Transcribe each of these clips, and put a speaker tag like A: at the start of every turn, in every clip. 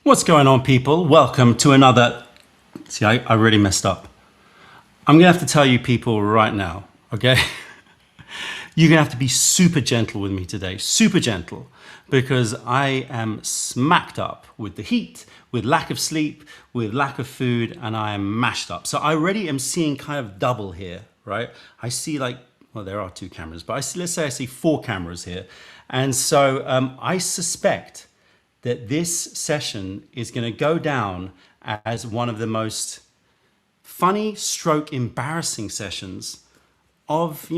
A: What's going on, people? Welcome to another... See, I really messed up. I'm going to have to tell you people right now, okay? You're going to have to be super gentle with me today, super gentle, because I am smacked up with the heat, with lack of sleep, with lack of food, and I am mashed up. So I already am seeing kind of double here, right? I see well, there are two cameras, but let's say I see four cameras here. And so I suspect that this session is going to go down as one of the most funny stroke embarrassing sessions of,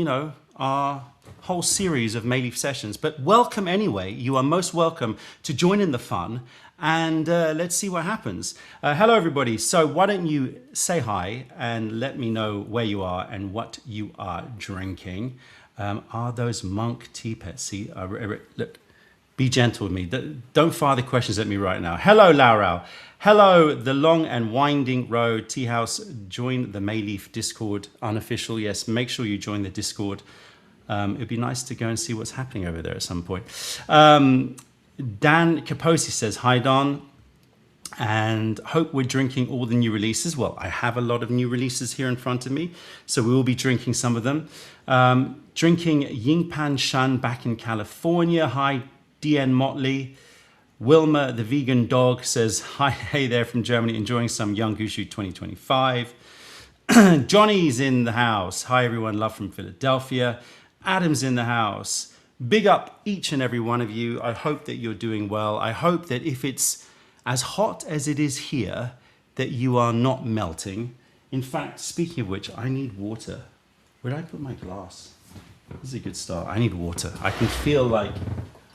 A: our whole series of Mayleaf sessions. But welcome anyway. You are most welcome to join in the fun, and let's see what happens. Hello, everybody. So why don't you say hi and let me know where you are and what you are drinking. Are those monk tea pets? See, look. Be gentle with me. Don't fire the questions at me right now. Hello, Laurel. Hello, the long and winding road. Tea House, join the Mayleaf Discord, unofficial. Yes, make sure you join the Discord. It'd be nice to go and see what's happening over there at some point. Dan Kaposi says, hi, Don. And hope we're drinking all the new releases. Well, I have a lot of new releases here in front of me, so we will be drinking some of them. Drinking Yingpan Shan back in California. Hi, DN Motley. Wilma, the vegan dog, says, hi, hey there from Germany, enjoying some Young Gushu 2025. Johnny's in the house. Hi, everyone. Love from Philadelphia. Adam's in the house. Big up each and every one of you. I hope that you're doing well. I hope that if it's as hot as it is here, that you are not melting. In fact, speaking of which, I need water. Where did I put my glass? This is a good start. I need water. I can feel like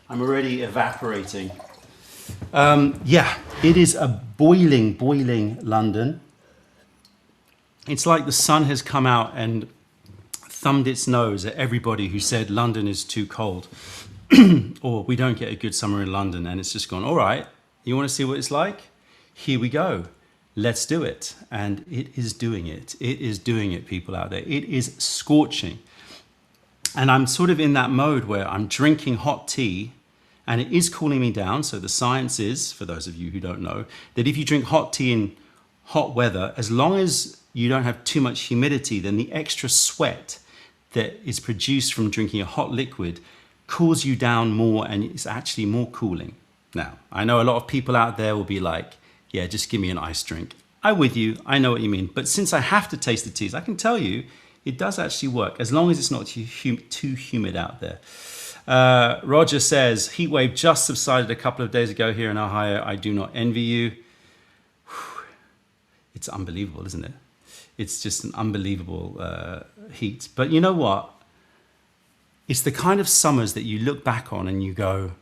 A: I'm already evaporating. Yeah, it is a boiling, boiling London. It's like the sun has come out and thumbed its nose at everybody who said London is too cold or we don't get a good summer in London, and it's just gone, all right, you want to see what it's like? Here we go. Let's do it. And it is doing it. It is doing it, people out there. It is scorching. And I'm sort of in that mode where I'm drinking hot tea and it is cooling me down. So the science is, for those of you who don't know, that if you drink hot tea in hot weather, as long as you don't have too much humidity, then the extra sweat that is produced from drinking a hot liquid cools you down more, and it's actually more cooling. Now, I know a lot of people out there will be like, yeah, just give me an iced drink. I'm with you. I know what you mean. But since I have to taste the teas, I can tell you it does actually work, as long as it's not too humid out there. Roger says, heat wave just subsided a couple of days ago here in Ohio. I do not envy you. It's unbelievable, isn't it? It's just an unbelievable heat. But you know what? It's the kind of summers that you look back on and you go,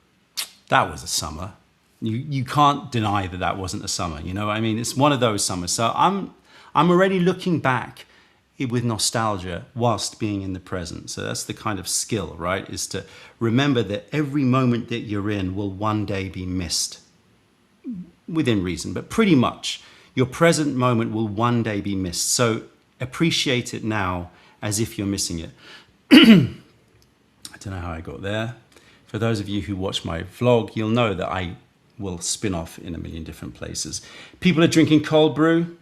A: that was a summer. You can't deny that that wasn't a summer. You know what I mean? It's one of those summers. So I'm already looking back with nostalgia whilst being in the present. So that's the kind of skill, right? Is to remember that every moment that you're in will one day be missed, within reason, but pretty much your present moment will one day be missed. So appreciate it now as if you're missing it. I don't know how I got there. For those of you who watch my vlog, you'll know that I will spin off in a million different places. People are drinking cold brew.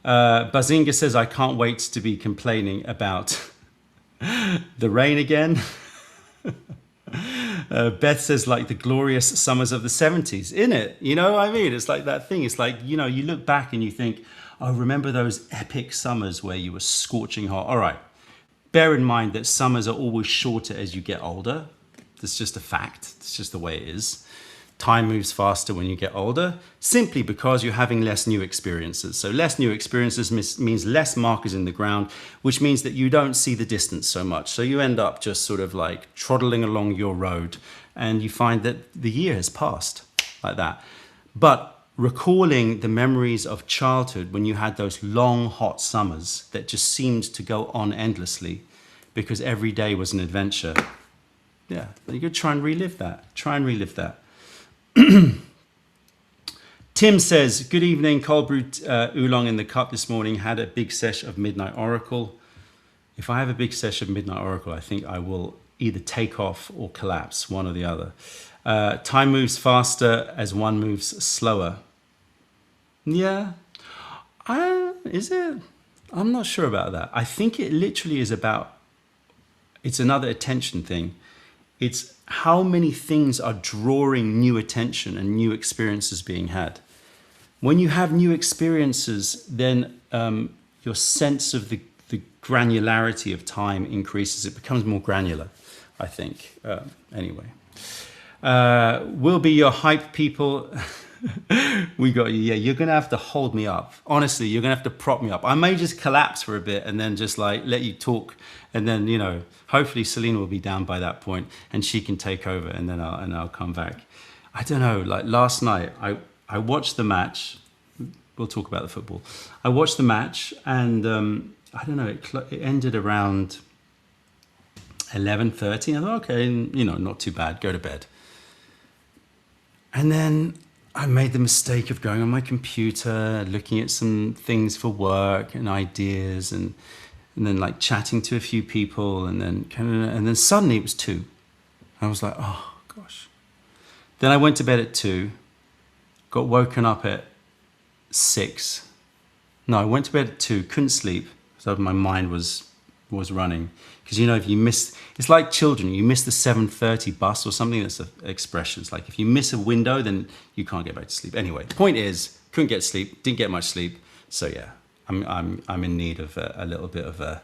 A: Bazinga says, I can't wait to be complaining about the rain again. Beth says, like the glorious summers of the 70s, isn't it? You know what I mean? It's like that thing. It's like, you look back and you think, oh, remember those epic summers where you were scorching hot? All right. Bear in mind that summers are always shorter as you get older. That's just a fact. It's just the way it is. Time moves faster when you get older, simply because you're having less new experiences. So less new experiences means less markers in the ground, which means that you don't see the distance so much. So you end up just sort of like trotting along your road, and you find that the year has passed like that. But recalling the memories of childhood when you had those long, hot summers that just seemed to go on endlessly because every day was an adventure. Yeah, you could try and relive that. Try and relive that. Tim says, good evening, cold brewed oolong in the cup this morning. Had a big sesh of Midnight Oracle. If I have a big sesh of Midnight Oracle, I think I will either take off or collapse, one or the other. Time moves faster as one moves slower. Yeah, is it? I'm not sure about that. I think it literally is about, it's another attention thing. It's how many things are drawing new attention and new experiences being had. When you have new experiences, then your sense of the granularity of time increases. It becomes more granular, I think. Anyway, we'll be your hype people. We got you. Yeah, you're going to have to hold me up. Honestly, you're going to have to prop me up. I may just collapse for a bit and then just like let you talk. And then, hopefully Selena will be down by that point and she can take over and then I'll come back. I don't know, like last night, I watched the match. We'll talk about the football. I watched the match and I don't know, it ended around 11:30. I thought, okay, not too bad, go to bed. And then I made the mistake of going on my computer, looking at some things for work and ideas, and then like chatting to a few people, and then suddenly it was 2. I was like, oh gosh. Then I went to bed at 2, got woken up at 6. No, I went to bed at 2, couldn't sleep, so my mind was running. Because if you miss, it's like children, you miss the 7:30 bus or something. That's the expressions. Like if you miss a window, then you can't get back to sleep. Anyway, the point is, couldn't get sleep, didn't get much sleep. So yeah, I'm in need of a little bit of a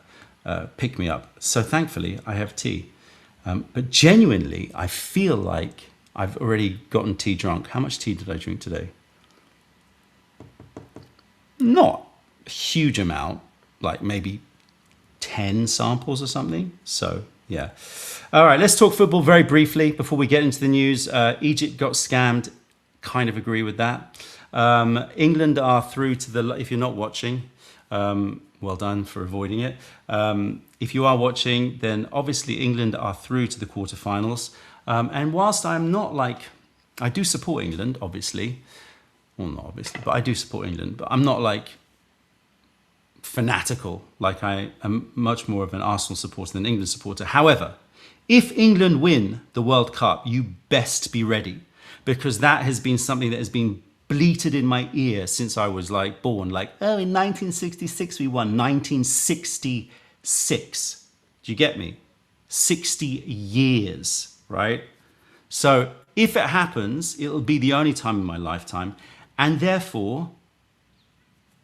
A: pick me up. So thankfully, I have tea. But genuinely, I feel like I've already gotten tea drunk. How much tea did I drink today? Not a huge amount, like maybe 10 samples or something. So yeah. All right, let's talk football very briefly before we get into the news. Egypt got scammed. Kind of agree with that. England are through to if you're not watching, well done for avoiding it. If you are watching, then obviously England are through to the quarterfinals. And whilst I'm not I do support England, obviously. Well, not obviously, but I do support England. But I'm not fanatical. I am much more of an Arsenal supporter than England supporter. However, if England win the World Cup, you best be ready, because that has been something that has been bleated in my ear since I was born. In 1966 we won. 1966. Do you get me? 60 years, right? So if it happens, it'll be the only time in my lifetime, and therefore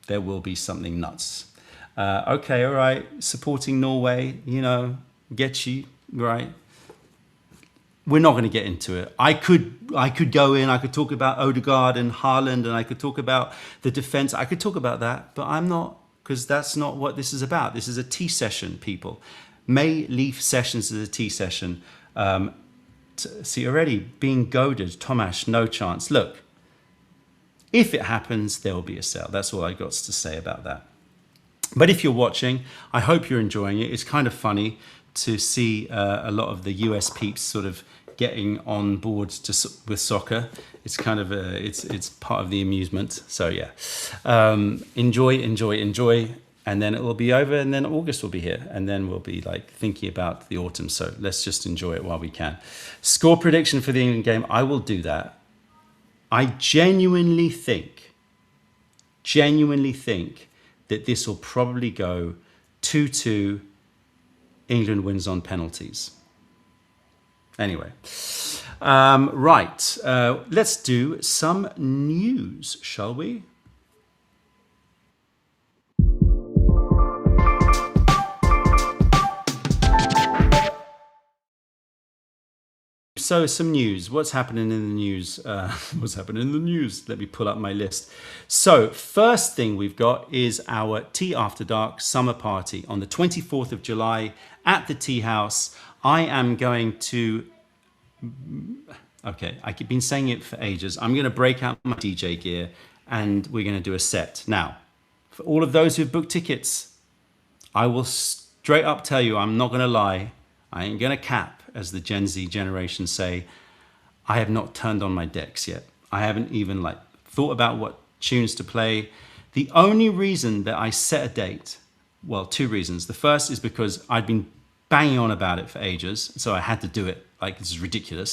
A: there will be something nuts. Okay, all right, supporting Norway, get you, right? We're not going to get into it. I could go in, I could talk about Odegaard and Haaland, and I could talk about the defense. I could talk about that, but I'm not, because that's not what this is about. This is a tea session, people. May Leaf Sessions is a tea session. See, already being goaded, Tomasz, no chance. Look, if it happens, there will be a sale. That's all I got to say about that. But if you're watching, I hope you're enjoying it. It's kind of funny to see a lot of the US peeps sort of getting on board with soccer. It's kind of it's part of the amusement. So yeah, enjoy, and then it will be over, and then August will be here, and then we'll be thinking about the autumn. So let's just enjoy it while we can. Score prediction for the England game. I will do that. I genuinely think that this will probably go 2-2. England wins on penalties. Anyway, right. Let's do some news, shall we? So some news. What's happening in the news? Let me pull up my list. So first thing we've got is our Tea After Dark summer party on the 24th of July at the Tea House. I am going to... Okay, I've been saying it for ages. I'm going to break out my DJ gear and we're going to do a set. Now, for all of those who've booked tickets, I will straight up tell you, I'm not going to lie. I ain't going to cap, as the Gen Z generation say. I have not turned on my decks yet. I haven't even thought about what tunes to play. The only reason that I set a date, well, 2 reasons. The first is because I'd been banging on about it for ages. So I had to do it. Like, this is ridiculous.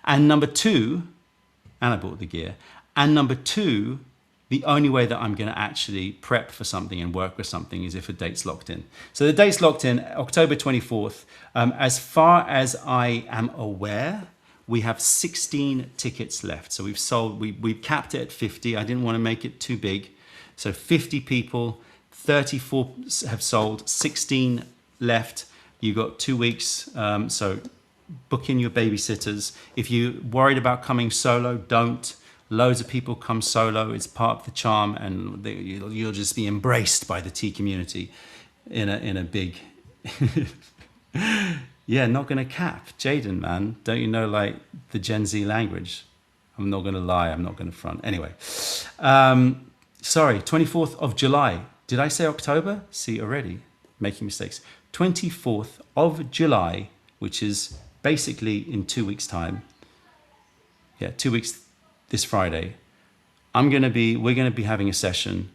A: And number two, and I bought the gear. And number two, the only way that I'm going to actually prep for something and work with something is if a date's locked in. So the date's locked in, October 24th. As far as I am aware, we have 16 tickets left. So we've capped it at 50. I didn't want to make it too big. So 50 people, 34 have sold, 16 left. You got 2 weeks. So book in your babysitters. If you're worried about coming solo, don't. Loads of people come solo. It's part of the charm, and you'll just be embraced by the tea community in a big... Yeah, not going to cap. Jaden, man, don't you know, like, the Gen Z language? I'm not going to lie. I'm not going to front. Anyway, sorry, 24th of July. Did I say October? See, already making mistakes. 24th of July, which is basically in 2 weeks' time. Yeah, 2 weeks this Friday. We're going to be having a session.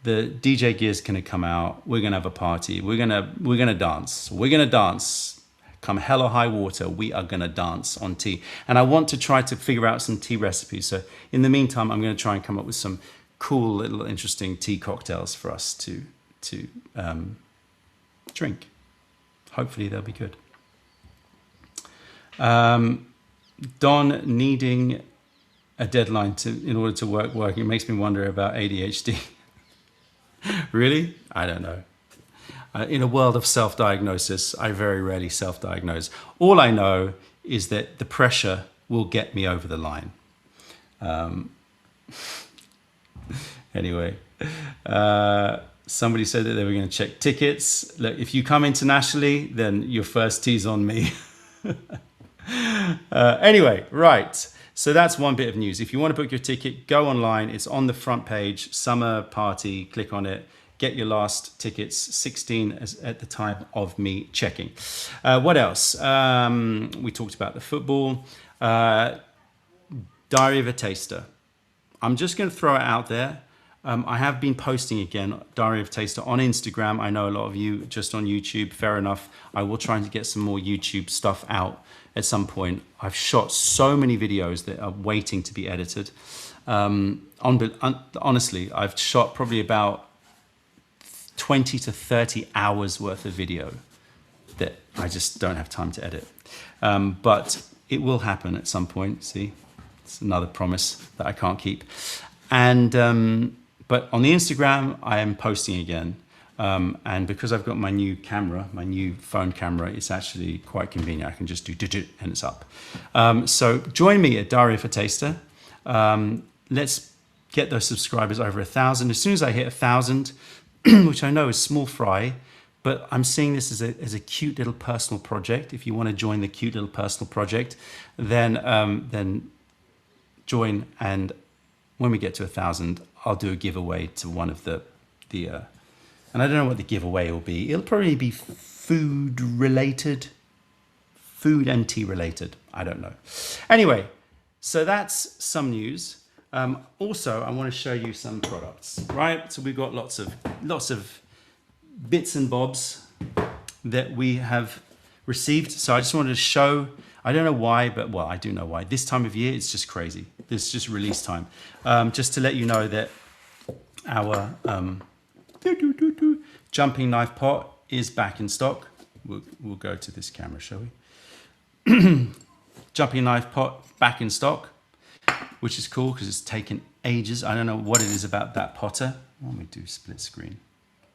A: The DJ gear's going to come out. We're going to have a party. We're going to dance. We're going to dance. Come hell or high water, we are going to dance on tea. And I want to try to figure out some tea recipes. So in the meantime, I'm going to try and come up with some cool little interesting tea cocktails for us to drink. Hopefully they'll be good. Don needing a deadline in order to work. It makes me wonder about ADHD. Really? I don't know. In a world of self-diagnosis, I very rarely self-diagnose. All I know is that the pressure will get me over the line. Anyway, somebody said that they were going to check tickets. Look, if you come internationally, then your first tea's on me. Anyway, right. So that's one bit of news. If you want to book your ticket, go online. It's on the front page, summer party, click on it. Get your last tickets, 16 at the time of me checking. What else? We talked about the football. Diary of a Taster. I'm just going to throw it out there. I have been posting again, Diary of a Taster, on Instagram. I know a lot of you just on YouTube. Fair enough. I will try to get some more YouTube stuff out at some point. I've shot so many videos that are waiting to be edited. Honestly, I've shot probably about 20 to 30 hours worth of video that I just don't have time to edit. But it will happen at some point. See, it's another promise that I can't keep. And but on the Instagram, I am posting again. And because I've got my new camera, my new phone camera, it's actually quite convenient. I can just do and it's up. So join me at Diary of a Taster. Let's get those subscribers over 1,000. As soon as I hit 1,000, which I know is small fry, but I'm seeing this as a cute little personal project. If you want to join the cute little personal project, then join. And when we get to 1,000, I'll do a giveaway to one of the and I don't know what the giveaway will be. It'll probably be food related, food and tea related. I don't know. Anyway, so that's some news. Also, I want to show you some products, right? So we've got lots of bits and bobs that we have received. So I just wanted to show, I don't know why, but well, I do know why. This time of year, it's just crazy. It's just release time. Just to let you know that our jumping knife pot is back in stock. We'll go to this camera, shall we? Jumping knife pot back in stock, which is cool because it's taken ages. I don't know what it is about that potter. Why don't we do split screen?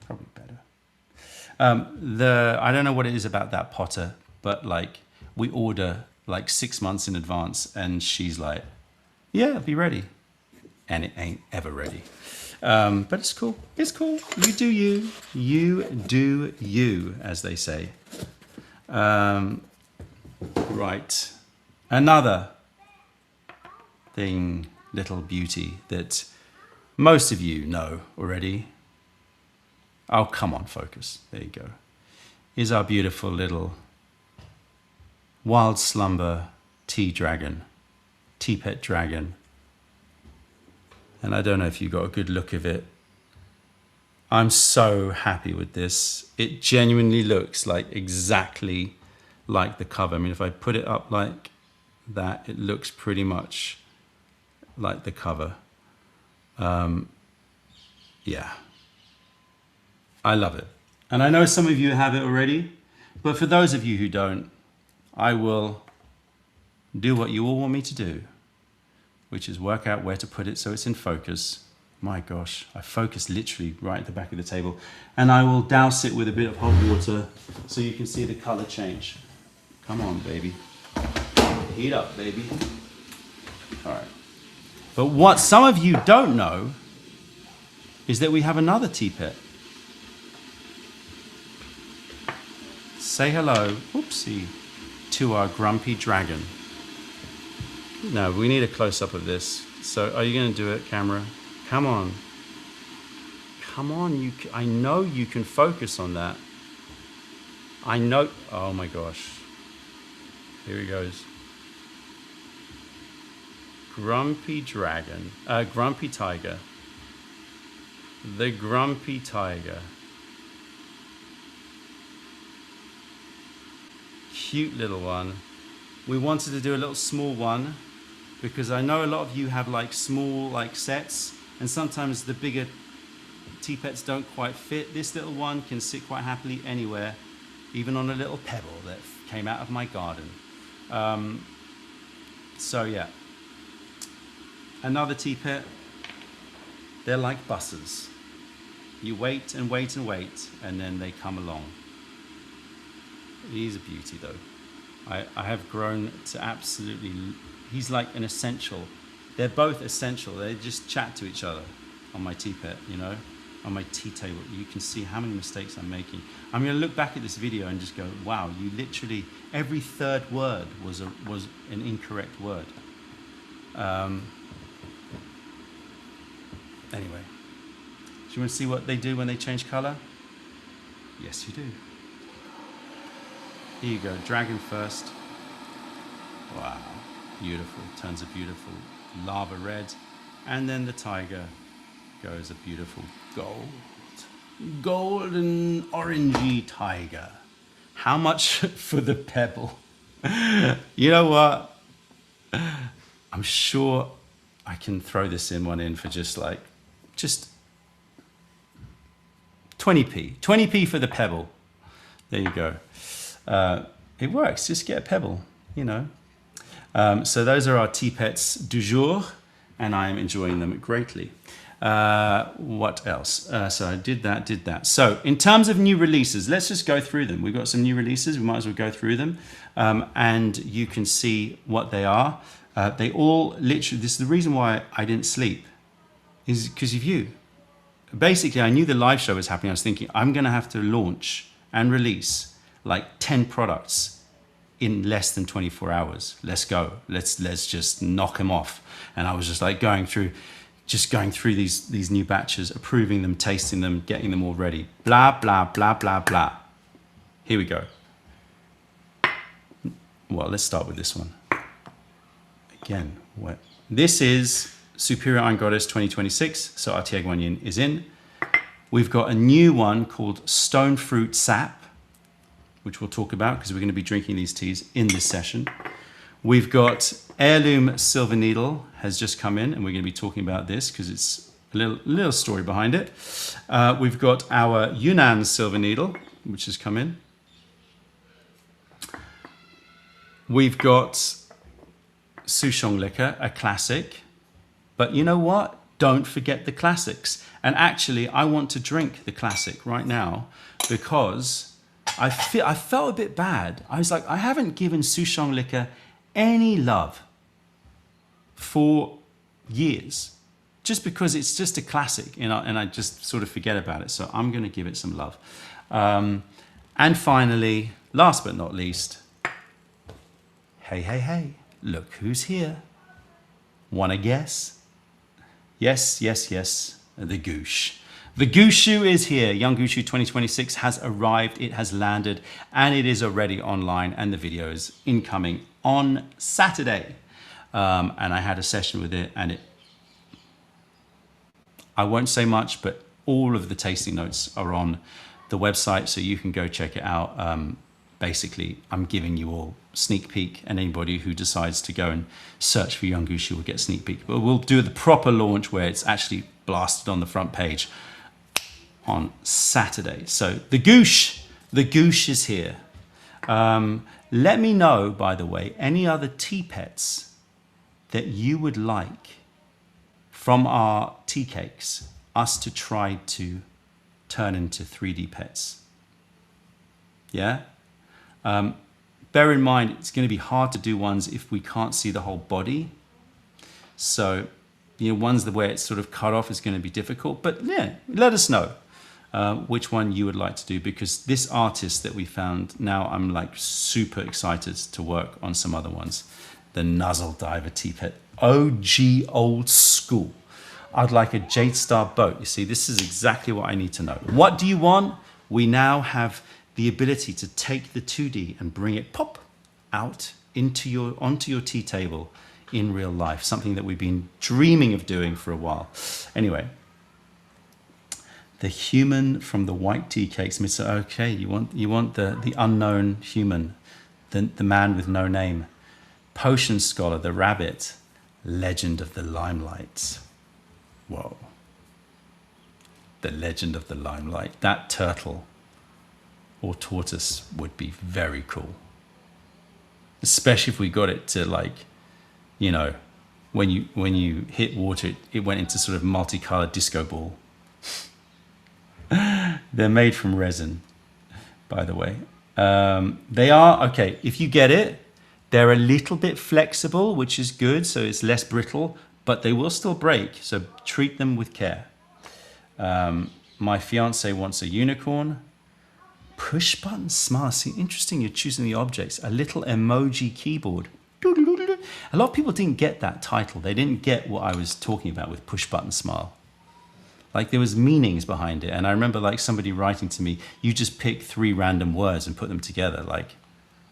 A: Probably better. I don't know what it is about that potter, but like we order like 6 months in advance and she's like, yeah, be ready. And it ain't ever ready. But it's cool. It's cool. You do you. You do you, as they say. Right. Another thing, little beauty, that most of you know already. Oh, come on, focus. There you go. Is our beautiful little wild slumber tea dragon, tea pet dragon. And I don't know if you got a good look of it. I'm so happy with this. It genuinely looks like exactly like the cover. I mean, if I put it up like that, it looks pretty much like the cover. Yeah, I love it. And I know some of you have it already, but for those of you who don't, I will do what you all want me to do, which is work out where to put it so it's in focus. My gosh, I focus literally right at the back of the table. And I will douse it with a bit of hot water so you can see the color change. Come on, baby. Heat up, baby. All right. But what some of you don't know is that we have another tea pet. Say hello, oopsie, to our grumpy dragon. No, we need a close-up of this. So are you going to do it, camera? Come on. Come on, I know you can focus on that. I know, oh my gosh. Here he goes. Grumpy dragon, grumpy tiger. The grumpy tiger. Cute little one. We wanted to do a little small one because I know a lot of you have like small like sets, and sometimes the bigger tea pets don't quite fit. This little one can sit quite happily anywhere, even on a little pebble that came out of my garden. So yeah, another tea pet. They're like buses. You wait and wait and wait, and then they come along. He's a beauty though. I have grown to absolutely, he's like an essential. They're both essential. They just chat to each other on my tea pet, you know, on my tea table. You can see how many mistakes I'm making. I'm going to look back at this video and just go, wow, you literally, every third word was an incorrect word. Anyway, do you want to see what they do when they change color? Yes, you do. Here you go, dragon first. Wow, beautiful, turns a beautiful lava red. And then the tiger goes a beautiful golden orangey tiger. How much for the pebble? You know what? I'm sure I can throw this one in for just 20p. 20p for the pebble. There you go. It works, just get a pebble, you know. So those are our tea pets du jour, and I am enjoying them greatly. What else? So I did that. So in terms of new releases, let's just go through them. We've got some new releases, we might as well go through them. And you can see what they are. They all literally, this is the reason why I didn't sleep, is because of you. Basically, I knew the live show was happening. I was thinking, I'm going to have to launch and release like 10 products in less than 24 hours. Let's go. Let's just knock them off. And I was just like going through these new batches, approving them, tasting them, getting them all ready. Blah, blah, blah, blah, blah. Here we go. Well, let's start with this one. Again, this is Superior Iron Goddess 2026. So our Tie Guanyin is in. We've got a new one called Stone Fruit Sap, which we'll talk about because we're going to be drinking these teas in this session. We've got Heirloom Silver Needle has just come in, and we're going to be talking about this because it's a little story behind it. We've got our Yunnan Silver Needle, which has come in. We've got Souchong Liquor, a classic. But you know what? Don't forget the classics. And actually, I want to drink the classic right now because I felt a bit bad. I was like, I haven't given Souchong Liquor any love for years, just because it's just a classic, you know, and I just sort of forget about it. So I'm going to give it some love. And finally, last but not least, hey, look who's here. Want to guess? Yes, the Goosh. The Gushu is here. Young Gushu 2026 has arrived, it has landed, and it is already online, and the video is incoming on Saturday. And I had a session with it, and I won't say much, but all of the tasting notes are on the website, so you can go check it out. Basically, I'm giving you all sneak peek, and anybody who decides to go and search for Yungushi will get sneak peek. But we'll do the proper launch where it's actually blasted on the front page on Saturday. So the goosh is here. Let me know, by the way, any other tea pets that you would like from our tea cakes us to try to turn into 3D pets. Yeah? Bear in mind, it's going to be hard to do ones if we can't see the whole body. So, ones where it's sort of cut off is going to be difficult. But yeah, let us know which one you would like to do, because this artist that we found, now I'm like super excited to work on some other ones. The Nuzzle Diver tea pet, OG old school. I'd like a Jade Star boat. You see, this is exactly what I need to know. What do you want? We now have the ability to take the 2D and bring it pop out onto your tea table in real life, something that we've been dreaming of doing for a while. Anyway, the human from the white tea cakes, Mr. Okay, you want the unknown human, the man with no name, potion scholar, the rabbit, legend of the limelight. Whoa, the legend of the limelight. That turtle or tortoise would be very cool, especially if we got it to, like, when you hit water, it went into sort of multicolored disco ball. They're made from resin, by the way. They are, okay, if you get it, they're a little bit flexible, which is good, so it's less brittle, but they will still break, so treat them with care. My fiance wants a unicorn. Push button smile. See, interesting, you're choosing the objects. A little emoji keyboard. A lot of people didn't get that title. They didn't get what I was talking about with push button smile. Like, there was meanings behind it. And I remember, like, somebody writing to me, you just pick 3 random words and put them together.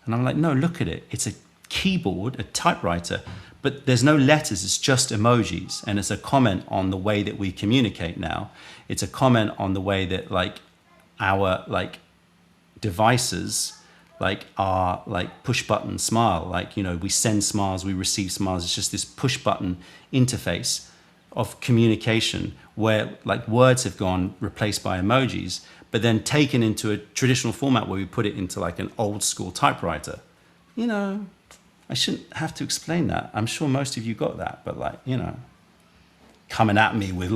A: And I'm like, no, look at it. It's a keyboard, a typewriter, but there's no letters. It's just emojis. And it's a comment on the way that we communicate now. It's a comment on the way that, like, our, like, devices, like, are like push button smile. Like, we send smiles, we receive smiles. It's just this push button interface of communication where, like, words have gone replaced by emojis, but then taken into a traditional format where we put it into like an old school typewriter. I shouldn't have to explain that. I'm sure most of you got that, but coming at me with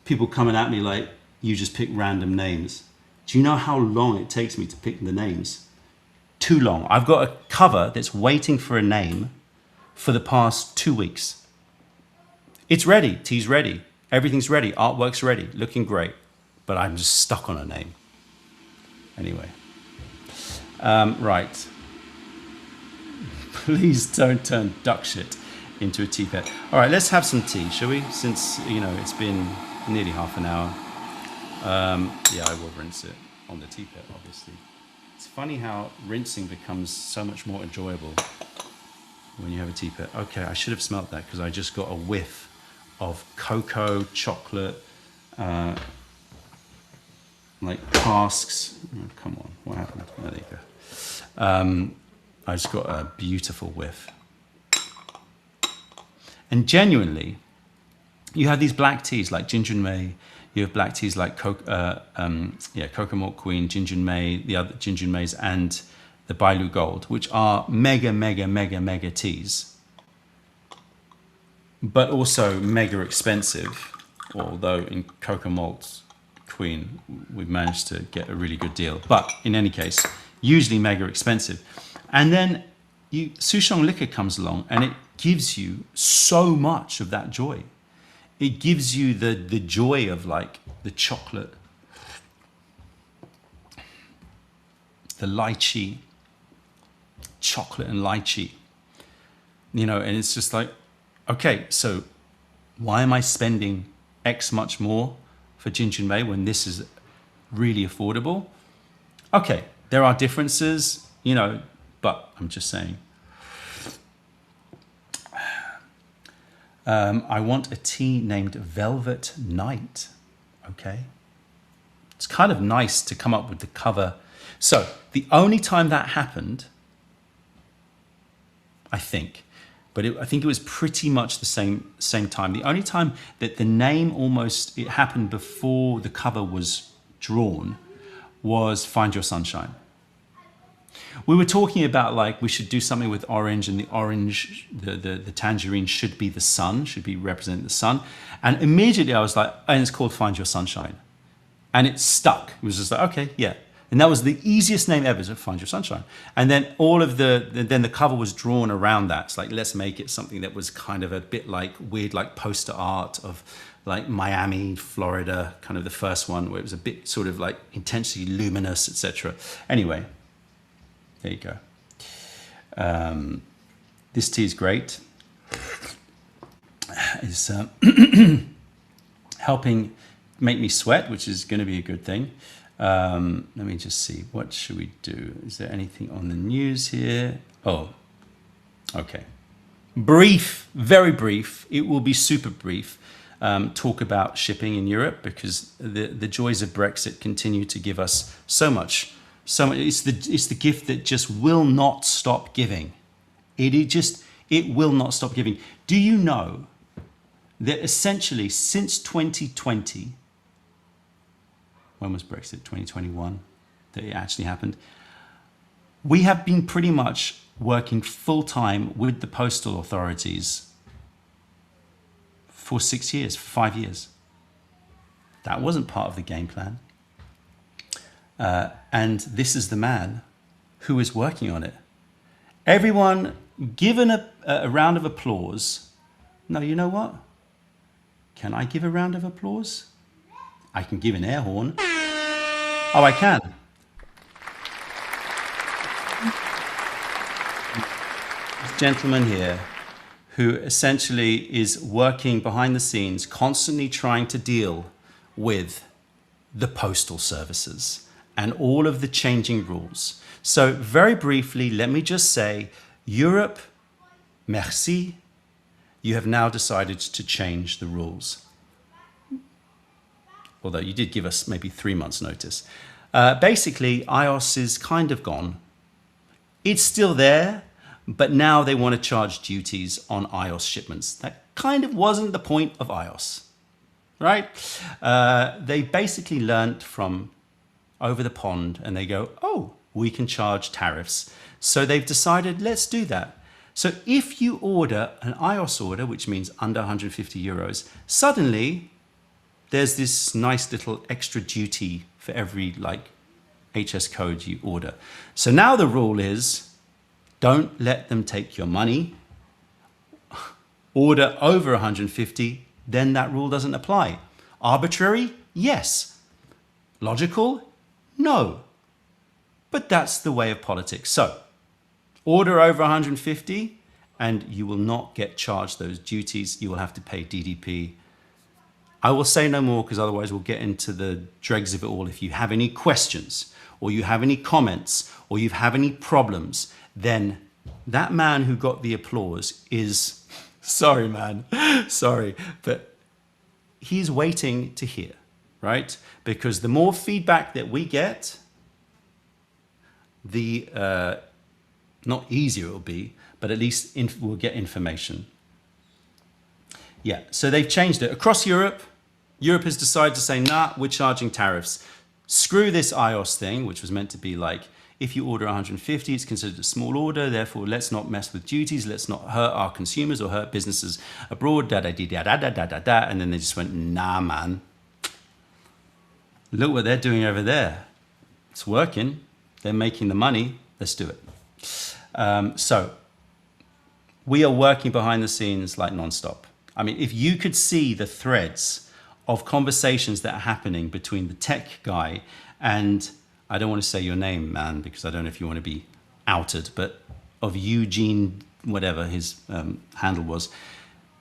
A: people coming at me like you just pick random names. Do you know how long it takes me to pick the names? Too long. I've got a cover that's waiting for a name for the past 2 weeks. It's ready. Tea's ready. Everything's ready. Artwork's ready. Looking great. But I'm just stuck on a name. Anyway. Right. Please don't turn duck shit into a tea pet. All right, let's have some tea, shall we? Since, it's been nearly half an hour. Yeah, I will rinse it on the tea pet, obviously. It's funny how rinsing becomes so much more enjoyable when you have a tea pet. Okay, I should have smelt that because I just got a whiff of cocoa, chocolate, like casks. Oh, come on, what happened? Oh, there you go. I just got a beautiful whiff. And genuinely, you have these black teas like Jinjunmei. You have black teas like Cocoa Milk Queen, Jinjunmei, the other Jinjunmeis, and the Bailu Gold, which are mega, mega, mega, mega teas, but also mega expensive. Although in Cocoa Malt Queen, we've managed to get a really good deal. But in any case, usually mega expensive. And then Souchong liquor comes along and it gives you so much of that joy. It gives you the joy of, like, the chocolate, the lychee, chocolate and lychee, and it's just like, okay, so why am I spending X much more for Jinjunmei when this is really affordable? Okay, there are differences, but I'm just saying. I want a tea named Velvet Night. Okay. It's kind of nice to come up with the cover. So the only time that happened, I think, I think it was pretty much the same time. The only time that the name it happened before the cover was drawn was Find Your Sunshine. We were talking about like we should do something with orange, and the orange, the tangerine should be the sun, should be representing the sun. And immediately I was like, and it's called Find Your Sunshine. And it stuck. It was just like, okay, yeah. And that was the easiest name ever, to Find Your Sunshine. And then then the cover was drawn around that. It's like, let's make it something that was kind of a bit like weird, like poster art of like Miami, Florida, kind of the first one where it was a bit sort of like intensely luminous, etc. Anyway, there you go. This tea is great. It's helping make me sweat, which is going to be a good thing. Let me just see. What should we do? Is there anything on the news here? Oh, okay. Brief, very brief. It will be super brief. Talk about shipping in Europe, because the joys of Brexit continue to give us so much. It's the gift that just will not stop giving. It will not stop giving. Do you know that essentially since 2020, when was Brexit? 2021, that it actually happened. We have been pretty much working full time with the postal authorities for 6 years, for 5 years. That wasn't part of the game plan. And this is the man who is working on it. Everyone given a round of applause. No, you know what? Can I give a round of applause? I can give an air horn. Oh, I can. This gentleman here, who essentially is working behind the scenes, constantly trying to deal with the postal services and all of the changing rules. So very briefly, let me just say, Europe, merci, you have now decided to change the rules. Although you did give us maybe 3 months notice. Basically, iOS is kind of gone. It's still there, but now they want to charge duties on iOS shipments. That kind of wasn't the point of iOS, right? They basically learned from over the pond, and they go, oh, we can charge tariffs. So they've decided, let's do that. So if you order an iOS order, which means under 150 euros, suddenly there's this nice little extra duty for every like HS code you order. So now the rule is, don't let them take your money. Order over 150, then that rule doesn't apply. Arbitrary? Yes. Logical? No. But that's the way of politics. So order over 150 and you will not get charged those duties. You will have to pay DDP. I will say no more, because otherwise we'll get into the dregs of it all. If you have any questions, or you have any comments, or you have any problems, then that man who got the applause is, sorry man, sorry, but he's waiting to hear, right? Because the more feedback that we get, the not easier it will be, but at least we'll get information. Yeah, so they've changed it. Across Europe, Europe has decided to say, nah, we're charging tariffs. Screw this iOS thing, which was meant to be like, if you order 150, it's considered a small order, therefore let's not mess with duties, let's not hurt our consumers or hurt businesses abroad, da-da-dee-da-da-da-da-da-da. And then they just went, nah, man. Look what they're doing over there. It's working. They're making the money. Let's do it. So we are working behind the scenes like nonstop. I mean, if you could see the threads of conversations that are happening between the tech guy and, I don't want to say your name, man, because I don't know if you want to be outed, but of Eugene, whatever his handle was,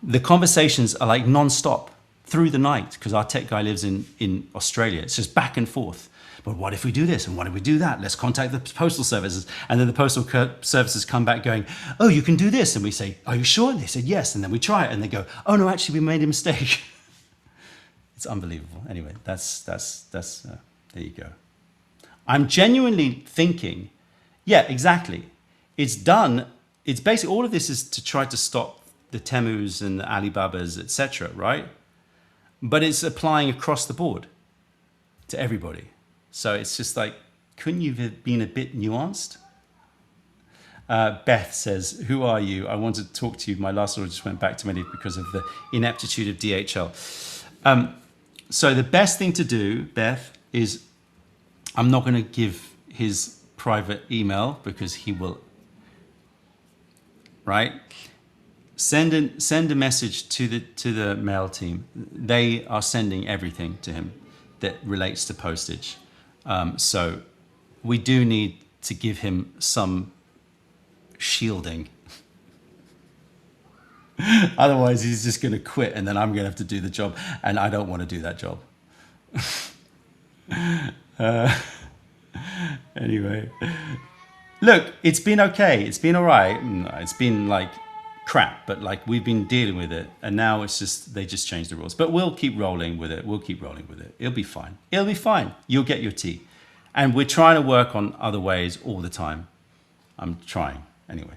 A: the conversations are like nonstop through the night, because our tech guy lives in Australia. It's just back and forth. But what if we do this? And what if we do that? Let's contact the postal services. And then the postal services come back going, oh, you can do this. And we say, are you sure? And they said, yes. And then we try it. And they go, oh, no, actually, we made a mistake. It's unbelievable. Anyway, that's there you go. I'm genuinely thinking, yeah, exactly. It's done. It's basically all of this is to try to stop the Temus and the Alibabas, etc. Right? But it's applying across the board to everybody. So it's just like, couldn't you have been a bit nuanced? Beth says, who are you? I wanted to talk to you. My last order just went back to me because of the ineptitude of DHL. So the best thing to do, Beth, is I'm not going to give his private email because he will, right? Send a message to the mail team. They are sending everything to him that relates to postage. So we do need to give him some shielding. Otherwise, he's just going to quit, and then I'm going to have to do the job, and I don't want to do that job. Anyway, look, it's been okay. It's been all right. It's been like crap, but like we've been dealing with it, and now it's just they just changed the rules. But we'll keep rolling with it. We'll keep rolling with it. It'll be fine. It'll be fine. You'll get your tea, and we're trying to work on other ways all the time. I'm trying. Anyway,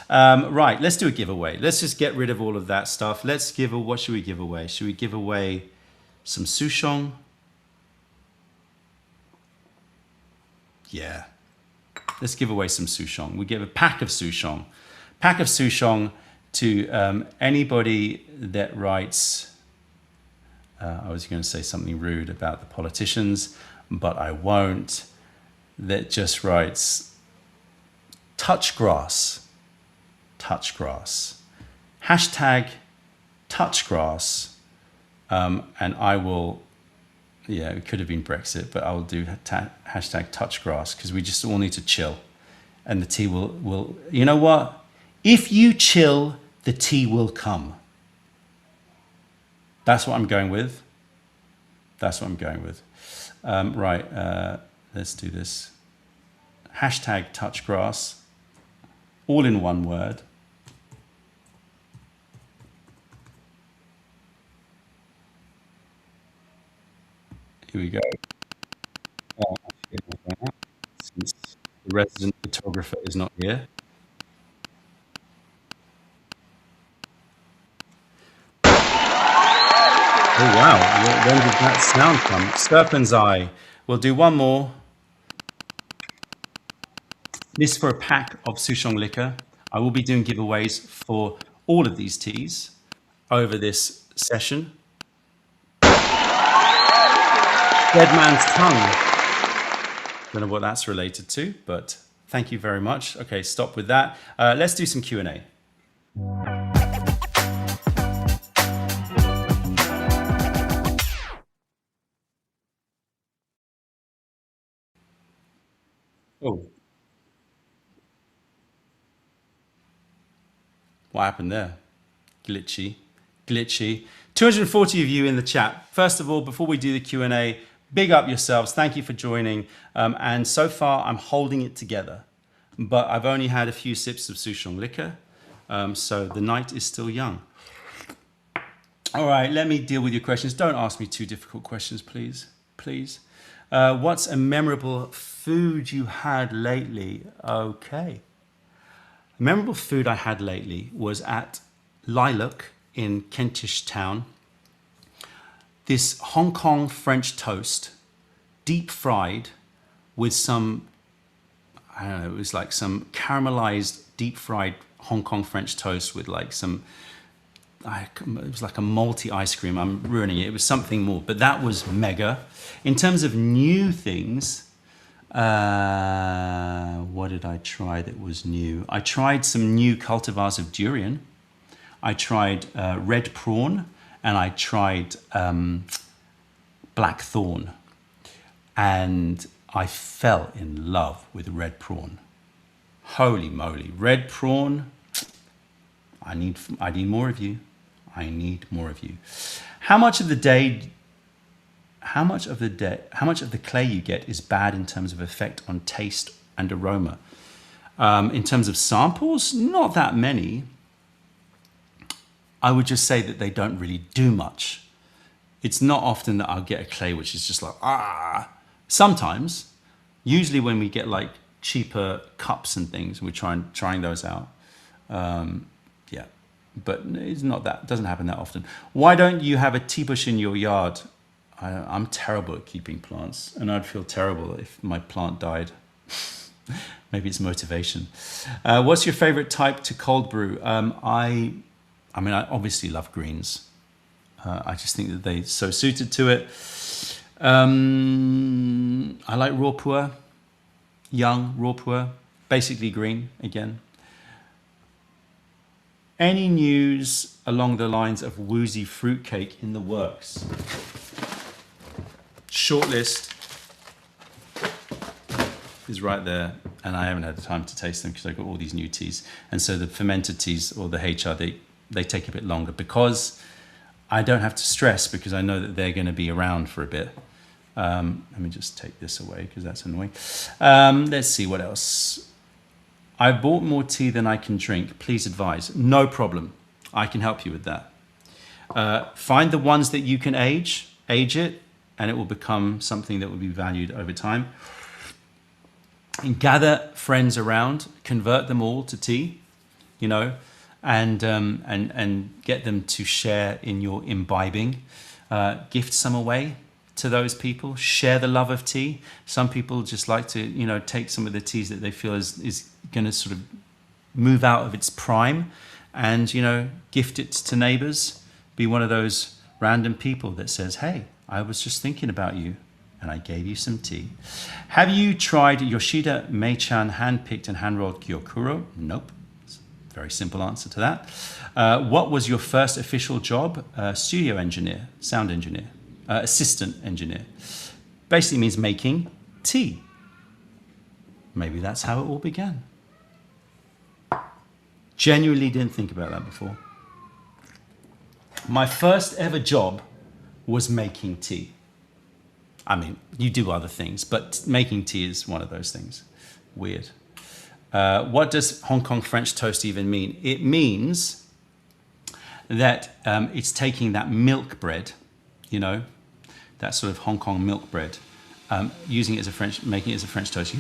A: right, let's do a giveaway. Let's just get rid of all of that stuff. Let's give a, what should we give away? Should we give away some souchong? Yeah, let's give away some souchong. We give a pack of souchong. Pack of souchong to anybody that writes, I was going to say something rude about the politicians, but I won't, that just writes, touch grass, hashtag touch grass, and I will, yeah, it could have been Brexit, but I will do hashtag touch grass because we just all need to chill, and the tea will, you know what? If you chill, the tea will come. That's what I'm going with. That's what I'm going with. Right, let's do this. Hashtag touch grass. All in one word. Here we go. Since the resident photographer is not here. Oh wow, when did that sound come? Serpent's Eye. We'll do one more. This for a pack of souchong liquor. I will be doing giveaways for all of these teas over this session. Dead man's tongue. Don't know what that's related to, but thank you very much. Okay, stop with that. Let's do some Q&A. Oh, what happened there? Glitchy. 240 of you in the chat. First of all, before we do the Q&A, big up yourselves. Thank you for joining. And so far, I'm holding it together. But I've only had a few sips of souchong liquor. So the night is still young. All right, let me deal with your questions. Don't ask me too difficult questions, please. Please. What's a memorable food you had lately? Okay. A memorable food I had lately was at Lilac in Kentish Town. This Hong Kong French toast, deep fried with some, I don't know, it was like some caramelized deep fried Hong Kong French toast with like some, it was like a malty ice cream. I'm ruining it. It was something more, but that was mega. In terms of new things, what did I try that was new? I tried some new cultivars of durian. I tried red prawn, and I tried blackthorn. And I fell in love with red prawn. Holy moly, red prawn. I need more of you. I need more of you. How much of the clay you get is bad in terms of effect on taste and aroma? In terms of samples, not that many. I would just say that they don't really do much. It's not often that I'll get a clay which is just like, ah. Sometimes, usually when we get like cheaper cups and things, we're trying those out. Yeah, but it's not that, doesn't happen that often. Why don't you have a tea bush in your yard? I'm terrible at keeping plants, and I'd feel terrible if my plant died. Maybe it's motivation. What's your favorite type to cold brew? I mean, I obviously love greens. I just think that they're so suited to it. I like raw puer, young raw puer, basically green again. Any news along the lines of woozy fruitcake in the works? Shortlist is right there, and I haven't had the time to taste them because I've got all these new teas. And so the fermented teas or the HR, they take a bit longer because I don't have to stress, because I know that they're going to be around for a bit. Let me just take this away because that's annoying. Let's see what else. I bought more tea than I can drink. Please advise. No problem. I can help you with that. Find the ones that you can age it, and it will become something that will be valued over time. And gather friends around, convert them all to tea, you know, and get them to share in your imbibing. Gift some away to those people. Share the love of tea. Some people just like to, you know, take some of the teas that they feel is going to sort of move out of its prime, and, you know, gift it to neighbors. Be one of those random people that says, hey, I was just thinking about you and I gave you some tea. Have you tried Yoshida Meichan hand-picked and hand-rolled Gyokuro? Nope. It's a very simple answer to that. What was your first official job? Studio engineer, sound engineer, assistant engineer. Basically means making tea. Maybe that's how it all began. Genuinely didn't think about that before. My first ever job was making tea. I mean, you do other things, but making tea is one of those things. Weird. What does Hong Kong French toast even mean? It means that it's taking that milk bread, you know, that sort of Hong Kong milk bread, using it as a French, making it as a French toast.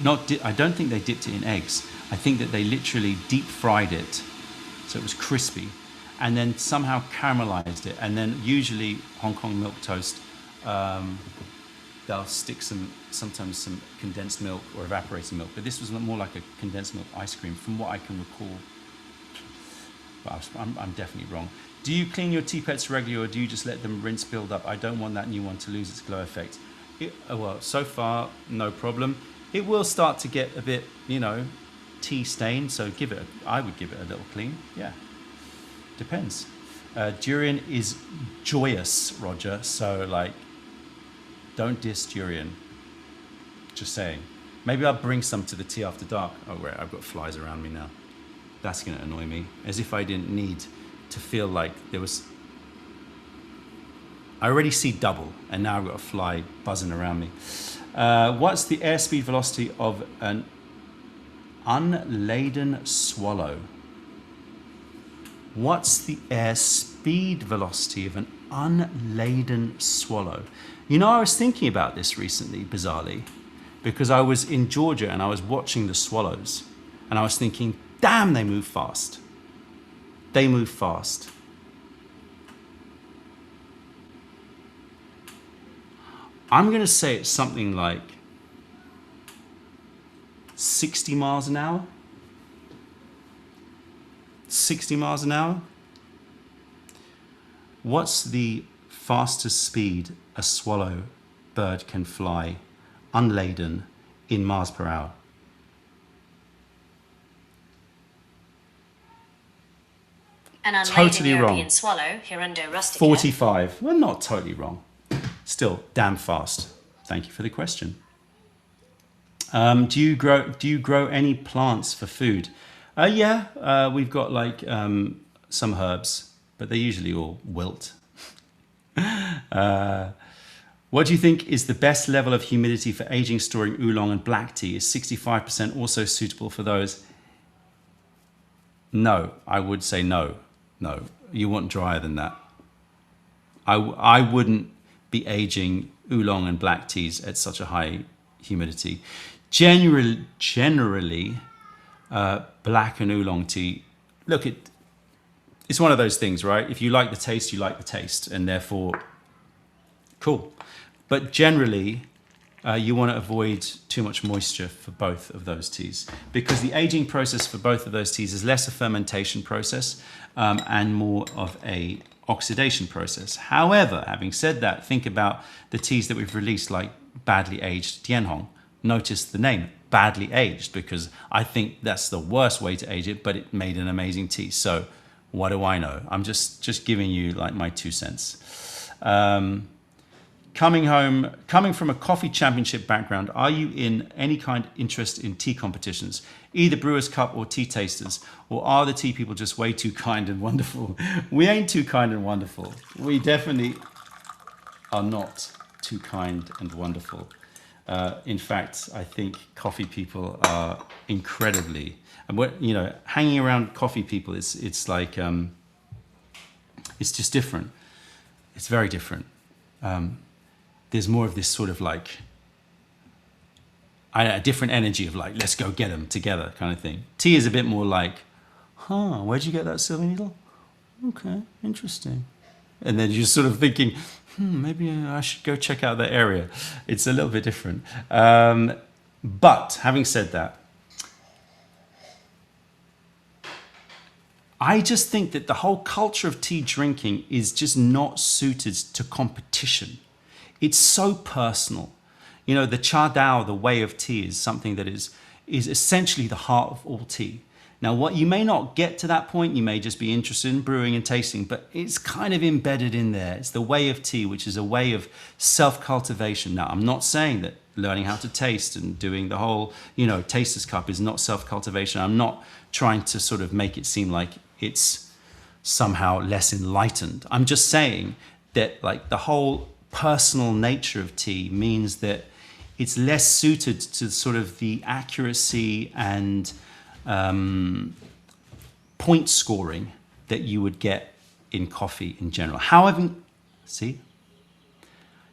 A: I don't think they dipped it in eggs. I think that they literally deep fried it so it was crispy, and then somehow caramelized it. And then usually Hong Kong milk toast, they'll stick sometimes some condensed milk or evaporated milk, but this was more like a condensed milk ice cream from what I can recall. But I'm definitely wrong. Do you clean your tea pets regularly, or do you just let them rinse, build up? I don't want that new one to lose its glow effect. Well, so far, no problem. It will start to get a bit, you know, tea stained, so I would give it a little clean. Yeah, depends. Durian is joyous, Roger, so like, don't diss durian. Just saying. Maybe I'll bring some to the tea after dark. Oh, wait, I've got flies around me now. That's going to annoy me. As if I didn't need to feel like there was... I already see double, and now I've got a fly buzzing around me. What's the airspeed velocity of an unladen swallow? What's the airspeed velocity of an unladen swallow? You know, I was thinking about this recently, bizarrely, because I was in Georgia and I was watching the swallows, and I was thinking, damn, they move fast. They move fast. I'm going to say it's something like 60 miles an hour. 60 miles an hour. What's the fastest speed a swallow bird can fly unladen in miles per hour?
B: An unladen
A: Totally
B: European
A: wrong.
B: swallow, Hirundo rustica.
A: 45. Well, not totally wrong. Still damn fast. Thank you for the question. Do you grow any plants for food? Yeah, we've got like some herbs, but they usually all wilt. What do you think is the best level of humidity for aging, storing oolong and black tea? Is 65% also suitable for those? No, I would say no. No, you want drier than that. I wouldn't be aging oolong and black teas at such a high humidity. Generally, black and oolong tea, look, it's one of those things, right? If you like the taste, you like the taste, and therefore, cool. But generally, you want to avoid too much moisture for both of those teas, because the aging process for both of those teas is less a fermentation process and more of a oxidation process. However, having said that, think about the teas that we've released, like badly aged Tianhong. Notice the name, badly aged, because I think that's the worst way to age it, but it made an amazing tea. So what do I know? I'm just giving you like my 2 cents. Coming from a coffee championship background, are you in any kind of interest in tea competitions, either Brewers Cup or tea tasters, or are the tea people just way too kind and wonderful? We ain't too kind and wonderful. We definitely are not too kind and wonderful. In fact, I think coffee people are incredibly, and hanging around coffee people, it's like, it's just different. It's very different. There's more of this sort of like, a different energy of like, let's go get them together kind of thing. Tea is a bit more like, where'd you get that silver needle? Okay, interesting. And then you're sort of thinking, maybe I should go check out that area. It's a little bit different. But having said that, I just think that the whole culture of tea drinking is just not suited to competition. It's so personal. The cha dao, the way of tea, is something that is essentially the heart of all tea. Now, what you may not get to that point, you may just be interested in brewing and tasting, but it's kind of embedded in there. It's the way of tea, which is a way of self-cultivation. Now, I'm not saying that learning how to taste and doing the whole, taster's cup is not self-cultivation. I'm not trying to sort of make it seem like it's somehow less enlightened. I'm just saying that like the whole personal nature of tea means that it's less suited to sort of the accuracy and point scoring that you would get in coffee in general. However,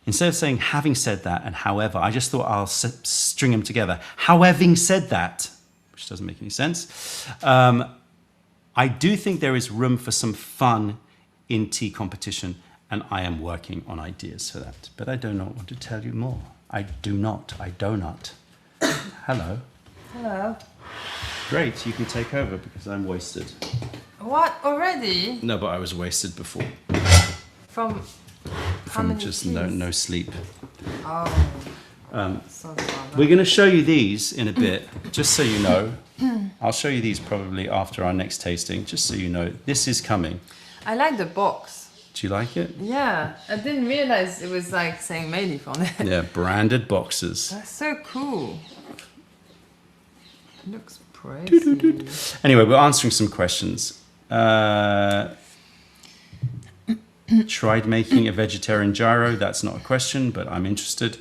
A: instead of saying having said that and however, I just thought I'll string them together. Having said that, which doesn't make any sense, I do think there is room for some fun in tea competition, and I am working on ideas for that. But I do not want to tell you more. I do not. Hello.
C: Hello.
A: Great, you can take over because I'm wasted.
C: What, already?
A: No, but I was wasted before.
C: From
A: Just no sleep.
C: Oh. Sorry about that.
A: We're going to show you these in a bit, just so you know. I'll show you these probably after our next tasting, just so you know. This is coming.
C: I like the box.
A: Do you like it?
C: Yeah, I didn't realize it was like saying Meilif on it.
A: Yeah, branded boxes.
C: That's so cool. It looks pretty.
A: Anyway, we're answering some questions. Tried making a vegetarian gyro. That's not a question, but I'm interested.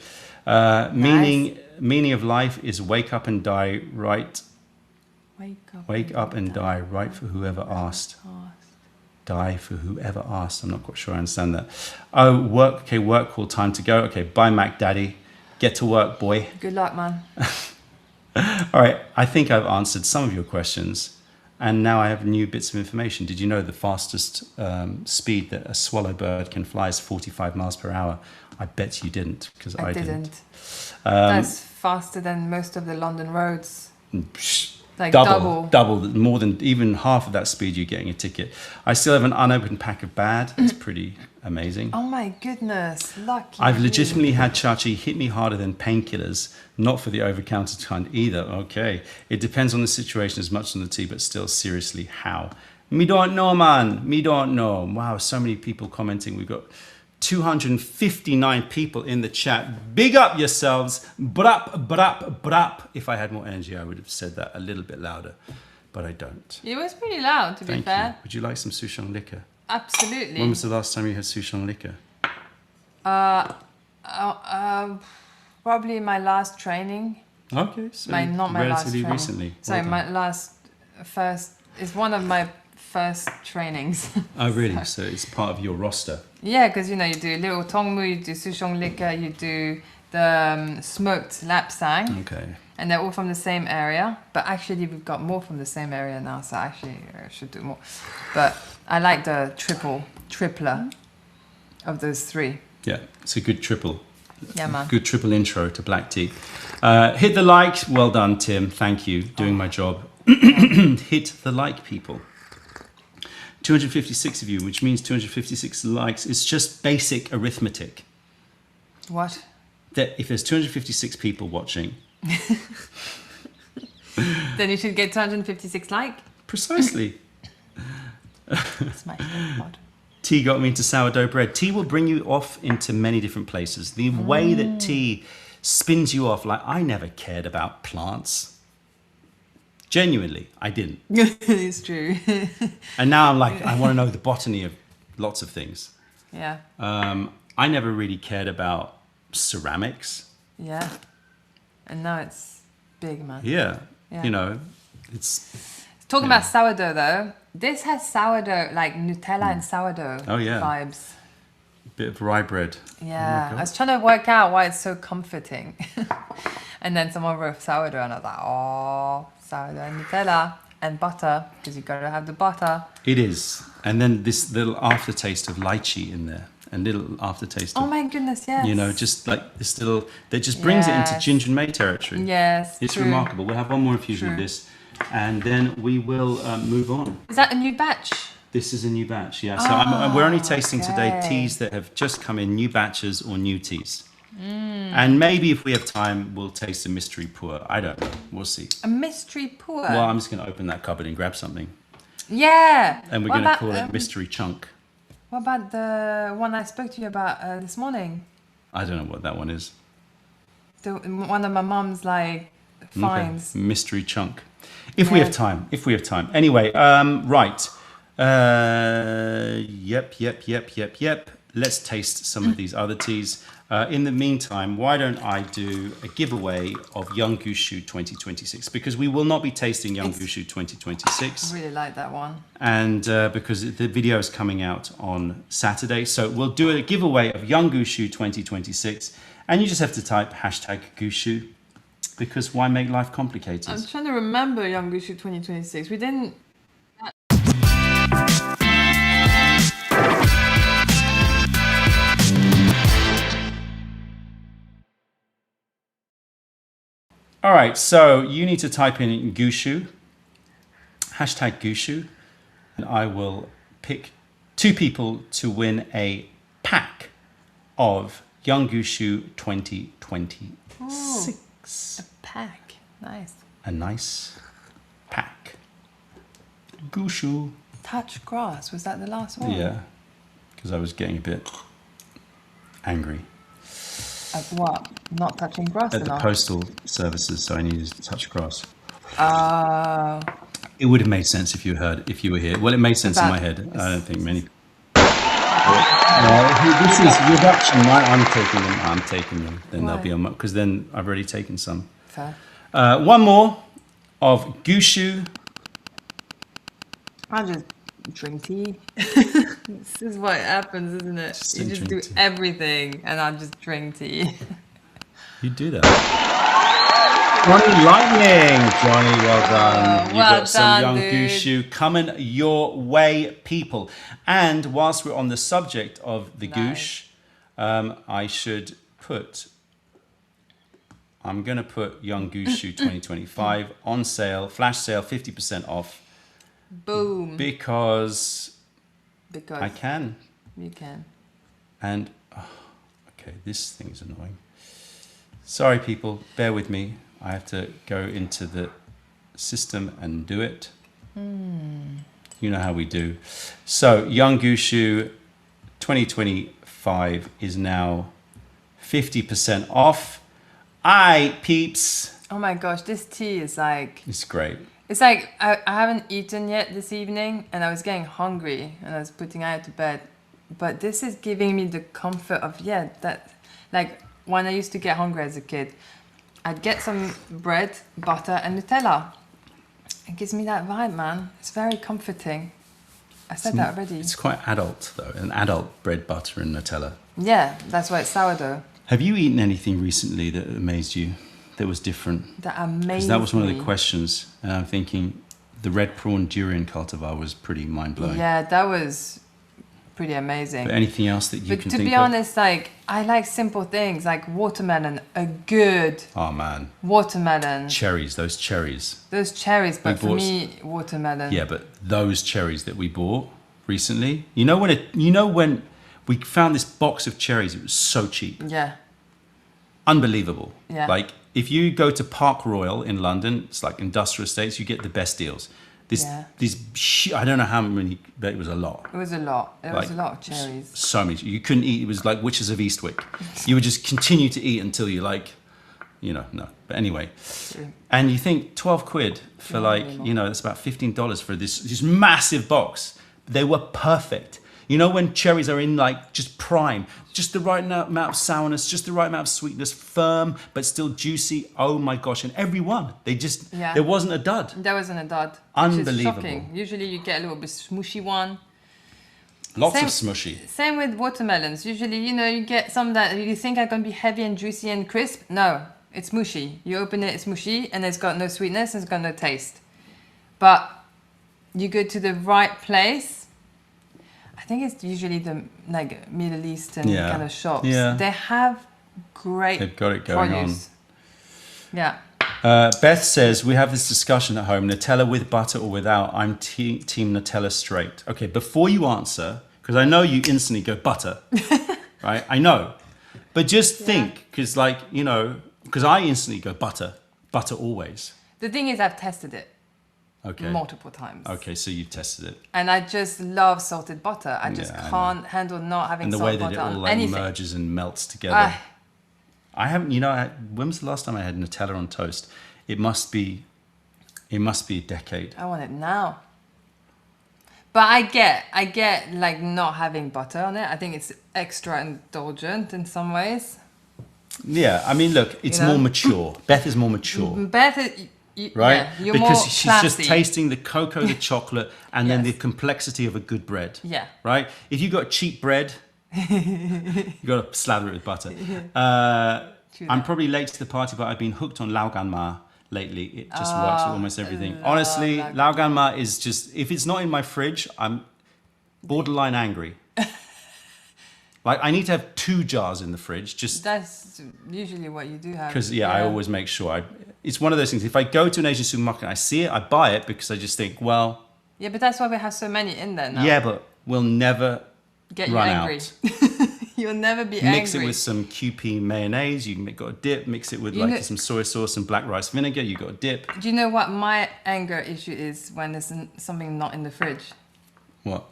A: Meaning of life is wake up and die right. Wake up and die right for whoever asked. Die for whoever asked. I'm not quite sure I understand that. Oh, work. Okay, work call. Time to go. Okay, bye, Mac Daddy. Get to work, boy.
C: Good luck, man.
A: All right, I think I've answered some of your questions, and now I have new bits of information. Did you know the fastest speed that a swallow bird can fly is 45 miles per hour? I bet you didn't, because I didn't.
C: That's faster than most of the London roads. Like
A: double, more than even half of that speed. You're getting a ticket. I still have an unopened pack of bad. That's pretty amazing.
C: Oh my goodness, lucky.
A: I've legitimately had Chachi hit me harder than painkillers, not for the over-counter kind either. Okay, it depends on the situation as much as on the tea, but still, seriously, how? Me don't know, man. Me don't know. Wow, so many people commenting. We've got 259 people in the chat. Big up yourselves. Brap, brap, brap. If I had more energy, I would have said that a little bit louder, but I don't.
C: It was pretty loud, to be fair.
A: You. Would you like some Souchong liquor?
C: Absolutely.
A: When was the last time you had Souchong liquor?
C: Probably my last training.
A: Okay, so
C: not my last
A: relatively
C: training.
A: recently.
C: Sorry,
A: Well
C: my last first is one of my first trainings.
A: Oh, really? So it's part of your roster.
C: Yeah, because you do little tongmu, you do souchong liquor, you do the smoked lapsang,
A: Okay.
C: and they're all from the same area. But actually, we've got more from the same area now, so actually I should do more. But I like the tripler of those three.
A: Yeah, it's a good triple.
C: Yeah, man.
A: Good triple intro to black tea. Hit the like. Well done, Tim. Thank you. Doing my job. Hit the like, people. 256 of you, which means 256 likes. It's just basic arithmetic.
C: What?
A: That if there's 256 people watching,
C: Then you should get 256 like.
A: precisely.
C: That's my favorite.
A: Tea got me into sourdough bread. Tea will bring you off into many different places. The way that tea spins you off, like I never cared about plants. Genuinely, I didn't.
C: It's true.
A: And now I'm like, I want to know the botany of lots of things.
C: Yeah.
A: I never really cared about ceramics.
C: Yeah. And now it's big, man.
A: Yeah.
C: Yeah.
A: It's
C: Talking about sourdough, though, this has sourdough, like Nutella and sourdough vibes.
A: a bit of rye bread.
C: Yeah.
A: God.
C: I was trying to work out why it's so comforting. And then someone wrote sourdough, and I was like, oh, sourdough and Nutella and butter, because you've got to have the butter.
A: It is. And then this little aftertaste of lychee in there. And little aftertaste
C: Oh
A: of,
C: my goodness, yes.
A: just like this little, that just brings it into
C: Yes.
A: ginger and May territory.
C: Yes,
A: It's
C: true.
A: remarkable. We'll have one more infusion of
C: True.
A: this, and then we will move on.
C: Is that a new batch?
A: This is a new batch, yeah. So we're only tasting today
C: okay.
A: teas that have just come in, new batches or new teas. And maybe if we have time, we'll taste a mystery pour. I don't know. We'll see.
C: A mystery pour?
A: Well, I'm just going to open that cupboard and grab something.
C: Yeah.
A: And we're
C: What
A: going to
C: about,
A: call it mystery chunk.
C: What about the one I spoke to you about this morning?
A: I don't know what that one is.
C: One of my mum's like finds.
A: Okay. Mystery chunk. If we
C: Yeah.
A: have time. If we have time. Anyway, right. Yep. Let's taste some of these other teas. In the meantime, why don't I do a giveaway of Young Gushu 2026? Because we will not be tasting Young Gushu 2026.
C: I really like that one.
A: And because the video is coming out on Saturday. So we'll do a giveaway of Young Gushu 2026. And you just have to type hashtag Gushu. Because why make life complicated?
C: I'm trying to remember Young Gushu 2026. We didn't.
A: All right, so you need to type in Gushu, hashtag Gushu, and I will pick 2 people to win a pack of Young Gushu 2026.
C: A pack. Nice.
A: A nice pack. Gushu.
C: Touch grass. Was that the last one?
A: Yeah, because I was getting a bit angry
C: At what? Not touching grass
A: at the
C: enough?
A: postal services, so I needed to touch grass.
C: Oh.
A: It would have made sense if you were here. Well, it made sense in my head. I don't think many. This is reduction, right? I'm taking them. Then they'll
C: Why?
A: be on because then I've already taken some.
C: Fair.
A: One more of Gushu.
C: I just drink tea. This is what happens, isn't it?
A: Just
C: You just do
A: drink tea.
C: everything, and I just drink tea.
A: You do that. Johnny Lightning. Johnny, well done. You've
C: well
A: got some
C: done,
A: Young
C: dude.
A: Gushu coming your way, people. And whilst we're on the subject of the
C: Nice.
A: Gush, I'm going to put Young Gushu 2025 on sale, flash sale, 50% off.
C: Boom.
A: Because
C: Because
A: I can.
C: you can.
A: And, okay, this thing is annoying. Sorry, people, bear with me. I have to go into the system and do it. You know how we do. So, Young Gushu 2025 is now 50% off. Aye, peeps.
C: Oh my gosh, this tea is like...
A: It's great.
C: It's like I haven't eaten yet this evening, and I was getting hungry, and I was putting out to bed. But this is giving me the comfort of, that... Like, when I used to get hungry as a kid, I'd get some bread, butter, and Nutella. It gives me that vibe, man. It's very comforting. I said that already.
A: It's quite adult though, an adult bread, butter and Nutella.
C: Yeah, that's why it's sourdough.
A: Have you eaten anything recently that amazed you, that was different?
C: That amazing.
A: Because that was one of the questions. And I'm thinking the red prawn durian cultivar was pretty mind-blowing.
C: Yeah, that was pretty amazing.
A: But anything else that you
C: But
A: can
C: to
A: think
C: be
A: of?
C: honest, like, I like simple things, like watermelon, a good
A: Oh man,
C: watermelon.
A: cherries, those cherries.
C: Those cherries, but for
A: bought-
C: me, watermelon.
A: Yeah, but those cherries that we bought recently, you know when we found this box of cherries, it was so cheap.
C: Yeah.
A: Unbelievable.
C: Yeah.
A: Like if you go to Park Royal in London, it's like industrial estates, you get the best deals.
C: Yeah.
A: I don't know how many, but it was a lot.
C: It was a lot. It was
A: Like,
C: a lot of cherries.
A: So many. You couldn't eat. It was like Witches of Eastwick. You would just continue to eat until you like, no. But anyway, and you think 12 quid for like, that's about $15 for this massive box. They were perfect. You know when cherries are in like just prime, just the right amount of sourness, just the right amount of sweetness, firm but still juicy. Oh my gosh! And every one, there wasn't a dud.
C: There wasn't a dud.
A: Unbelievable.
C: Which is shocking. Usually you get a little bit smushy one.
A: Lots of smushy.
C: Same with watermelons. Usually, you get some that you think are going to be heavy and juicy and crisp. No, it's mushy. You open it, it's mushy, and it's got no sweetness, and it's got no taste. But you go to the right place. I think it's usually the Middle Eastern kind of shops.
A: Yeah.
C: They have great
A: They've got it going
C: produce. Yeah.
A: Beth says, we have this discussion at home, Nutella with butter or without. I'm team Nutella straight. Okay, before you answer, because I know you instantly go butter, right? I know. But just think, because because I instantly go butter always.
C: The thing is, I've tested it
A: Okay.
C: multiple times.
A: Okay, so you've tested it.
C: And I just love salted butter. I just can't handle not having
A: And the
C: salted
A: way that
C: butter
A: it all
C: on
A: like
C: anything.
A: merges and melts together. I haven't, when was the last time I had Nutella on toast? It must be a decade.
C: I want it now. But I get like not having butter on it. I think it's extra indulgent in some ways.
A: Yeah, I mean, look, it's more mature. Beth is more mature.
C: Beth,
A: Right?
C: yeah, you're
A: because
C: more
A: she's
C: classy.
A: just tasting the cocoa, the chocolate, and then the
C: Yes.
A: complexity of a good bread.
C: Yeah.
A: Right? If you got cheap bread, you got to slather it with butter. I'm probably late to the party, but I've been hooked on Lao Gan Ma lately. It just works with almost everything. Honestly, Lao Gan Ma is just, if it's not in my fridge, I'm borderline angry. Like, I need to have 2 jars in the fridge, just
C: That's usually what you do have.
A: because, I always make sure. It's one of those things. If I go to an Asian supermarket and I see it, I buy it because I just think, well,
C: Yeah, but that's why we have so many in there now.
A: yeah, but we'll never
C: Get you
A: run
C: angry.
A: out.
C: You'll never be angry.
A: Mix it with some QP mayonnaise. You got a dip. Mix it with some soy sauce and black rice vinegar. You got a dip.
C: Do you know what my anger issue is when there's something not in the fridge?
A: What?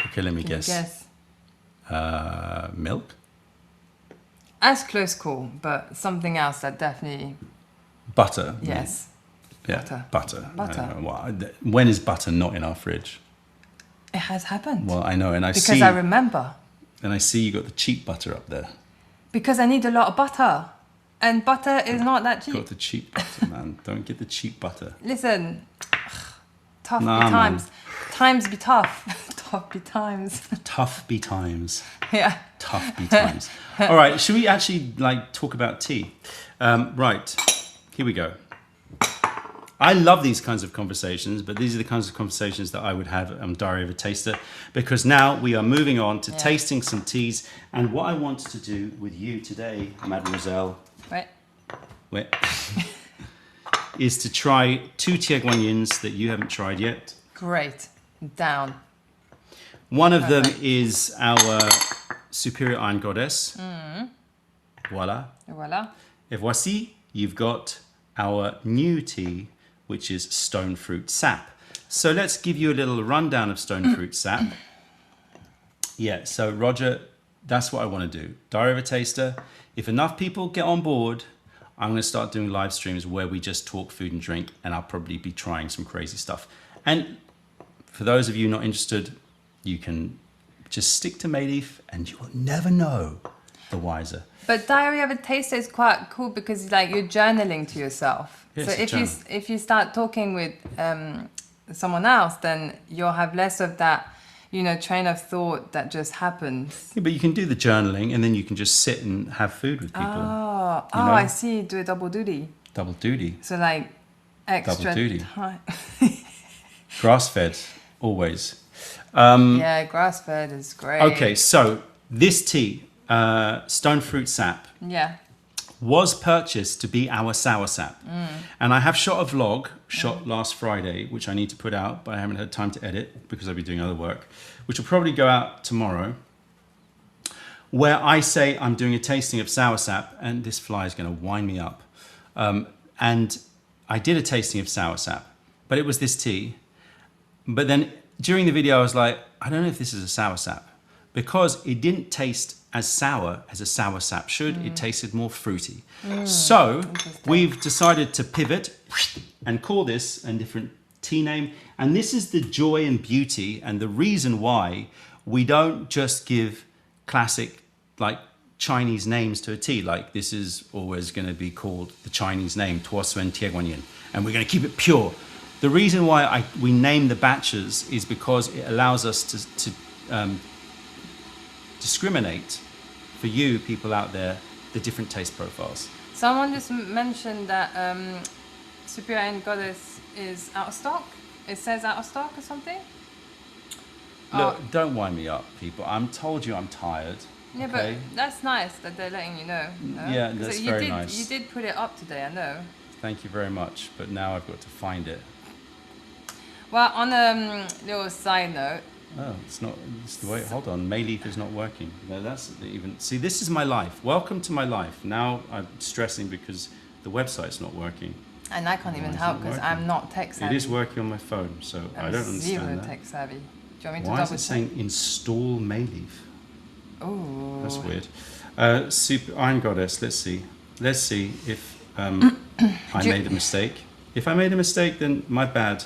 A: Okay, let me
C: Can you
A: guess.
C: guess?
A: Milk?
C: As close call, but something else that definitely
A: Butter?
C: yes.
A: Yeah, butter.
C: Butter.
A: I don't know. When is butter not in our fridge?
C: It has happened.
A: Well, I know, and I
C: because
A: see.
C: I remember.
A: And I see you got the cheap butter up there.
C: Because I need a lot of butter. And butter is not that cheap.
A: Got the cheap butter, man. Don't get the cheap butter.
C: Listen, tough
A: Nah,
C: be times.
A: man.
C: Times be tough. Tough be times.
A: Tough be times.
C: Yeah.
A: Tough be times. All right, should we actually talk about tea? Right, here we go. I love these kinds of conversations, but these are the kinds of conversations that I would have on Diary of a Taster, because now we are moving on to tasting some teas. And what I want to do with you today, Mademoiselle,
C: Right.
A: is to try 2 Tieguanyins that you haven't tried yet.
C: Great. Down.
A: One of them is our Superior Iron Goddess. Voila.
C: Voila.
A: Et voici, you've got our new tea, which is stone fruit sap. So let's give you a little rundown of stone fruit sap. Yeah, so Roger, that's what I want to do. Diary of a Taster. If enough people get on board, I'm going to start doing live streams where we just talk food and drink, and I'll probably be trying some crazy stuff. And for those of you not interested, you can just stick to Mayleaf and you will never know the wiser.
C: But Diary of a Taster is quite cool because you're journaling to yourself.
A: Yes,
C: so
A: a journal.
C: if you start talking with someone else, then you'll have less of that, you know, train of thought that just happens.
A: Yeah, but you can do the journaling and then you can just sit and have food with people.
C: Oh,
A: You know?
C: I see. Do a double duty.
A: Double duty.
C: So like extra
A: Double duty.
C: time.
A: Grass-fed, always.
C: Yeah, grass fed is great.
A: Okay, so this tea, stone fruit sap,
C: Yeah.
A: was purchased to be our sour sap. And I have shot a vlog, last Friday, which I need to put out, but I haven't had time to edit because I'll be doing other work, which will probably go out tomorrow, where I say I'm doing a tasting of sour sap, and this fly is going to wind me up. And I did a tasting of sour sap, but it was this tea. But then during the video, I was like, I don't know if this is a sour sap, because it didn't taste as sour as a sour sap should. It tasted more fruity. So we've decided to pivot and call this a different tea name. And this is the joy and beauty and the reason why we don't just give classic like Chinese names to a tea. Like this is always going to be called the Chinese name, Tuo Suen Tie Guan Yin, and we're going to keep it pure. The reason why we name the batches is because it allows us to discriminate for you people out there the different taste profiles.
C: Someone just mentioned that Superior and Goddess is out of stock. It says out of stock or something.
A: Look, don't wind me up, people. I'm told you I'm tired.
C: Yeah,
A: okay?
C: but that's nice that they're letting you know. No?
A: Yeah, that's very nice.
C: You did put it up today, I know.
A: Thank you very much, but now I've got to find it.
C: Well, on a little side note.
A: Oh, it's not. It's the way. Hold on, Mayleaf is not working. No, that's even. See, this is my life. Welcome to my life. Now I'm stressing because the website's not working.
C: And I can't even
A: Why is
C: help
A: it
C: because
A: working?
C: I'm not tech savvy.
A: It is working on my phone, so I don't understand
C: zero
A: that.
C: tech savvy. Do you want me to
A: Why
C: double
A: is it
C: check?
A: saying install Mayleaf?
C: Oh,
A: That's weird. Super Iron Goddess. Let's see. Let's see if I made a mistake. If I made a mistake, then my bad.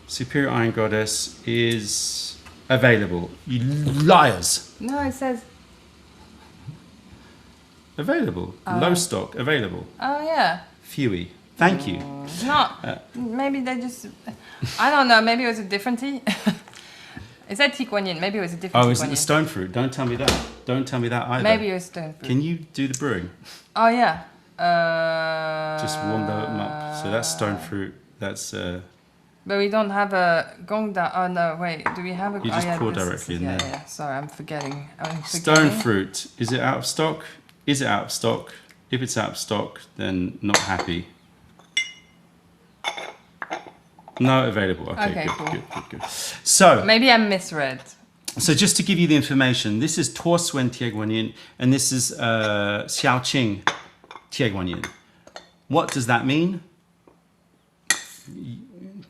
A: Superior Iron Goddess is available. You liars!
C: No, it says.
A: Available. Low stock. Available.
C: Oh yeah.
A: Fewy. Thank you.
C: It's not. Maybe they just. I don't know. Maybe it was a different tea. It said tea Guan Yin. Maybe it was a different.
A: Oh,
C: tea
A: is it
C: Guan
A: the
C: Yin.
A: stone fruit? Don't tell me that. Don't tell me that either.
C: Maybe it was stone fruit.
A: Can you do the brewing?
C: Oh yeah.
A: Just warm them up. So that's stone fruit. That's.
C: But we don't have a gongda. Oh no, wait. Do we have a?
A: You just pour
C: this
A: directly in
C: yeah,
A: there.
C: Yeah. Sorry, I'm forgetting.
A: Stone fruit. Is it out of stock? Is it out of stock? If it's out of stock, then not happy. No, available. Okay,
C: Okay, cool.
A: good. So,
C: Maybe I misread.
A: so just to give you the information, this is Tuo Suen Tie Guan Yin, and this is Xiaoqing Tie Guan Yin. What does that mean?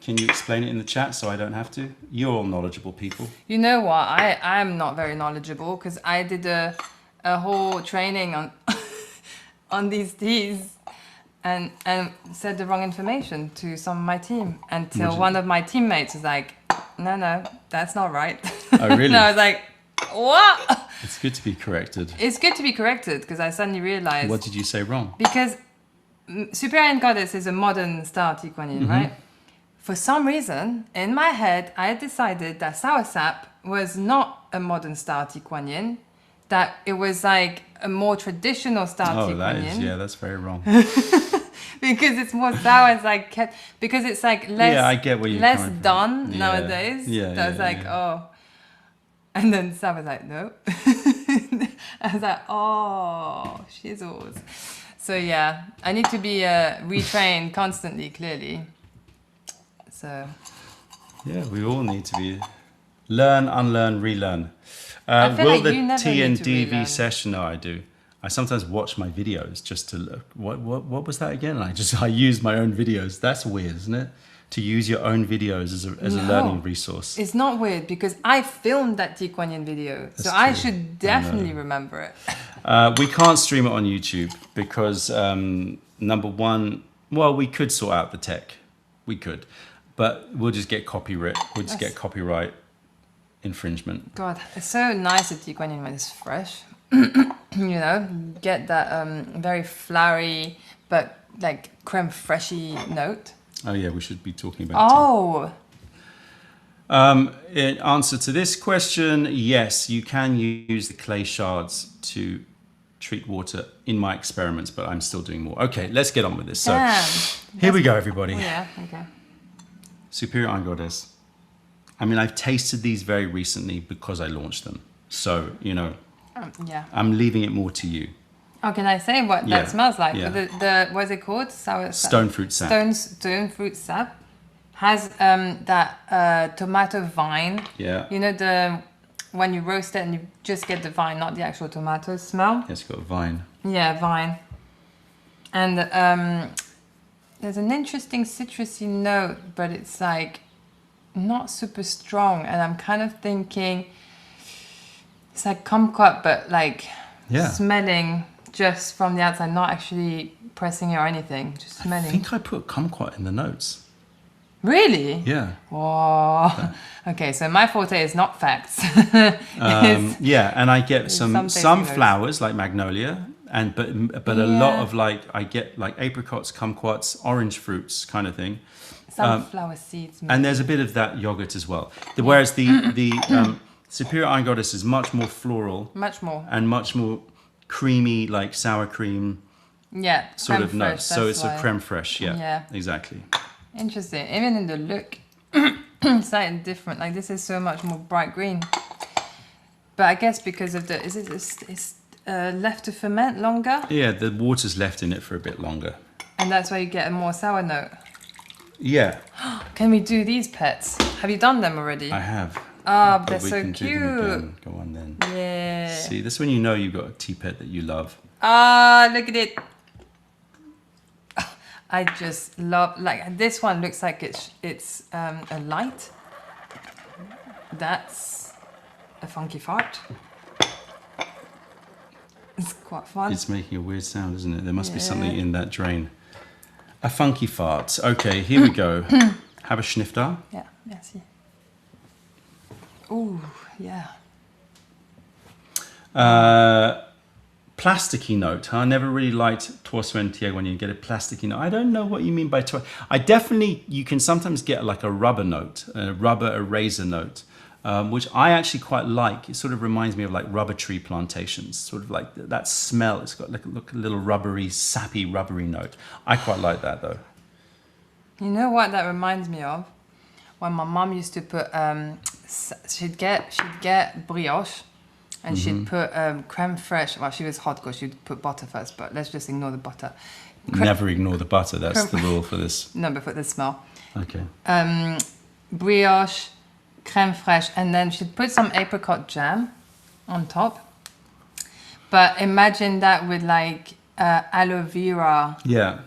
A: Can you explain it in the chat so I don't have to? You're all knowledgeable people.
C: You know what? I'm not very knowledgeable because I did a whole training on on these teas and said the wrong information to some of my team until one of my teammates was like, no, that's not right.
A: Oh, really?
C: And I was like, what?
A: It's good to be corrected.
C: It's good to be corrected because I suddenly realized.
A: What did you say wrong?
C: Because Superior and Goddess is a modern style Tea Guan Yin, right? For some reason, in my head, I had decided that sour sap was not a modern style Tea Guan Yin, that it was like a more traditional style Tea
A: Oh, that
C: Guan
A: is,
C: Yin.
A: yeah, that's very wrong.
C: Because it's more sour, it's like because it's like less,
A: Yeah, I get where you're
C: less
A: coming from.
C: done
A: Yeah.
C: nowadays.
A: Yeah,
C: That was
A: yeah,
C: like,
A: yeah.
C: oh. And then Sam was like, no. I was like, oh, shizzles. So yeah, I need to be retrained constantly, clearly. So.
A: Yeah, we all need to be learn, unlearn, relearn.
C: I feel
A: Will
C: like
A: the
C: you never
A: T
C: need
A: and
C: to
A: DV
C: relearn.
A: session? No, I do. I sometimes watch my videos just to look. What was that again? I use my own videos. That's weird, isn't it? To use your own videos as a learning resource.
C: It's not weird because I filmed that Tea Guan Yin video, so
A: That's
C: I
A: true.
C: should definitely remember it.
A: We can't stream it on YouTube because number one, well, we could sort out the tech. We could, but we'll just get copyright. We'll just get copyright infringement.
C: God, it's so nice at Tea Guan Yin when it's fresh. You know, get that very flowery but like creme fraiche note.
A: Oh yeah, we should be talking about tea.
C: Oh,
A: In answer to this question, yes, you can use the clay shards to treat water in my experiments, but I'm still doing more. Okay, let's get on with this. So
C: damn.
A: here we go, everybody.
C: Oh, yeah, okay.
A: Superior Iron Goddess. I mean, I've tasted these very recently because I launched them. So, you know,
C: Yeah.
A: I'm leaving it more to you.
C: Oh, can I say what
A: Yeah,
C: that smells like?
A: yeah.
C: The what's it called? Sour sap.
A: Stone fruit sap.
C: Stone fruit sap has that tomato vine.
A: Yeah.
C: You know the when you roast it and you just get the vine, not the actual tomato smell.
A: Yes, got a vine.
C: Yeah, vine. And there's an interesting citrusy note, but it's like not super strong. And I'm kind of thinking it's like kumquat, but like smelling just from the outside, not actually pressing it or anything, just smelling.
A: I think I put kumquat in the notes.
C: Really?
A: Yeah.
C: Whoa. Okay, so my forte is not facts.
A: Yeah, and I get some
C: tasting notes.
A: flowers like magnolia, and but a lot of like I get like apricots, kumquats, orange fruits kind of thing.
C: Sunflower seeds.
A: And there's a bit of that yogurt as well. Whereas the Superior Iron Goddess is much more floral
C: Much more.
A: and much more creamy, like sour cream
C: Yeah.
A: sort
C: creme
A: of notes.
C: fraiche,
A: So
C: that's
A: it's a
C: why.
A: creme fraiche. Yeah,
C: Yeah.
A: exactly.
C: Interesting. Even in the look, it's slightly different. Like this is so much more bright green. But I guess because of the, it's left to ferment longer,
A: Yeah, the water's left in it for a bit longer.
C: and that's why you get a more sour note.
A: Yeah,
C: Can we do these pets? Have you done them already?
A: I have.
C: Oh,
A: But
C: they're
A: we
C: so
A: can do them
C: cute.
A: again. Go on then.
C: Yeah.
A: See, this is when you know you've got a tea pet that you love.
C: Ah, look at it. I just love, like this one looks like it's a light. That's a funky fart. It's quite fun.
A: It's making a weird sound, isn't it? There must be something
C: Yeah.
A: in that drain. A funky fart. Okay, here we go. Have a snifter.
C: Yeah, merci. Ooh, yeah.
A: Plasticky note. Huh? I never really liked Torsuentier when you get a plasticky note. I don't know what you mean by you can sometimes get like a rubber note, a razor note, which I actually quite like. It sort of reminds me of like rubber tree plantations, sort of like that smell. It's got like a little rubbery, sappy, rubbery note. I quite like that though.
C: You know what that reminds me of? When my mom used to put, she'd get brioche, and she'd put creme fraiche. Well, she was hot because she'd put butter first, but let's just ignore the butter.
A: Never ignore the butter. That's the rule for this.
C: No, but for the smell.
A: Okay.
C: Brioche, creme fraiche, and then she'd put some apricot jam on top. But imagine that with like aloe vera
A: Yeah.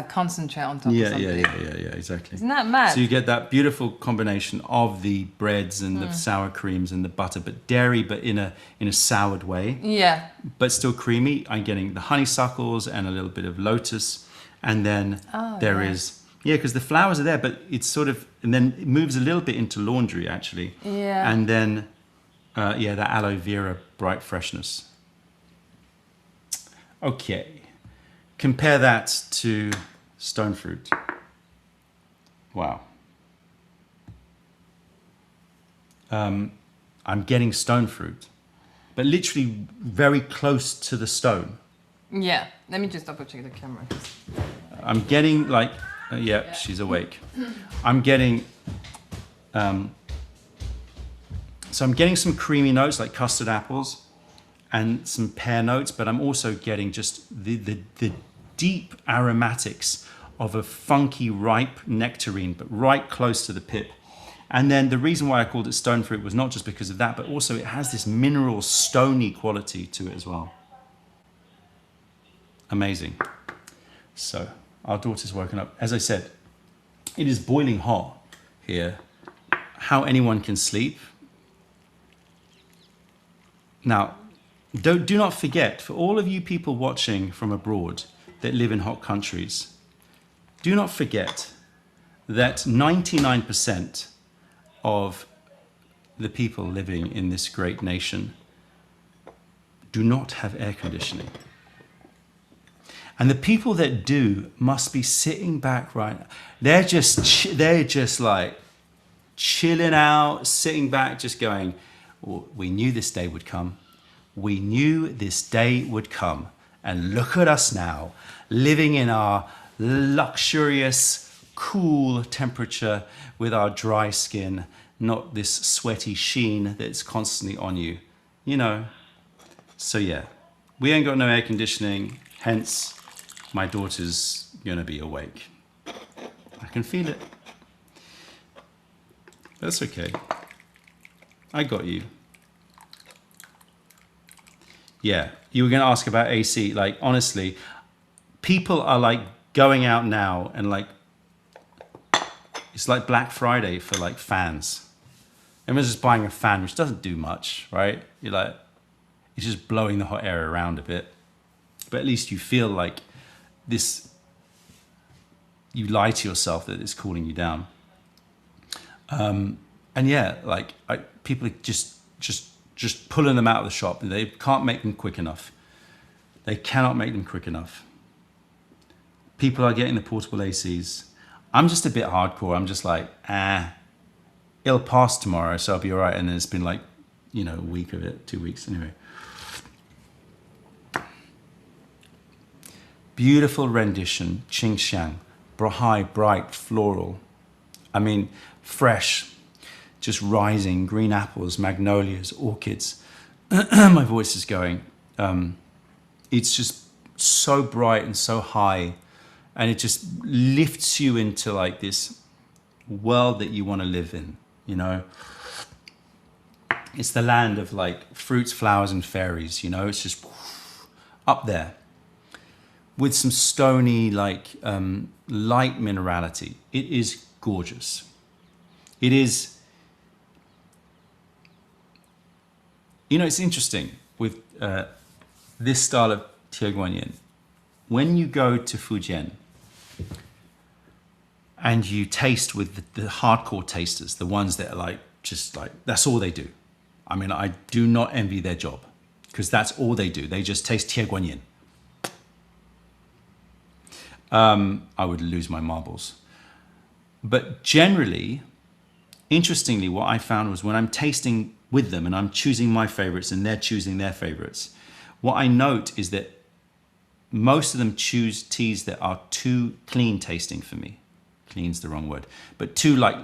C: concentrate on top or
A: Yeah,
C: something.
A: yeah, exactly.
C: Isn't that mad?
A: So you get that beautiful combination of the breads and the sour creams and the butter, but dairy, but in a soured way,
C: Yeah.
A: but still creamy. I'm getting the honeysuckles and a little bit of lotus, and then there is because the flowers are there, but it's sort of, and then it moves a little bit into laundry actually.
C: Yeah.
A: And then that aloe vera bright freshness. Okay. Compare that to stone fruit. Wow. I'm getting stone fruit, but literally very close to the stone.
C: Yeah. Let me just double check the camera.
A: I'm getting like, she's awake. I'm getting, so I'm getting some creamy notes like custard apples and some pear notes, but I'm also getting just the deep aromatics of a funky, ripe nectarine, but right close to the pip. And then the reason why I called it stone fruit was not just because of that, but also it has this mineral, stony quality to it as well. Amazing. So our daughter's woken up. As I said, it is boiling hot here. How anyone can sleep. Now, do not forget, for all of you people watching from abroad that live in hot countries, do not forget that 99% of the people living in this great nation do not have air conditioning. And the people that do must be sitting back right now. They're just like chilling out, sitting back, just going, "Well, we knew this day would come. We knew this day would come. And look at us now, living in our luxurious, cool temperature with our dry skin, not this sweaty sheen that's constantly on you, you know." So yeah, we ain't got no air conditioning, hence my daughter's gonna be awake. I can feel it. That's okay. I got you. Yeah, you were gonna ask about AC. Like, honestly, people are like going out now and like, it's like Black Friday for like fans. Everyone's just buying a fan, which doesn't do much, right? You're like, it's just blowing the hot air around a bit. But at least you feel like this, you lie to yourself that it's cooling you down. And yeah, like people are just pulling them out of the shop. They can't make them quick enough. They cannot make them quick enough. People are getting the portable ACs. I'm just a bit hardcore. I'm just like, it'll pass tomorrow, so I'll be all right. And then it's been like, you know, a week of it, 2 weeks anyway. Beautiful rendition, Qing Xiang, high, bright, floral. I mean, fresh, just rising, green apples, magnolias, orchids. My voice is going. It's just so bright and so high, and it just lifts you into like this world that you want to live in, you know? It's the land of like fruits, flowers, and fairies, you know? It's just up there with some stony, like light minerality. It is gorgeous. It is, you know, it's interesting with this style of Tieguanyin. When you go to Fujian and you taste with the hardcore tasters, the ones that are like, just like, that's all they do. I mean, I do not envy their job because that's all they do. They just taste Tieguanyin. I would lose my marbles. But generally, interestingly, what I found was when I'm tasting with them and I'm choosing my favorites and they're choosing their favorites, what I note is that most of them choose teas that are too clean tasting for me. Clean's the wrong word, but too like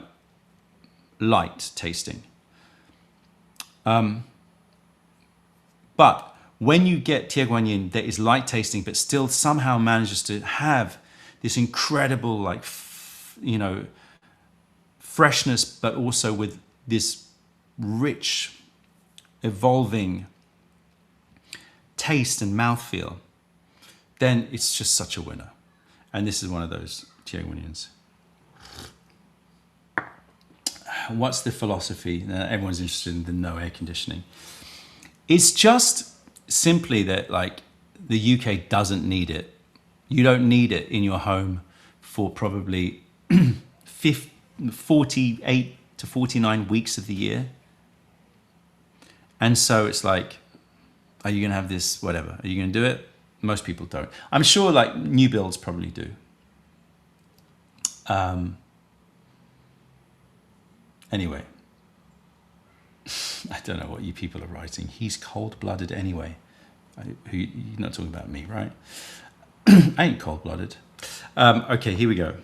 A: light tasting. But when you get Tieguanyin that is light tasting, but still somehow manages to have this incredible, like, you know, freshness, but also with this rich, evolving taste and mouthfeel, then it's just such a winner. And this is one of those Tieguanyins. What's the philosophy? Everyone's interested in the no air conditioning. It's just simply that, like, the UK doesn't need it. You don't need it in your home for probably 48 to 49 weeks of the year. And so it's like, are you going to have this, whatever? Are you going to do it? Most people don't. I'm sure like new builds probably do. Anyway, I don't know what you people are writing. He's cold-blooded anyway. You're not talking about me, right? I ain't cold-blooded. Okay, here we go.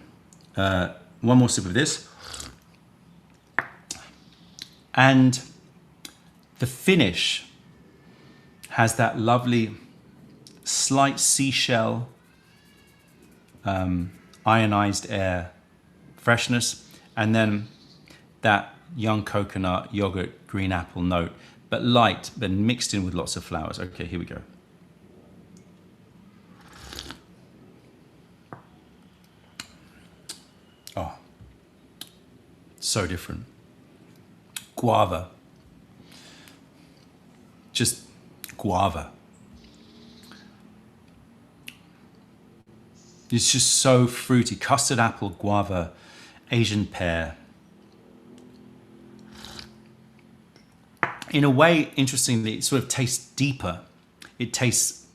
A: One more sip of this. And the finish has that lovely slight seashell, ionized air freshness, and then that young coconut, yogurt, green apple note, but light, but mixed in with lots of flowers. Okay, here we go. Oh, so different. Guava. Just guava. It's just so fruity. Custard apple, guava, Asian pear. In a way, interestingly, it sort of tastes deeper. It tastes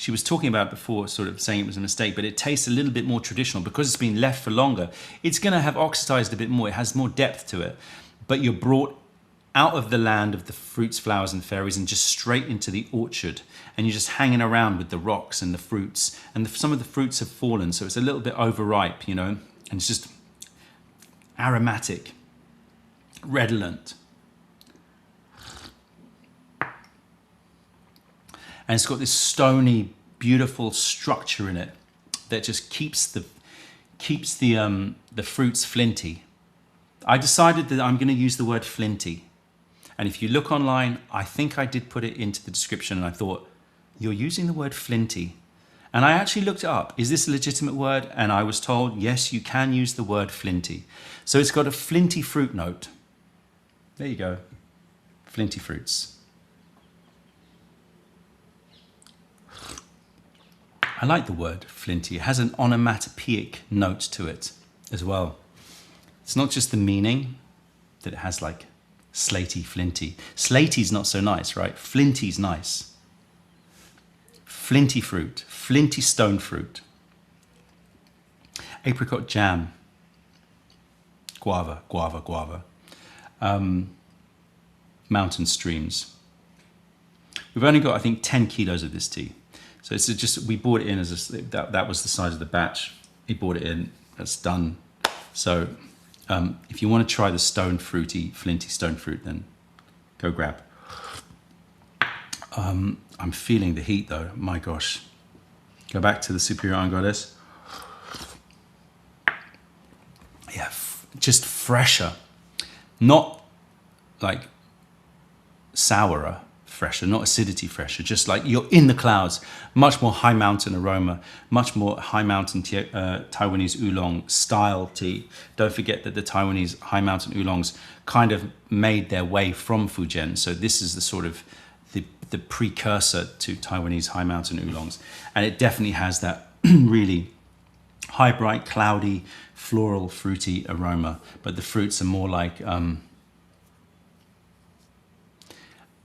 A: she was talking about before, sort of saying it was a mistake, but it tastes a little bit more traditional because it's been left for longer. It's going to have oxidized a bit more. It has more depth to it, but you're brought out of the land of the fruits, flowers and fairies and just straight into the orchard, and you're just hanging around with the rocks and the fruits, and some of the fruits have fallen, so it's a little bit overripe, you know, and it's just aromatic, redolent. And it's got this stony, beautiful structure in it that just keeps the fruits flinty. I decided that I'm going to use the word flinty. And if you look online, I think I did put it into the description, and I thought, you're using the word flinty. And I actually looked it up. Is this a legitimate word? And I was told, yes, you can use the word flinty. So it's got a flinty fruit note. There you go. Flinty fruits. I like the word flinty. It has an onomatopoeic note to it as well. It's not just the meaning that it has, like slaty, flinty. Slaty's not so nice, right? Flinty's nice. Flinty fruit, flinty stone fruit. Apricot jam. Guava, guava, guava. Mountain streams. We've only got, I think, 10 kilos of this tea. So it's just, we bought it in as that was the size of the batch. He bought it in, that's done. So if you want to try the stone fruity, flinty stone fruit, then go grab. I'm feeling the heat though, my gosh. Go back to the Superior Iron Goddess. Yeah, just fresher. Not like sourer, fresher, not acidity fresher, just like you're in the clouds. Much more high mountain aroma, much more high mountain Taiwanese oolong style tea. Don't forget that the Taiwanese high mountain oolongs kind of made their way from Fujian. So this is the sort of the precursor to Taiwanese high mountain oolongs. And it definitely has that really high, bright, cloudy, floral, fruity aroma. But the fruits are more like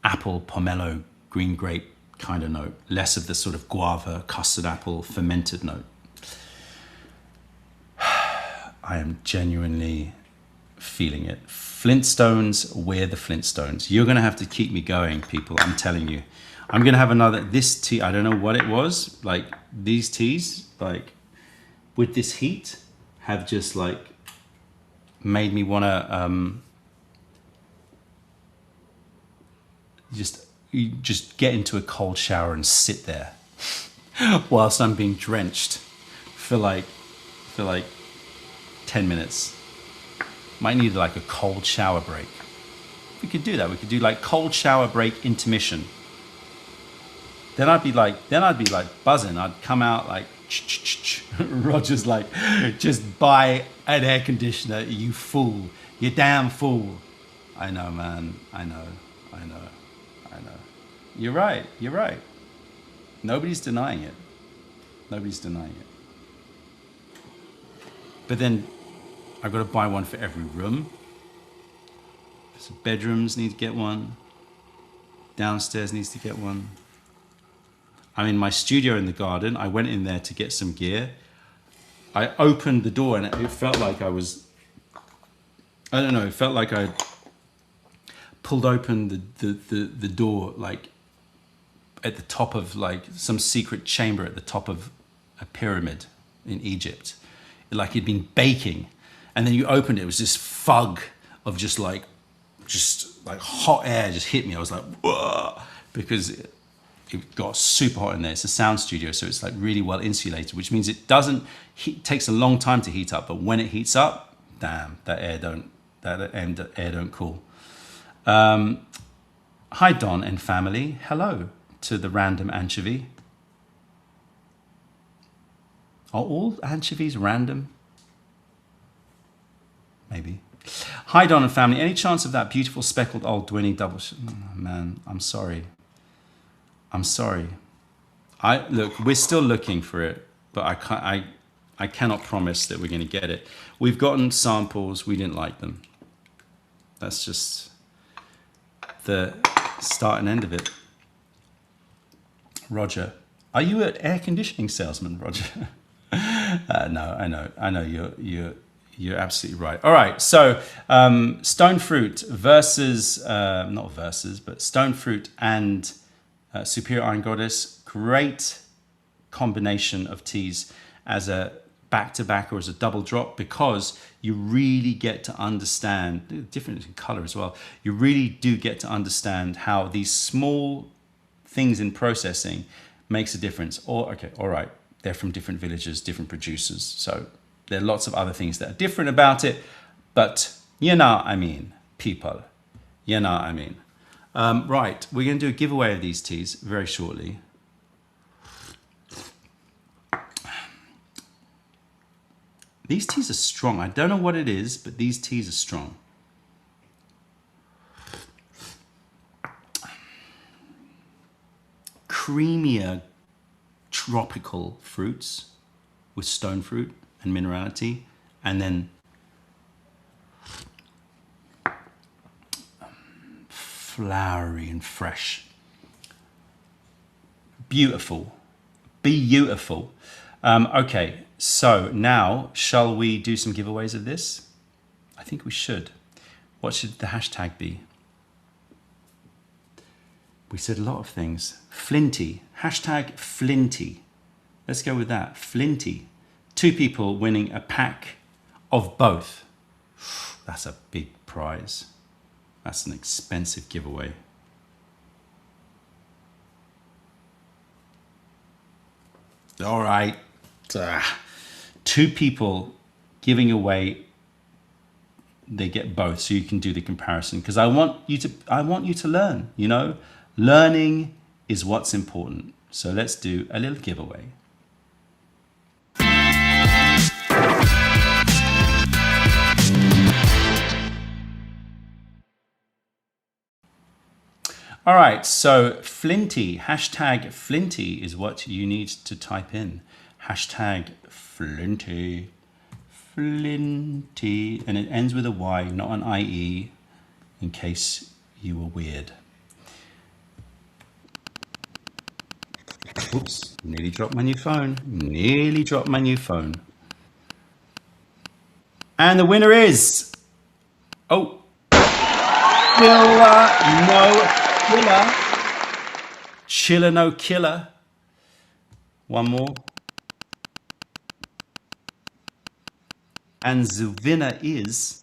A: apple, pomelo, green grape kind of note, less of the sort of guava, custard apple, fermented note. I am genuinely feeling it. Flintstones, we're the Flintstones. You're going to have to keep me going, people. I'm telling you. I'm going to have another, this tea, I don't know what it was. Like these teas, like with this heat, have just like made me want to just get into a cold shower and sit there whilst I'm being drenched for like 10 minutes. Might need like a cold shower break. We could do that. We could do like cold shower break intermission. Then I'd be like buzzing. I'd come out like Roger's like, just buy an air conditioner, you fool. You damn fool. I know, man. I know. You're right. Nobody's denying it. But then I've got to buy one for every room. So bedrooms need to get one. Downstairs needs to get one. I'm in my studio in the garden. I went in there to get some gear. I opened the door and it felt like I was, I don't know, it felt like I pulled open the door like at the top of like some secret chamber at the top of a pyramid in Egypt. Like it'd been baking. And then you opened it, it was this fog of just like hot air just hit me. I was like, whoa, because it got super hot in there. It's a sound studio, so it's like really well insulated, which means it takes a long time to heat up, but when it heats up, damn, that air don't cool. Hi Don and family, hello to the random anchovy. Are all anchovies random? Maybe. Hi Don and family, any chance of that beautiful speckled old Dwinny double man, I'm sorry. Look, we're still looking for it, but I cannot promise that we're going to get it. We've gotten samples, we didn't like them. That's just the start and end of it. Roger, Are you an air conditioning salesman, Roger? No, I know. You're absolutely right. All right, so stone fruit versus not versus, but stone fruit and superior iron goddess. Great combination of teas as a back-to-back or as a double drop, because you really get to understand, different in color as well, you really do get to understand how these small things in processing makes a difference. Or, okay, all right, they're from different villages, different producers, so there are lots of other things that are different about it, but you know what I mean, people, you know what I mean. Right, we're going to do a giveaway of these teas very shortly. These teas are strong. I don't know what it is, but these teas are strong. Creamier tropical fruits with stone fruit and minerality, and then flowery and fresh. Beautiful. Beautiful. Okay, so now shall we do some giveaways of this? I think we should. What should the hashtag be? We said a lot of things. Flinty. Hashtag Flinty. Let's go with that. Flinty. 2 people winning a pack of both. That's a big prize. That's an expensive giveaway. All right. 2 people giving away, they get both, so you can do the comparison, because I want you to learn, you know. Learning is what's important. So let's do a little giveaway. All right, so Flinty, hashtag Flinty is what you need to type in. Hashtag Flinty, Flinty, and it ends with a Y, not an IE, in case you were weird. Oops, nearly dropped my new phone. Nearly dropped my new phone. And the winner is, oh, Chiller No Killer. Chiller No Killer. One more. And the winner is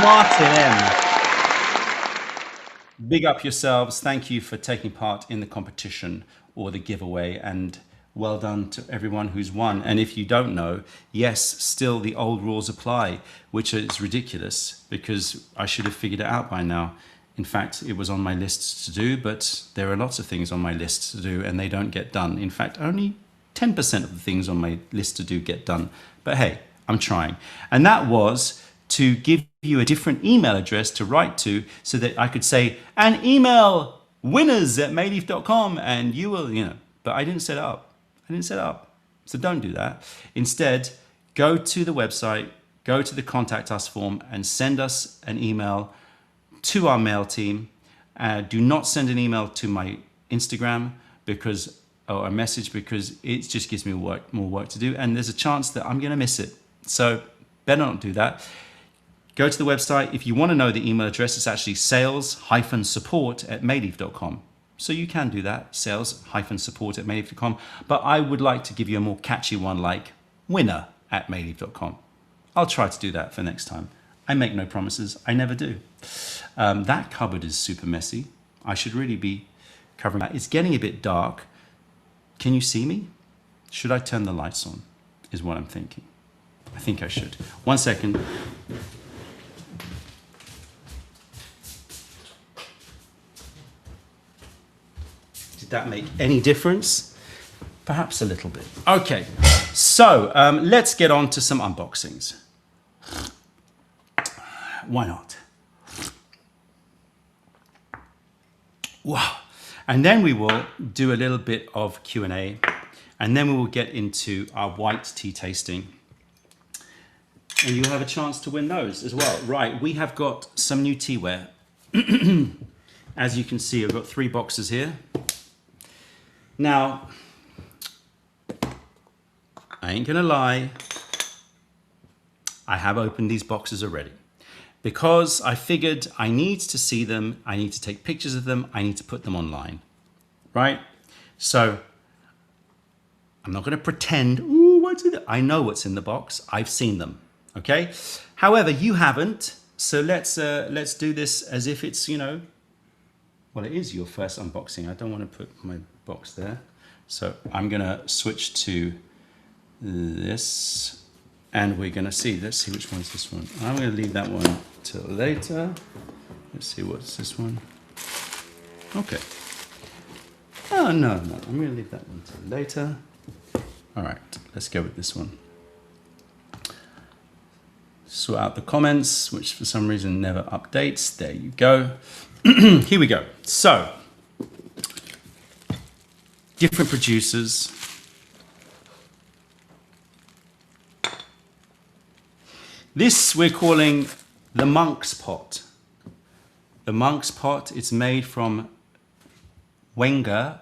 A: Martin M. Big up yourselves. Thank you for taking part in the competition or the giveaway, and well done to everyone who's won. And if you don't know, yes, still the old rules apply, which is ridiculous because I should have figured it out by now. In fact, it was on my list to do, but there are lots of things on my list to do and they don't get done. In fact, only 10% of the things on my list to do get done. But hey, I'm trying. And that was to give you a different email address to write to, so that I could say, and email winners@mayleaf.com, and you will, you know, but I didn't set it up. So don't do that. Instead, go to the website, go to the contact us form and send us an email to our mail team. Do not send an email to my Instagram or a message, because it just gives me more work to do, and there's a chance that I'm going to miss it. So better not do that. Go to the website. If you want to know the email address, it's actually sales-support@mayleaf.com. So you can do that, sales-support@mayleaf.com. But I would like to give you a more catchy one, like winner@mayleaf.com. I'll try to do that for next time. I make no promises. I never do. That cupboard is super messy. I should really be covering that. It's getting a bit dark. Can you see me? Should I turn the lights on? Is what I'm thinking. I think I should. 1 second. Did that make any difference? Perhaps a little bit. Okay, so let's get on to some unboxings. Why not? Wow. And then we will do a little bit of Q&A, and then we will get into our white tea tasting. And you'll have a chance to win those as well. Right, we have got some new Teaware. As you can see, I've got 3 boxes here. Now, I ain't gonna lie, I have opened these boxes already because I figured I need to see them, I need to take pictures of them, I need to put them online, right? So I'm not gonna pretend, ooh, what's in it? I know what's in the box, I've seen them, okay? However, you haven't, so let's do this as if it's, you know, well, it is your first unboxing. I don't want to put my box there. So I'm gonna switch to this and we're gonna see, let's see which one's this one. I'm gonna leave that one till later. Let's see, what's this one? Okay. Oh, no, I'm gonna leave that one till later. All right, let's go with this one. Sort out the comments, which for some reason never updates. There you go. Here we go. So, different producers. This we're calling the monk's pot. The monk's pot, it's made from Wenger.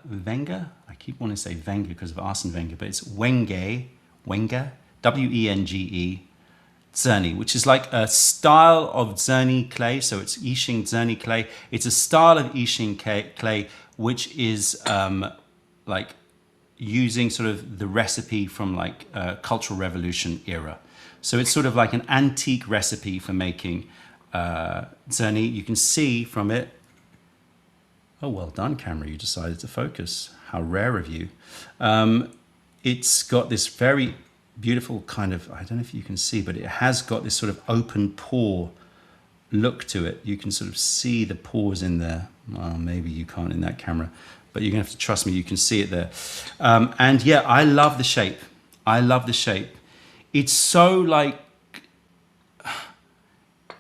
A: I keep wanting to say Wenger because of Arsene Wenger, but it's Wenger, W-E-N-G-E, Zerni, which is like a style of Zerni clay. So it's Yixing Zerni clay. It's a style of Yixing clay, which is like using sort of the recipe from like Cultural Revolution era. So it's sort of like an antique recipe for making Zerni. You can see from it, oh, well done, camera, you decided to focus. How rare of you. It's got this very beautiful kind of, I don't know if you can see, but it has got this sort of open pore look to it. You can sort of see the pores in there. Well, maybe you can't in that camera, but you're gonna have to trust me, you can see it there. And yeah, I love the shape. I love the shape. It's so like,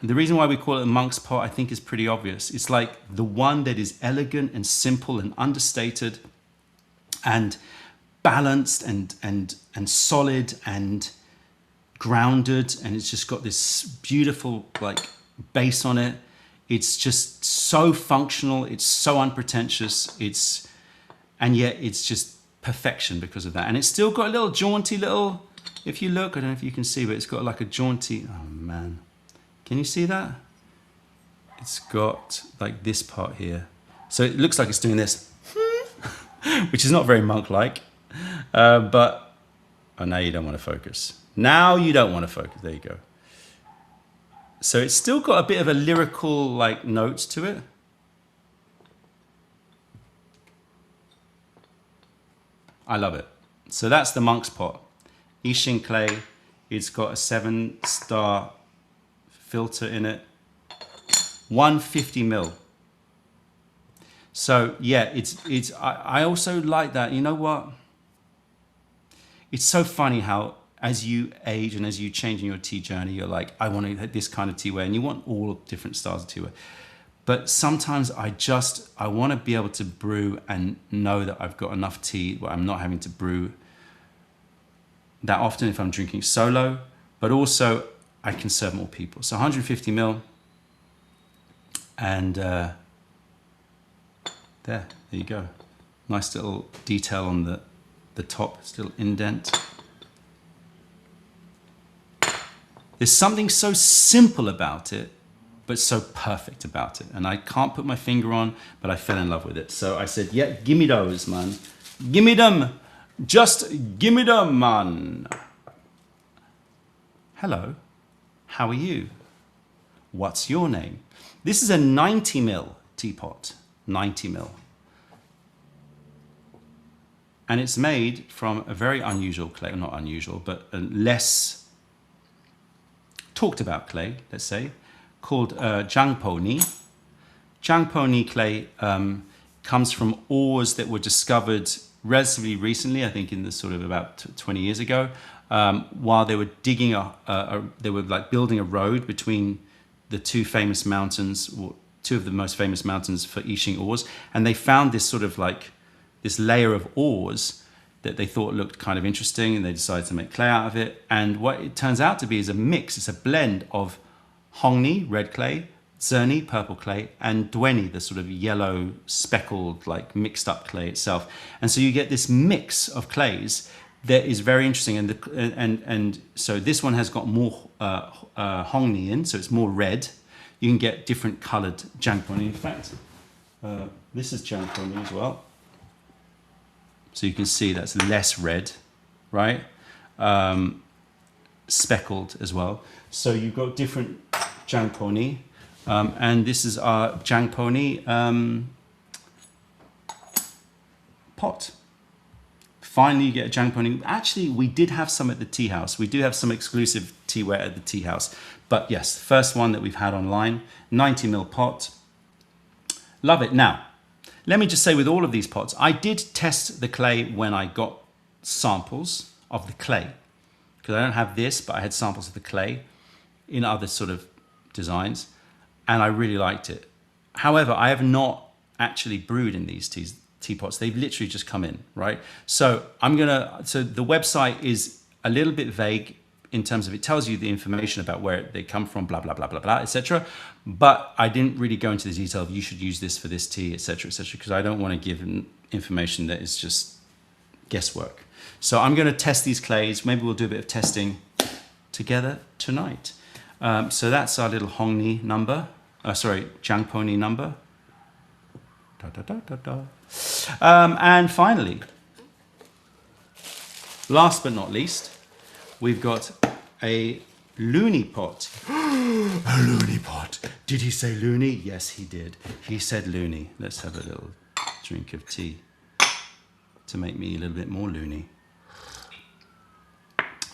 A: the reason why we call it a monk's pot, I think is pretty obvious. It's like the one that is elegant and simple and understated and balanced and solid and grounded, and it's just got this beautiful like base on it. It's just so functional, it's so unpretentious, and yet it's just perfection because of that. And it's still got a little jaunty little, if you look, I don't know if you can see, but it's got like a jaunty, oh man, can you see that? It's got like this part here. So it looks like it's doing this, which is not very monk-like. But, oh, now you don't want to focus. Now you don't want to focus. There you go. So it's still got a bit of a lyrical like notes to it. I love it. So that's the monk's pot. Yixing clay. It's got a 7-star filter in it. 150 mil. So yeah, I also like that. You know what? It's so funny how as you age and as you change in your tea journey, you're like, I want this kind of teaware, and you want all different styles of teaware. But sometimes I want to be able to brew and know that I've got enough tea where I'm not having to brew that often if I'm drinking solo, but also I can serve more people. So 150 mil, and there you go. Nice little detail on the top, still indent. There's something so simple about it, but so perfect about it. And I can't put my finger on, but I fell in love with it. So I said, yeah, give me those, man. Give me them. Just give me them, man. Hello, how are you? What's your name? This is a 90 mil teapot, 90 mil. And it's made from a very unusual clay, not unusual, but a less talked about clay, let's say, called Jiangpo Ni. Jiangpo Ni clay comes from ores that were discovered relatively recently, I think in the sort of about 20 years ago, while they were digging they were like building a road between the two famous mountains, or two of the most famous mountains for Yixing ores, and they found this sort of like this layer of ores that they thought looked kind of interesting, and they decided to make clay out of it. And what it turns out to be is a mix, it's a blend of Hongni, red clay, Zerni, purple clay, and Dweni, the sort of yellow speckled, like mixed up clay itself. And so you get this mix of clays that is very interesting. And so this one has got more Hongni in, so it's more red. You can get different colored Jangponi. In fact, this is Jangponi as well. So you can see that's less red, right? Speckled as well. So you've got different Jangponi. And this is our Jangponi pot. Finally, you get a Jangponi. Actually, we did have some at the tea house. We do have some exclusive teaware at the tea house. But yes, the first one that we've had online, 90ml pot. Love it. Now, let me just say with all of these pots, I did test the clay when I got samples of the clay. Because I don't have this, but I had samples of the clay in other sort of designs. And I really liked it. However, I have not actually brewed in these teapots. They've literally just come in, right? So so the website is a little bit vague in terms of it tells you the information about where they come from, blah, blah, blah, blah, blah, etc. But I didn't really go into the detail of you should use this for this tea, etc., because I don't want to give information that is just guesswork. So I'm going to test these clays. Maybe we'll do a bit of testing together tonight. So that's our little Hongni number. Jangponi number. Da, da, da, da, da. And finally, last but not least, we've got a loony pot. A loony pot. Did he say loony? Yes, he did. He said loony. Let's have a little drink of tea to make me a little bit more loony.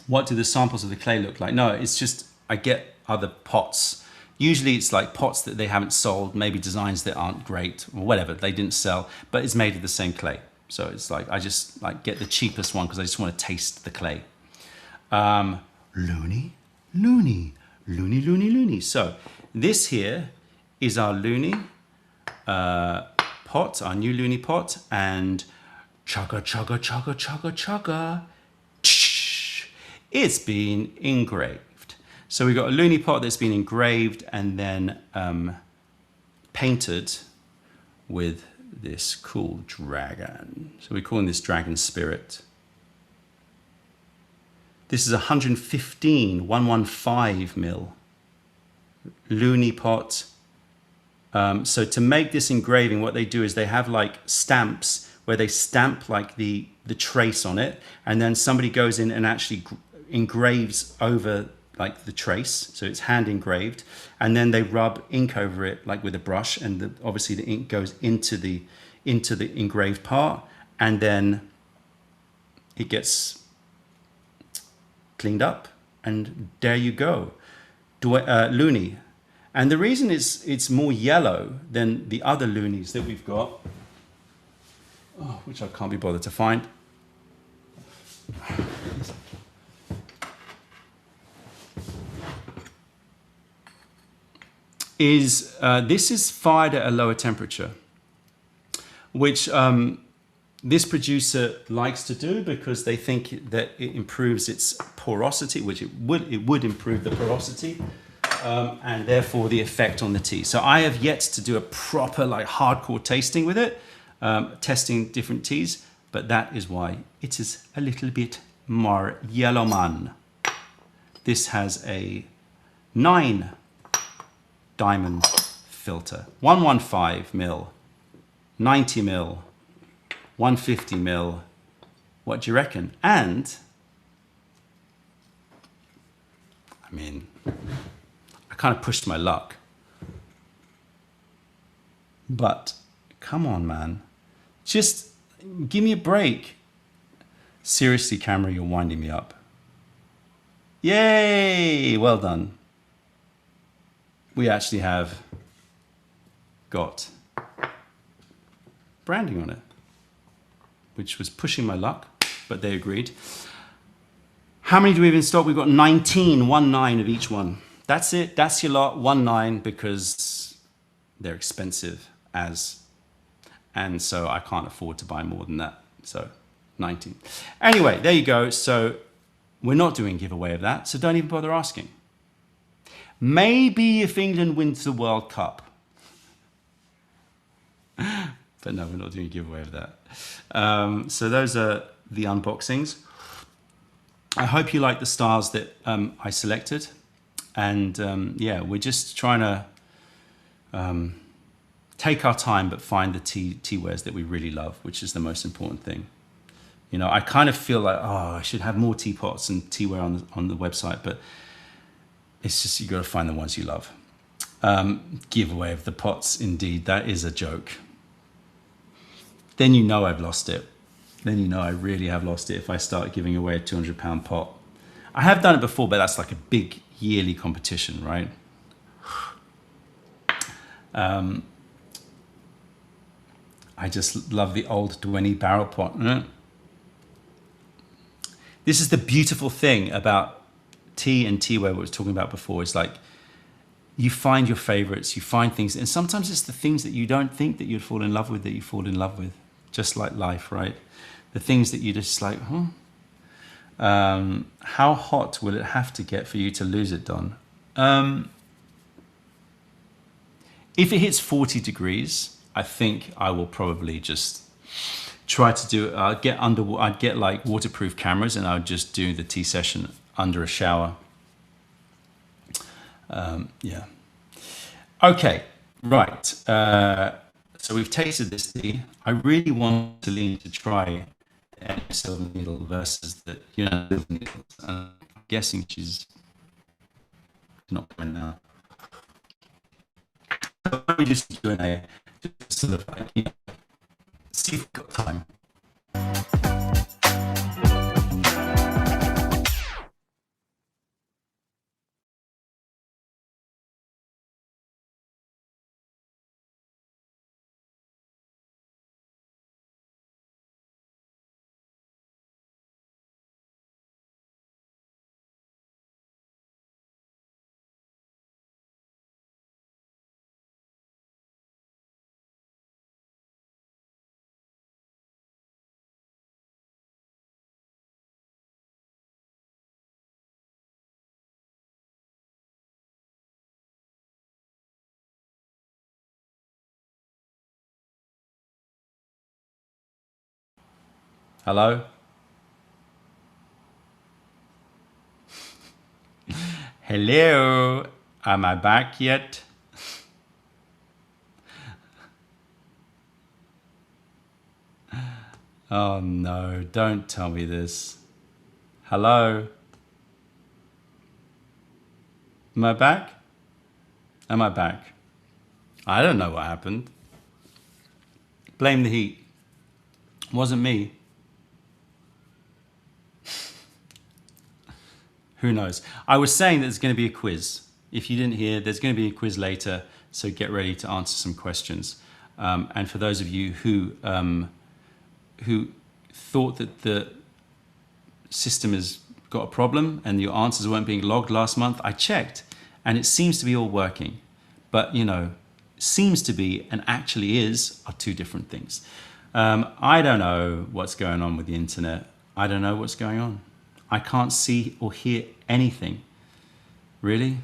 A: What do the samples of the clay look like? No, it's just I get other pots. Usually it's like pots that they haven't sold, maybe designs that aren't great or whatever, they didn't sell, but it's made of the same clay. So it's like, I just like get the cheapest one because I just want to taste the clay. Loony, loony, loony, loony, loony. So this here is our loony pot, our new loony pot, and chugga, chugga, chugga, chugga, chugga. It's been engraved. So we've got a loony pot that's been engraved and then painted with this cool dragon. So we're calling this Dragon Spirit. This is 115 mil loony pot. So to make this engraving, what they do is they have like stamps where they stamp like the trace on it, and then somebody goes in and actually engraves over like the trace, so it's hand engraved, and then they rub ink over it like with a brush, and obviously the ink goes into the engraved part, and then it gets cleaned up, and there you go, loony. And the reason it's more yellow than the other loonies that we've got, which I can't be bothered to find, is this is fired at a lower temperature, which this producer likes to do because they think that it improves its porosity, which it would improve the porosity, and therefore the effect on the tea. So I have yet to do a proper like hardcore tasting with it, testing different teas, but that is why it is a little bit more yellow man. This has a 9 diamond filter, 115 mil, 90 mil, 150 mil. What do you reckon? And I mean, I kind of pushed my luck, but come on, man, just give me a break. Seriously, camera, you're winding me up. Yay, well done. We actually have got branding on it, which was pushing my luck, but they agreed. How many do we have in stock? We've got 19 of each one. That's it, that's your lot, 19, because they're expensive and so I can't afford to buy more than that, so 19. Anyway, there you go. So we're not doing a giveaway of that, so don't even bother asking. Maybe if England wins the World Cup. But no, we're not doing a giveaway of that. So those are the unboxings. I hope you like the styles that I selected. And yeah, we're just trying to take our time, but find the teawares that we really love, which is the most important thing. You know, I kind of feel like, oh, I should have more teapots and teaware on the website, but it's just, you got to find the ones you love. Giveaway of the pots, indeed, that is a joke. Then you know I've lost it. Then you know I really have lost it if I start giving away a £200 pot. I have done it before, but that's like a big yearly competition, right? I just love the old Dwenny barrel pot. This is the beautiful thing about tea and teaware, what we were talking about before. It's like you find your favorites, you find things, and sometimes it's the things that you don't think that you'd fall in love with that you fall in love with, just like life, right? The things that you just like, how hot will it have to get for you to lose it, Don? If it hits 40 degrees, I think I will probably just try to do it. I'd get like waterproof cameras and I would just do the tea session under a shower. Yeah. Okay, right. So we've tasted this tea. I really want Celine to try the silver needle versus the silver needles. I'm guessing she's not coming now. So let me just do a sort of like, see if we've got time. Hello? Hello? Am I back yet? Oh no, don't tell me this. Hello? Am I back? Am I back? I don't know what happened. Blame the heat. Wasn't me. Who knows? I was saying that there's going to be a quiz. If you didn't hear, there's going to be a quiz later, so get ready to answer some questions. And for those of you who thought that the system has got a problem and your answers weren't being logged last month, I checked, and it seems to be all working. But, you know, seems to be and actually is are two different things. I don't know what's going on with the internet. I don't know what's going on. I can't see or hear anything. Really?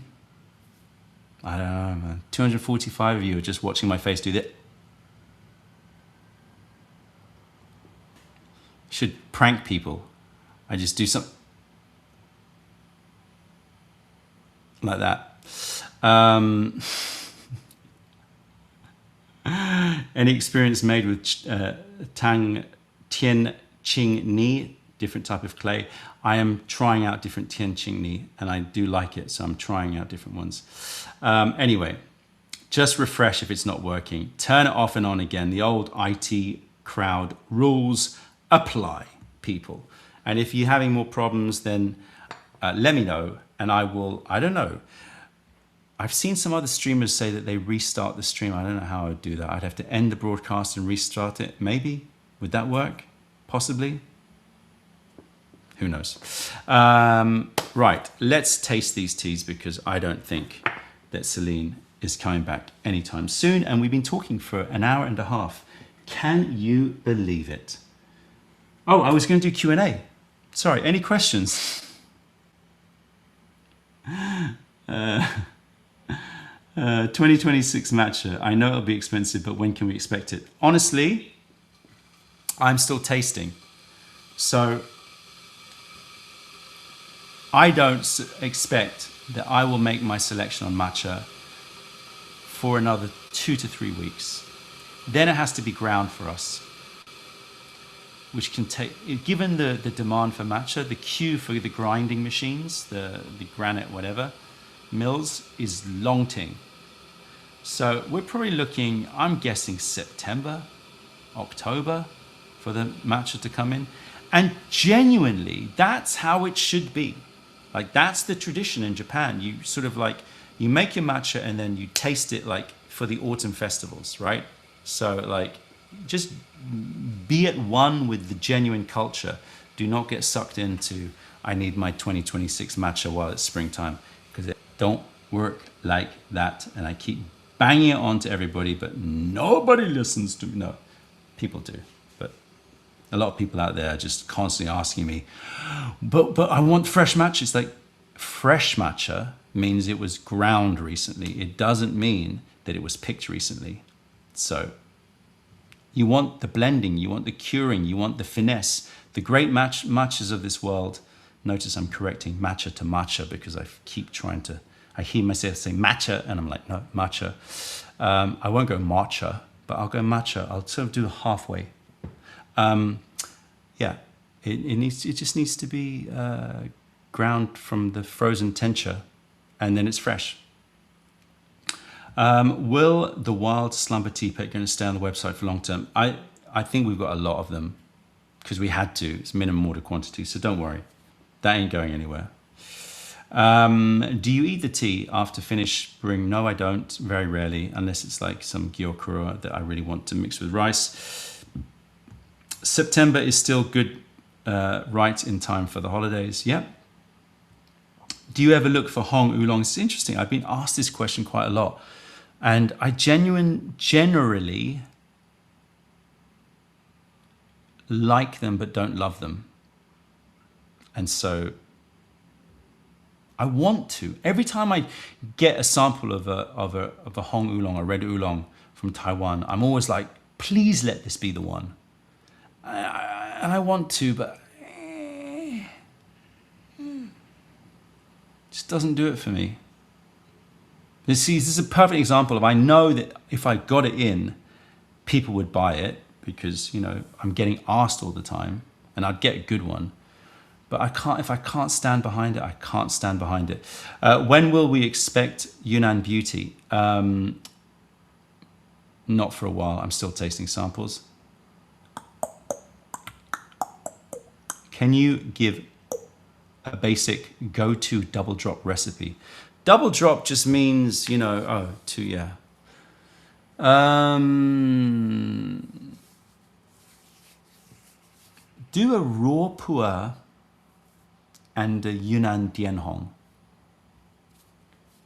A: I don't know, man. 245 of you are just watching my face do that. Should prank people. I just do something like that. Any experience made with Tang Tien Ching Ni, different type of clay? I am trying out different Tien Ching Ni, and I do like it, so I'm trying out different ones. Anyway, just refresh if it's not working. Turn it off and on again. The old IT crowd rules apply, people. And if you're having more problems, then let me know, and I will, I don't know. I've seen some other streamers say that they restart the stream. I don't know how I would do that. I'd have to end the broadcast and restart it. Maybe. Would that work? Possibly. Who knows? Right. Let's taste these teas because I don't think that Celine is coming back anytime soon. And we've been talking for an hour and a half. Can you believe it? Oh, I was going to do Q&A. Sorry. Any questions? 2026 matcha. I know it'll be expensive, but when can we expect it? Honestly, I'm still tasting. So I don't expect that I will make my selection on matcha for another 2 to 3 weeks. Then it has to be ground for us, which can take, given the demand for matcha, the queue for the grinding machines, the granite whatever, mills is long ting. So we're probably looking, I'm guessing September, October for the matcha to come in. And genuinely, that's how it should be. Like, that's the tradition in Japan. You sort of like, you make your matcha and then you taste it like for the autumn festivals, right? So like, just be at one with the genuine culture. Do not get sucked into, I need my 2026 matcha while it's springtime, because it don't work like that. And I keep banging it on to everybody, but nobody listens to me. No, people do. But a lot of people out there are just constantly asking me, but I want fresh matcha. It's like, fresh matcha means it was ground recently. It doesn't mean that it was picked recently. So you want the blending, you want the curing, you want the finesse. The great matchas of this world, notice I'm correcting matcha to matcha because I keep trying to, I hear myself say matcha and I'm like, no, matcha. I won't go matcha, but I'll go matcha. I'll sort of do halfway. Yeah, it just needs to be ground from the frozen tencha, and then it's fresh. Will the wild slumber tea pet going to stay on the website for long term? I think we've got a lot of them because we had to. It's minimum order quantity, so don't worry. That ain't going anywhere. Do you eat the tea after finish brewing? No, I don't. Very rarely, unless it's like some gyokuro that I really want to mix with rice. September is still good, right in time for the holidays. Yeah. Do you ever look for Hong oolongs? It's interesting. I've been asked this question quite a lot. And I generally like them but don't love them. And so I want to. Every time I get a sample of a Hong oolong, a red oolong from Taiwan, I'm always like, please let this be the one. And I want to, but just doesn't do it for me. This is a perfect example of, I know that if I got it in, people would buy it because, you know, I'm getting asked all the time and I'd get a good one. But if I can't stand behind it, I can't stand behind it. When will we expect Yunnan Beauty? Not for a while. I'm still tasting samples. Can you give a basic go-to double drop recipe? Double drop just means, you know, yeah. Do a raw pu'er and a Yunnan Dianhong.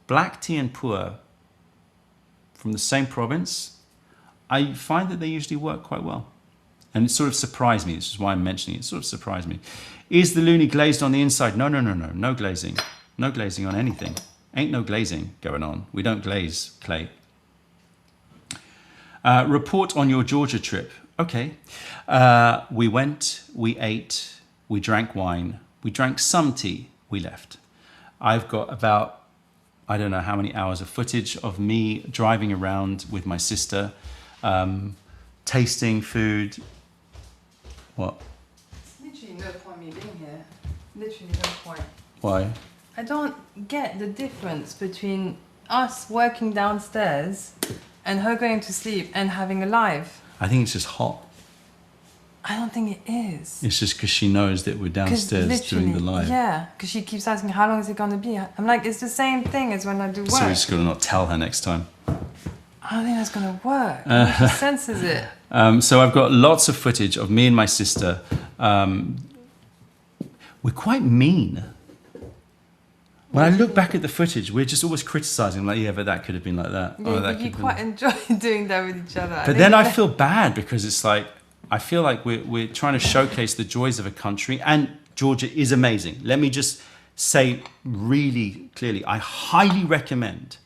A: Black tea and pu'er from the same province, I find that they usually work quite well. And it sort of surprised me. This is why I'm mentioning it. It sort of surprised me. Is the loonie glazed on the inside? No. No glazing. No glazing on anything. Ain't no glazing going on. We don't glaze clay. Report on your Georgia trip. Okay. We went, we ate, we drank wine, we drank some tea, we left. I've got about, I don't know how many hours of footage of me driving around with my sister, tasting food. What?
C: There's literally no point me being here. Literally no point.
A: Why?
C: I don't get the difference between us working downstairs and her going to sleep and having a live.
A: I think it's just hot.
C: I don't think it is.
A: It's just because she knows that we're downstairs doing the live.
C: Yeah, because she keeps asking, how long is it going to be? I'm like, it's the same thing as when I do work.
A: So we're just going to not tell her next time.
C: I don't think that's going to work. She senses it.
A: So I've got lots of footage of me and my sister. We're quite mean. When I look back at the footage, we're just always criticizing, like, yeah, but that could have been like that.
C: Yeah,
A: that
C: you
A: could
C: quite enjoy doing that with each other.
A: But then I feel bad because it's like, I feel like we're trying to showcase the joys of a country, and Georgia is amazing. Let me just say really clearly, I highly recommend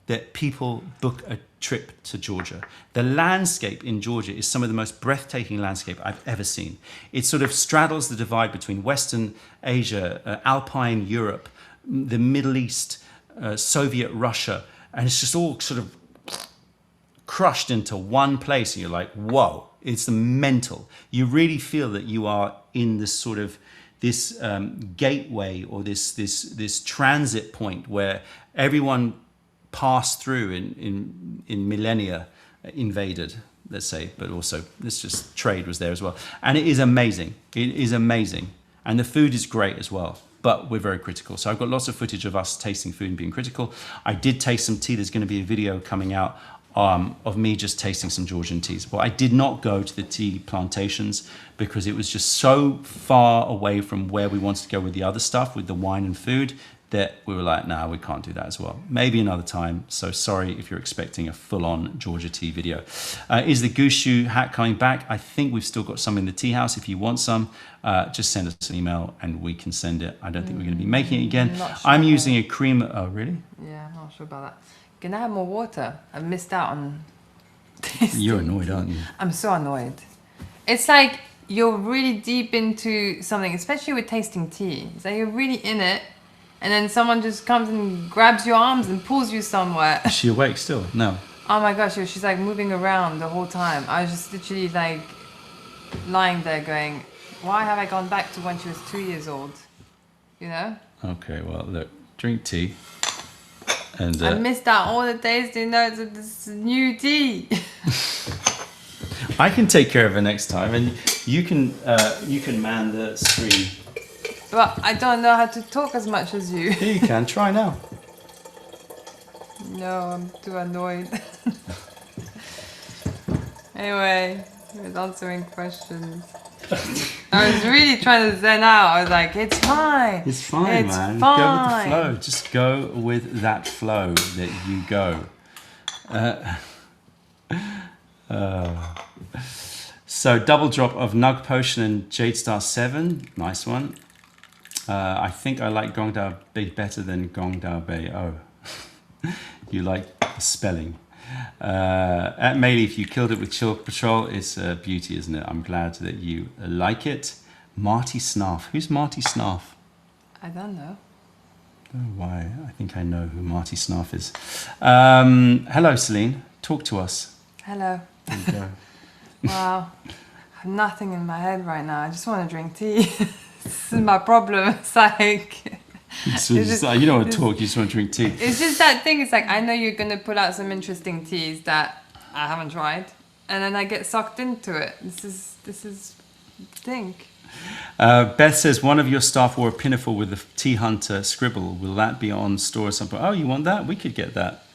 A: that people book a trip to Georgia. The landscape in Georgia is some of the most breathtaking landscape I've ever seen. It sort of straddles the divide between Western Asia, Alpine Europe, the Middle East, Soviet Russia, and it's just all sort of crushed into one place, and you're like, whoa, it's mental. You really feel that you are in this sort of this gateway or this transit point where everyone passed through in millennia, invaded, let's say, but also this just trade was there as well. And it is amazing. It is amazing. And the food is great as well. But we're very critical. So I've got lots of footage of us tasting food and being critical. I did taste some tea. There's going to be a video coming out of me just tasting some Georgian teas. But I did not go to the tea plantations because it was just so far away from where we wanted to go with the other stuff, with the wine and food, that we were like, nah, we can't do that as well. Maybe another time. So sorry if you're expecting a full-on Georgia tea video. Is the goose shoe hat coming back? I think we've still got some in the tea house. If you want some, just send us an email and we can send it. I don't think we're going to be making it again.
C: Not sure
A: I'm using a cream. Oh, really?
C: Yeah, I'm not sure about that. Can I have more water? I've missed out on this.
A: You're annoyed, aren't you?
C: I'm so annoyed. It's like you're really deep into something, especially with tasting tea. It's like you're really in it, and then someone just comes and grabs your arms and pulls you somewhere.
A: Is she awake still? No.
C: Oh my gosh, she's like moving around the whole time. I was just literally like lying there going, why have I gone back to when she was 2 years old? You know?
A: Okay, well, look, drink tea. And
C: I missed out all the tasting notes of this new tea.
A: I can take care of it next time, and you can man the screen.
C: But I don't know how to talk as much as you.
A: Yeah, you can try now.
C: No, I'm too annoyed. Anyway, I was answering questions. I was really trying to zen out. I was like, it's fine.
A: It's fine,
C: It's
A: man.
C: fine.
A: Go with the flow. Just go with that flow that you go. So double drop of Nug Potion and Jade Star 7. Nice one. I think I like Gong Da Bei better than Gong Da Bei. Oh, you like the spelling. At Melee, if you killed it with Chill Patrol, it's a beauty, isn't it? I'm glad that you like it. Marty Snarf. Who's Marty Snarf?
C: I don't know.
A: Oh, why? I think I know who Marty Snarf is. Hello, Celine. Talk to us.
C: Hello.
A: There you go.
C: Wow. I have nothing in my head right now. I just want to drink tea. This is my problem. It's like...
A: So you don't want to talk, you just want to drink tea.
C: It's just that thing. It's like, I know you're going to pull out some interesting teas that I haven't tried. And then I get sucked into it. This is think.
A: Beth says, one of your staff wore a pinafore with the Tea Hunter scribble. Will that be on store or something? Oh, you want that? We could get that.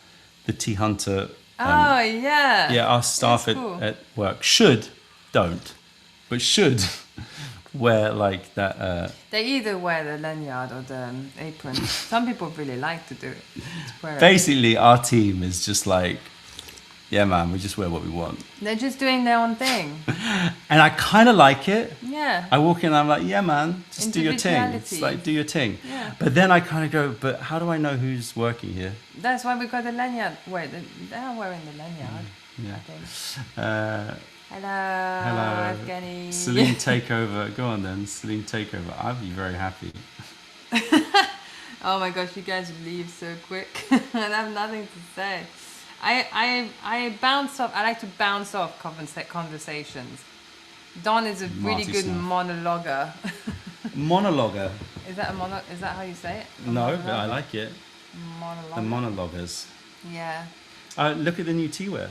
A: The Tea Hunter.
C: Oh, yeah.
A: Yeah, our staff
C: cool.
A: at work don't, but should wear like that.
C: They either wear the lanyard or the apron. Some people really like to do it.
A: Basically, our team is just like, yeah, man, we just wear what we want.
C: They're just doing their own thing.
A: And I kind of like it.
C: Yeah.
A: I walk in and I'm like, yeah, man, just do your thing. It's like, do your thing.
C: Yeah.
A: But then I kind of go, but how do I know who's working here?
C: That's why we got the lanyard. Wait, they're wearing the lanyard.
A: Yeah.
C: I think.
A: Hello.
C: Hello, Evgeny.
A: Celine Takeover. Go on then, Celine Takeover. I'd be very happy.
C: Oh my gosh, you guys leave so quick. And I have nothing to say. I bounce off. I like to bounce off conversations. Don is a really good monologuer.
A: Monologuer.
C: Is that is that how you say it?
A: No, but I like it.
C: Monologuer.
A: The monologuers.
C: Yeah.
A: Look at the new Teaware.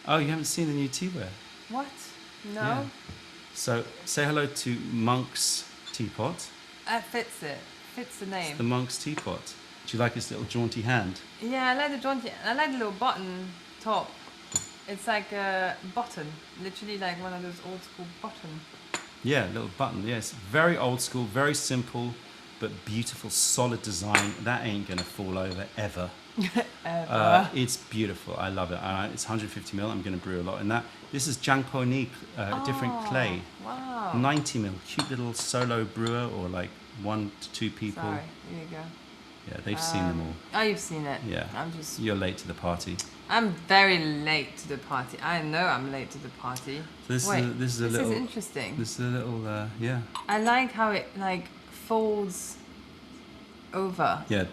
A: Oh, you haven't seen the new Teaware?
C: What? No.
A: Yeah. So say hello to Monk's Teapot.
C: That fits it. Fits the name.
A: It's the Monk's Teapot. Do you like his little jaunty hand?
C: Yeah, I like the jaunty. I like the little button top. It's like a button, literally like one of those old school buttons.
A: Yeah, little button. Yes, very old school, very simple, but beautiful, solid design. That ain't gonna fall over ever.
C: Ever.
A: It's beautiful. I love it. It's 150 ml. I'm gonna brew a lot in that. This is Jangpo Ni, different clay.
C: Wow.
A: 90 ml. Cute little solo brewer or like 1 to 2 people.
C: Sorry, here you go.
A: Yeah, they've seen them all.
C: Oh, you've seen it.
A: Yeah.
C: I'm
A: You're late to the party.
C: very late to the party. I know I'm late to the party.
A: So this is a
C: this
A: little.
C: is interesting.
A: This is a little. Yeah.
C: I like how it like folds over.
A: Yeah.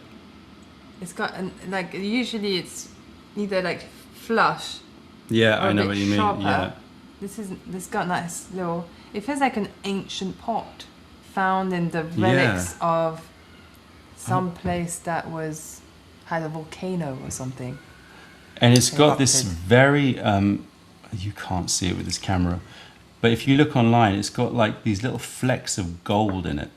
C: It's got like usually it's either like flush.
A: Yeah,
C: or
A: I
C: a
A: know
C: bit
A: what you mean.
C: sharper.
A: Yeah.
C: This got nice little. It feels like an ancient pot found in the relics of some place that had a volcano or something.
A: And it's got
C: Erupted.
A: this very. You can't see it with this camera, but if you look online, it's got like these little flecks of gold in it.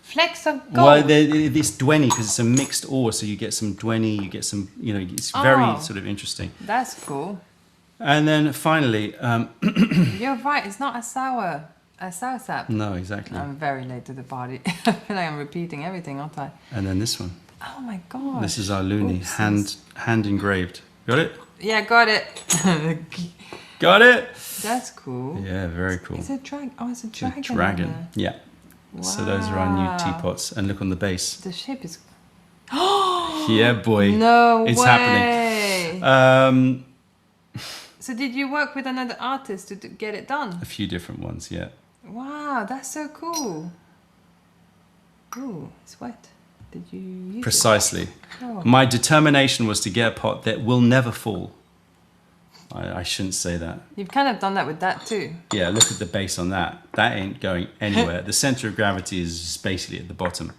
C: Flecks of gold.
A: Well, it's dwenny because it's a mixed ore, so you get some dwenny, you get some, it's very
C: Oh.
A: sort of interesting.
C: That's cool.
A: And then finally,
C: You're right. It's not a sour sap.
A: no, exactly.
C: I'm very late to the party. I feel like I'm repeating everything, aren't I?
A: And then this one.
C: Oh my god.
A: This is our loonie,
C: Oopsies.
A: hand engraved. Got it?
C: Yeah, got it.
A: Got it?
C: That's cool.
A: Yeah, very cool.
C: It's a dragon. Oh, it's a
A: It's
C: dragon.
A: a dragon.
C: on
A: Yeah. So those are our new
C: Wow.
A: teapots, and look on the base.
C: there. The shape is.
A: Yeah, boy.
C: No
A: It's
C: way.
A: happening.
C: So did you work with another artist to get it done?
A: A few different ones, yeah.
C: Wow, that's so cool. Ooh, it's wet. Did you use
A: Precisely.
C: it? Oh.
A: My determination was to get a pot that will never fall. I shouldn't say that.
C: You've kind of done that with that too.
A: Yeah, look at the base on that. That ain't going anywhere. The center of gravity is just basically at the bottom.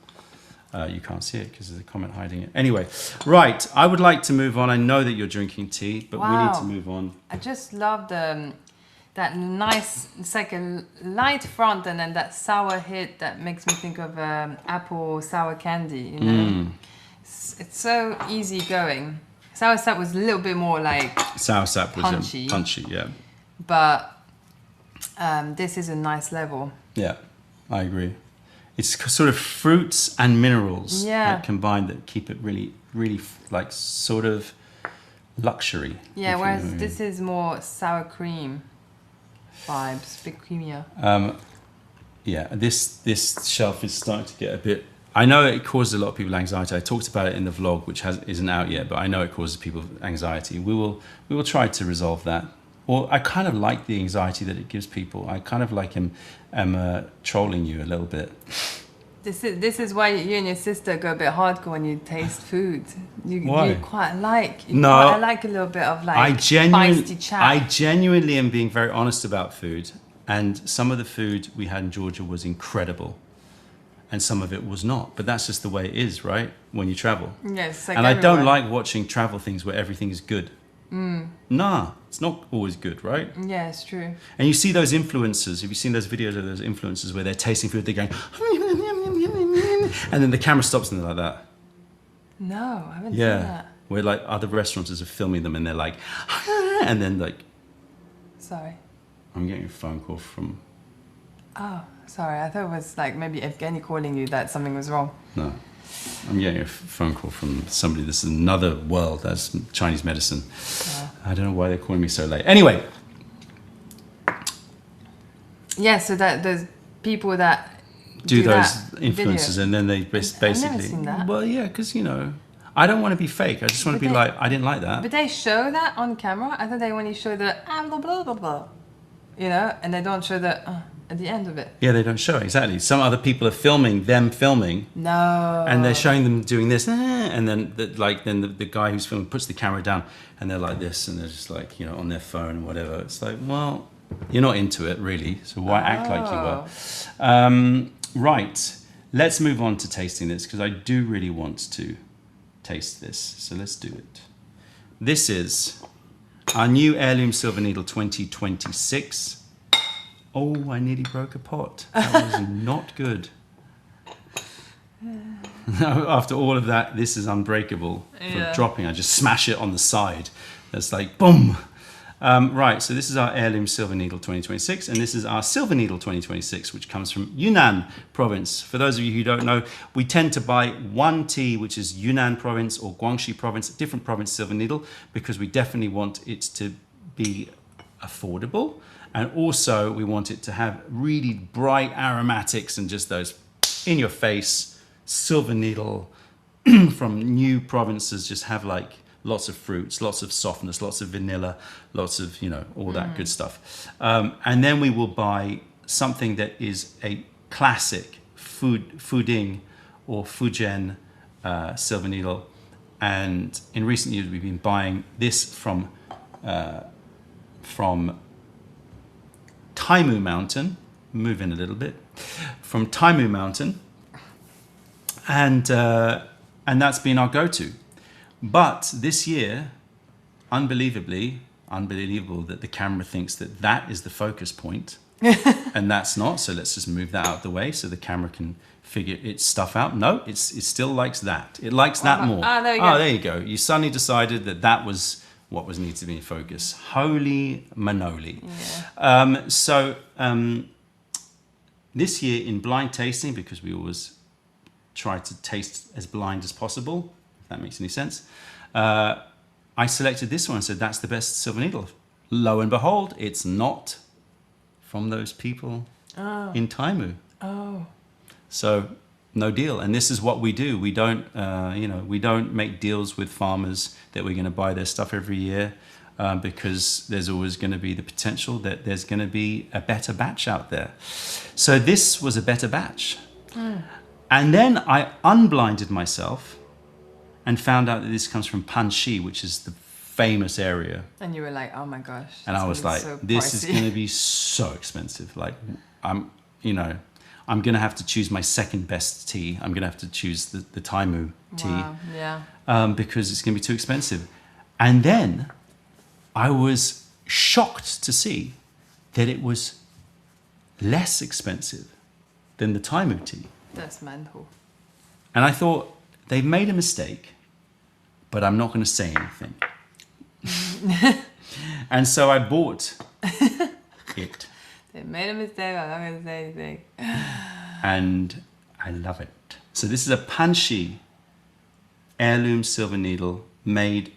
A: You can't see it because there's a comment hiding it. Anyway, right. I would like to move on. I know that you're drinking tea, but we need
C: Wow.
A: to move on.
C: I just love that nice, it's like a light front and then that sour hit that makes me think of apple sour candy, you know? It's so easy going. Sour sap was a little bit more like,
A: Sour sap was
C: Punchy.
A: punchy, yeah.
C: but this is a nice level.
A: Yeah, I agree. It's sort of fruits and minerals
C: Yeah.
A: combined that keep it really, really like sort of luxury.
C: Yeah,
A: if you
C: whereas
A: know what I
C: this is more sour cream vibes, a bit creamier.
A: Yeah, this shelf is starting to get a bit. I know it causes a lot of people anxiety. I talked about it in the vlog, which isn't out yet, but I know it causes people anxiety. We will try to resolve that. Or I kind of like the anxiety that it gives people. I kind of like am trolling you a little bit.
C: This is why you and your sister go a bit hardcore when you taste food.
A: Why?
C: You quite like.
A: No.
C: I like a little bit of like feisty chat.
A: I genuinely am being very honest about food. And some of the food we had in Georgia was incredible. And some of it was not. But that's just the way it is, right? When you travel.
C: Yes, like
A: And I don't
C: everywhere.
A: like watching travel things where everything is good. Nah, it's not always good, right?
C: Yeah, it's true.
A: And you see those influencers. Have you seen those videos of those influencers where they're tasting food, they're going, and then the camera stops and they're like that.
C: No, I haven't seen
A: Yeah.
C: that.
A: Where like other restaurants are filming them and they're like, and then like,
C: Sorry.
A: I'm getting a phone call from,
C: Oh, sorry. I thought it was like maybe Evgeny calling you that something was wrong.
A: no, I'm getting a phone call from somebody. This is another world. That's Chinese medicine. I don't know why they're calling me so late. Anyway,
C: Yeah, so that there's people that
A: do those
C: that
A: influencers
C: video.
A: and then they basically,
C: seen that.
A: well, yeah, because I don't want to be fake. I just want to
C: But
A: be
C: they-
A: like, I didn't like that.
C: But they show that on camera. I thought they only show the blah blah blah blah, and they don't show the at the end of it.
A: Yeah, they don't show it, exactly. Some other people are filming them filming,
C: No.
A: and they're showing them doing this, and then the guy who's filming puts the camera down, and they're like this, and they're just like on their phone and whatever. It's like, well, you're not into it really, so why act like you were? Right, let's move on to tasting this because I do really want to taste this. So let's do it. This is our new Heirloom Silver Needle 2026. Oh, I nearly broke a pot. That was not good. After all of that, this is unbreakable.
C: Yeah.
A: For dropping, I just smash it on the side. That's like, boom. Right, so this is our Heirloom Silver Needle 2026, and this is our Silver Needle 2026, which comes from Yunnan province. For those of you who don't know, we tend to buy one tea, which is Yunnan province or Guangxi province, a different province Silver Needle, because we definitely want it to be affordable. And also we want it to have really bright aromatics and just those in your face silver needle from new provinces just have like lots of fruits, lots of softness, lots of vanilla, lots of, you know, all that good stuff. And then we will buy something that is a classic Fuding or Fujian silver needle. And in recent years, we've been buying this from Taimu Mountain. Move in a little bit. From Taimu Mountain. And that's been our go-to. But this year, unbelievable that the camera thinks that that is the focus point, and that's not. So let's just move that out of the way so the camera can figure its stuff out. No, it still likes that. It likes that more.
C: There you go.
A: There you go. You suddenly decided that was what was needed to be in focus. Holy manoli.
C: Yeah.
A: This year in blind tasting, because we always try to taste as blind as possible, if that makes any sense, I selected this one and said that's the best silver needle. Lo and behold, it's not from those people in Taimu.
C: Oh.
A: So no deal. And this is what we do. We don't, we don't make deals with farmers that we're going to buy their stuff every year, because there's always going to be the potential that there's going to be a better batch out there. So this was a better batch. And then I unblinded myself and found out that this comes from Panxi, which is the famous area.
C: And you were like, oh my gosh.
A: And I was like,
C: so
A: this is
C: pricey.
A: going to be so expensive. Like, I'm going to have to choose my second best tea. I'm going to have to choose the Taimu tea.
C: Wow, yeah.
A: Because it's going to be too expensive. And then I was shocked to see that it was less expensive than the Taimu tea.
C: That's mental.
A: And I thought, they've made a mistake, but I'm not going to say anything. And so I bought it.
C: They made a mistake, I'm not going to say anything.
A: And I love it. So this is a Panxi heirloom silver needle made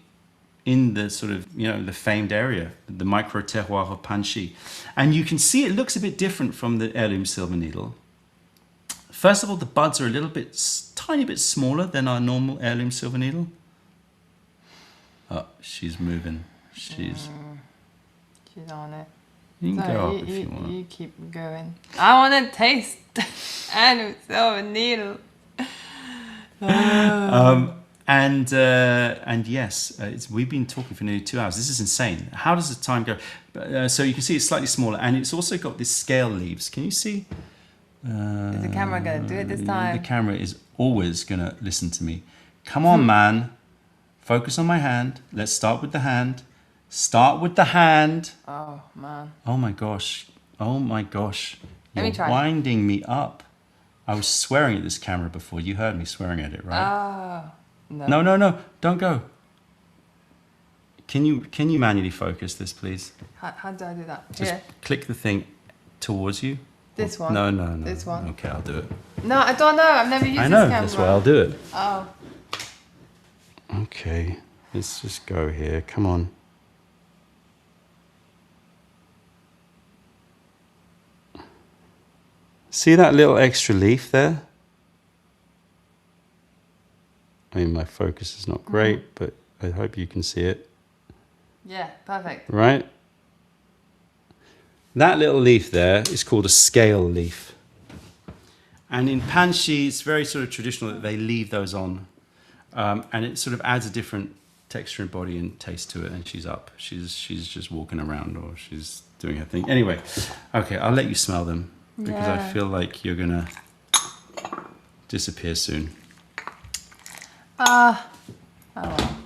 A: in the sort of, the famed area, the micro terroir of Panxi. And you can see it looks a bit different from the heirloom silver needle. First of all, the buds are a little bit, tiny bit smaller than our normal heirloom silver needle. Oh, she's moving. She's
C: on it.
A: You can
C: No,
A: go up if you want.
C: You keep going. I want to taste and silver needle.
A: And yes, we've been talking for nearly 2 hours. This is insane. How does the time go? So you can see it's slightly smaller, and it's also got this scale leaves. Can you see?
C: Is the camera going to do it this time?
A: The camera is always going to listen to me. Come on, man. Focus on my hand. Let's start with the hand. Start with the hand.
C: Oh, man.
A: Oh my gosh. Oh my gosh.
C: Let
A: You're
C: me try.
A: winding me up. I was swearing at this camera before. You heard me swearing at it, right?
C: No.
A: No. Don't go. Can you manually focus this, please?
C: How do I do that?
A: Just
C: Here.
A: click the thing towards you.
C: This one?
A: No.
C: This one?
A: Okay, I'll do it.
C: No, I don't know. I've never used
A: I know,
C: this camera.
A: that's why I'll do it.
C: Oh.
A: Okay, let's just go here. Come on. See that little extra leaf there? I mean, my focus is not great, but I hope you can see it.
C: Yeah, perfect.
A: Right? That little leaf there is called a scale leaf. And in Panxi, it's very sort of traditional that they leave those on. And it sort of adds a different texture and body and taste to it. And she's up. She's just walking around, or she's doing her thing. Anyway, okay, I'll let you smell them, because I
C: Yeah.
A: feel like you're going to disappear soon.
C: Oh well.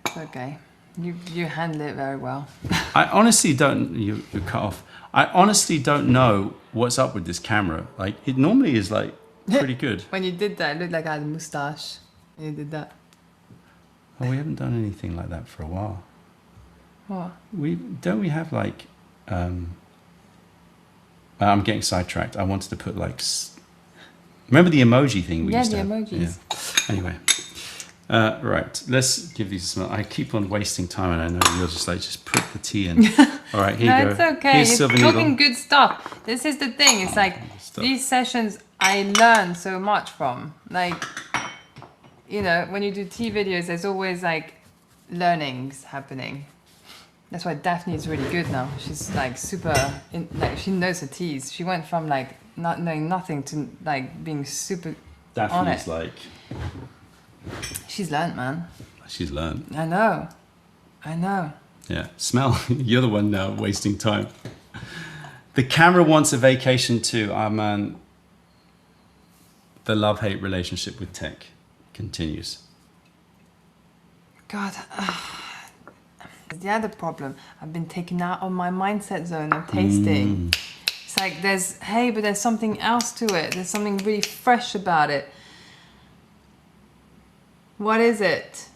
C: It's okay. You handle it very well.
A: I honestly don't, you cut off. I honestly don't know what's up with this camera. Like, it normally is like pretty good.
C: When you did that, it looked like I had a moustache. When you did that.
A: Oh, we haven't done anything like that for a while.
C: What?
A: We have like, I'm getting sidetracked. I wanted to put like, remember the emoji thing we
C: Yeah,
A: used to
C: the
A: have?
C: emojis.
A: Yeah. Anyway, Right, let's give these a smell. I keep on wasting time, and I know you're just like, just put the tea in. All right, here
C: No,
A: you go.
C: it's okay.
A: Here's
C: You're
A: silver
C: talking
A: needle.
C: good stuff. This is the thing. It's like
A: stuff.
C: these sessions I learn so much from. Like, you know, when you do tea videos, there's always like learnings happening. That's why Daphne's really good now. She's like like she knows her teas. She went from like not knowing nothing to like being super on
A: Daphne's
C: it.
A: like,
C: She's learnt, man.
A: she's learned.
C: I know.
A: Yeah, smell. You're the one now wasting time. The camera wants a vacation too. Ah, man. The love-hate relationship with tech continues.
C: God. The other problem, I've been taken out of my mindset zone of tasting. It's like but there's something else to it. There's something really fresh about it. What is it?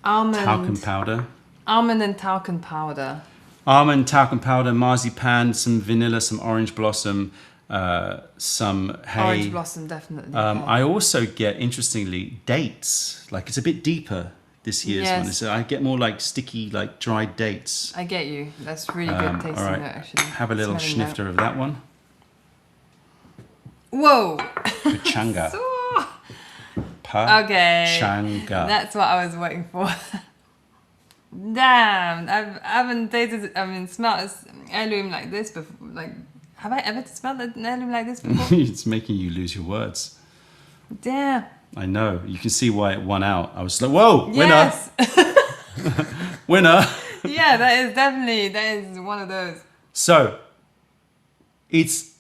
A: Talcum powder.
C: Almond and talcum powder.
A: Almond, talcum powder, marzipan, some vanilla, some orange blossom, some hay.
C: Orange blossom, definitely.
A: I also get, interestingly, dates. Like, it's a bit deeper this year's
C: Yes.
A: one. So I get more like sticky, like dried dates.
C: I get you. That's really good tasting
A: All right,
C: note, actually.
A: have a little
C: Smelling
A: snifter of that one.
C: note. Whoa!
A: Pachanga.
C: Okay.
A: Pachanga.
C: That's what I was waiting for. Damn, I haven't tasted, smelled an heirloom like this before. Like, have I ever smelled an heirloom like this before?
A: It's making you lose your words.
C: Damn.
A: I know. You can see why it won out. I was like, whoa, winner,
C: Yes.
A: winner.
C: Yeah, that is one of those.
A: So, it's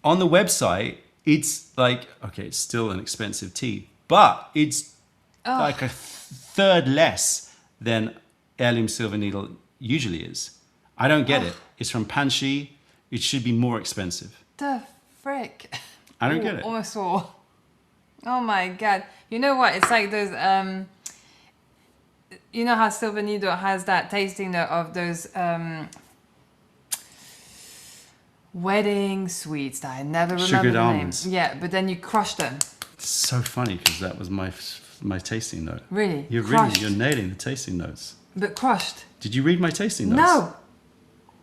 A: on the website, it's like, okay, it's still an expensive tea, but it's like a third less than heirloom silver needle usually is. I don't get it. It's from Panshi. It should be more expensive.
C: The frick.
A: I don't
C: Ooh,
A: get it.
C: Almost saw. Oh my god. You know what? It's like those you know how Silver Needle has that tasting note of those wedding sweets that I never remember
A: Sugared
C: the
A: almonds.
C: name. Yeah, but then you crush them.
A: It's so funny because that was my tasting note.
C: Really?
A: You're
C: Crushed.
A: nailing the tasting notes.
C: But crushed.
A: Did you read my tasting notes?
C: No.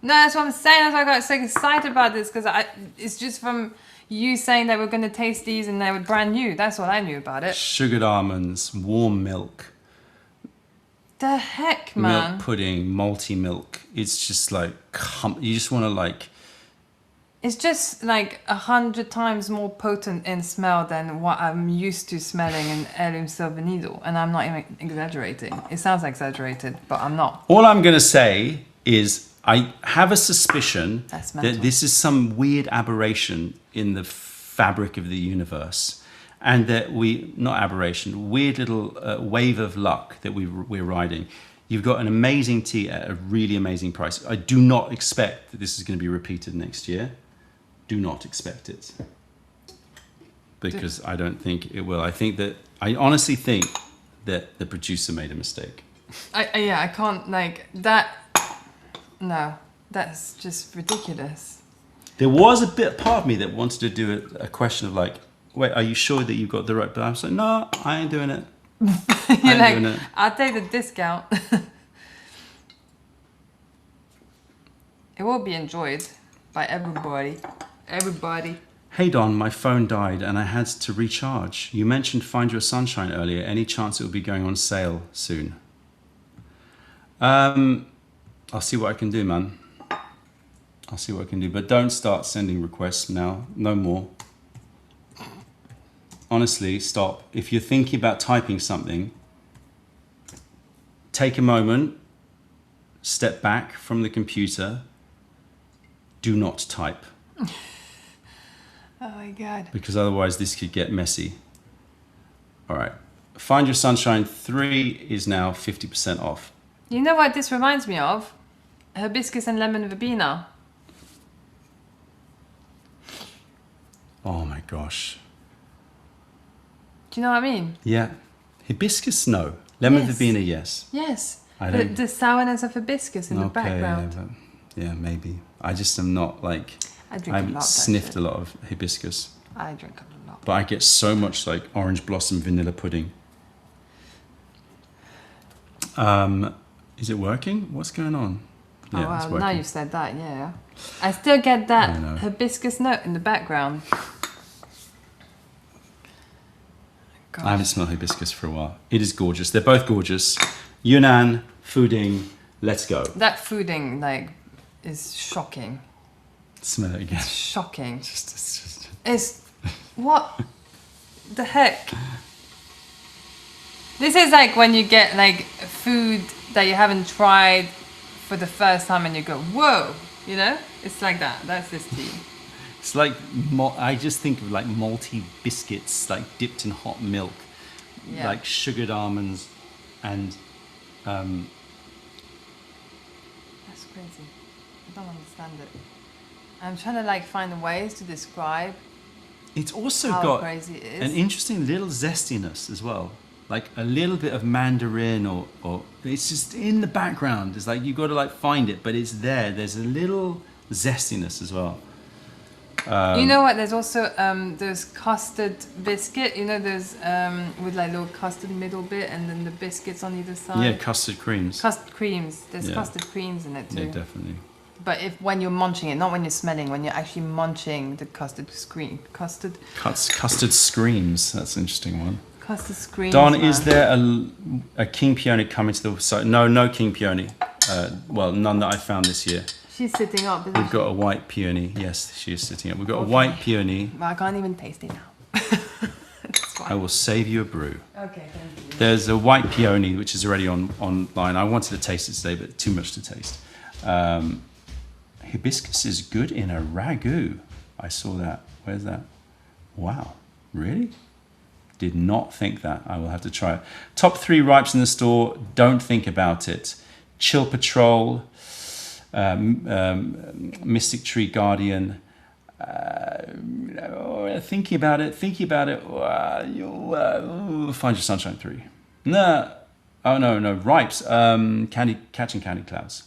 C: No, that's what I'm saying. That's why I got so excited about this because it's just from you saying that we're going to taste these and they were brand new. That's what I knew about it.
A: Sugared almonds, warm milk,
C: The heck, man.
A: milk pudding, malty milk. It's just like, you just want to like,
C: It's just like 100 times more potent in smell than what I'm used to smelling in heirloom silver needle. And I'm not even exaggerating. It sounds exaggerated, but I'm not.
A: all I'm going to say is I have a suspicion
C: That's
A: that
C: mental.
A: this is some weird aberration in the fabric of the universe. And that not aberration, weird little wave of luck that we're riding. You've got an amazing tea at a really amazing price. I do not expect that this is going to be repeated next year. Do not expect it. Because I don't think it will. I honestly think that the producer made a mistake.
C: I can't, like, that... No, that's just ridiculous.
A: There was a part of me that wanted to do a question of like, wait, are you sure that you've got the right? But I was like, no, I ain't doing it.
C: You're
A: I ain't doing
C: like,
A: it.
C: I'll take the discount. It will be enjoyed by everybody. Everybody.
A: Hey Don, my phone died and I had to recharge. You mentioned Find Your Sunshine earlier. Any chance it will be going on sale soon? I'll see what I can do, man. I'll see what I can do. But don't start sending requests now. No more. Honestly, stop. If you're thinking about typing something, take a moment, step back from the computer. Do not type.
C: Oh my god.
A: Because otherwise this could get messy. All right. Find Your Sunshine 3 is now 50% off.
C: You know what this reminds me of? Hibiscus and lemon verbena.
A: Oh my gosh.
C: Do you know what I mean?
A: Yeah. Hibiscus, no. Lemon
C: Yes.
A: verbena, yes.
C: Yes.
A: I
C: The,
A: don't-
C: the sourness of hibiscus in the background.
A: Yeah, but, yeah, maybe. I just am not like...
C: I drink a
A: I've
C: lot.
A: sniffed a lot of hibiscus.
C: I drink a lot.
A: But I get so much like orange blossom vanilla pudding. Is it working? What's going on?
C: Oh,
A: Yeah, it's
C: wow,
A: working.
C: now you've said that, yeah. I still get that
A: I know.
C: hibiscus note in the background. Gosh.
A: I haven't smelled hibiscus for a while. It is gorgeous. They're both gorgeous. Yunnan, Fuding, let's go.
C: That fooding, like, is shocking.
A: Smell it again.
C: Shocking.
A: It's just...
C: It's... What the heck? This is like when you get, like, food that you haven't tried for the first time and you go, whoa, you know? It's like that. That's this tea.
A: It's like, I just think of like malty biscuits, like dipped in hot milk,
C: Yeah.
A: like sugared almonds, and
C: That's crazy. I don't understand it. I'm trying to like find ways to describe
A: it's also
C: how
A: got
C: crazy it is.
A: an interesting little zestiness as well. Like a little bit of mandarin or it's just in the background. It's like you got to like find it, but it's there. There's a little zestiness as well.
C: You know what? There's also there's custard biscuit. You know, there's with like little custard middle bit and then the biscuits on either side.
A: Yeah, custard creams.
C: Custard creams. There's
A: Yeah.
C: custard creams in it too.
A: Yeah, definitely.
C: But if when you're munching it, not when you're smelling, when you're actually munching the custard
A: Custard screams. That's an interesting one.
C: custard screams.
A: Don,
C: man.
A: is there a king peony coming to the site? No king peony. Well, none that I found this year.
C: She's sitting up. Isn't
A: We've
C: she?
A: got a white peony. Yes, she is sitting up. We've got a white peony.
C: Well, I can't even taste it now. That's
A: I
C: fine.
A: will save you a brew.
C: Okay, thank you.
A: There's a white peony which is already online. I wanted to taste it today, but too much to taste. Hibiscus is good in a ragu. I saw that. Where's that? Wow, really? Did not think that. I will have to try it. Top 3 ripes in the store. Don't think about it. Chill Patrol, Mystic Tree Guardian. Thinking about it. Find Your Sunshine 3. No. Oh, no. Ripes. Catching Candy Clouds.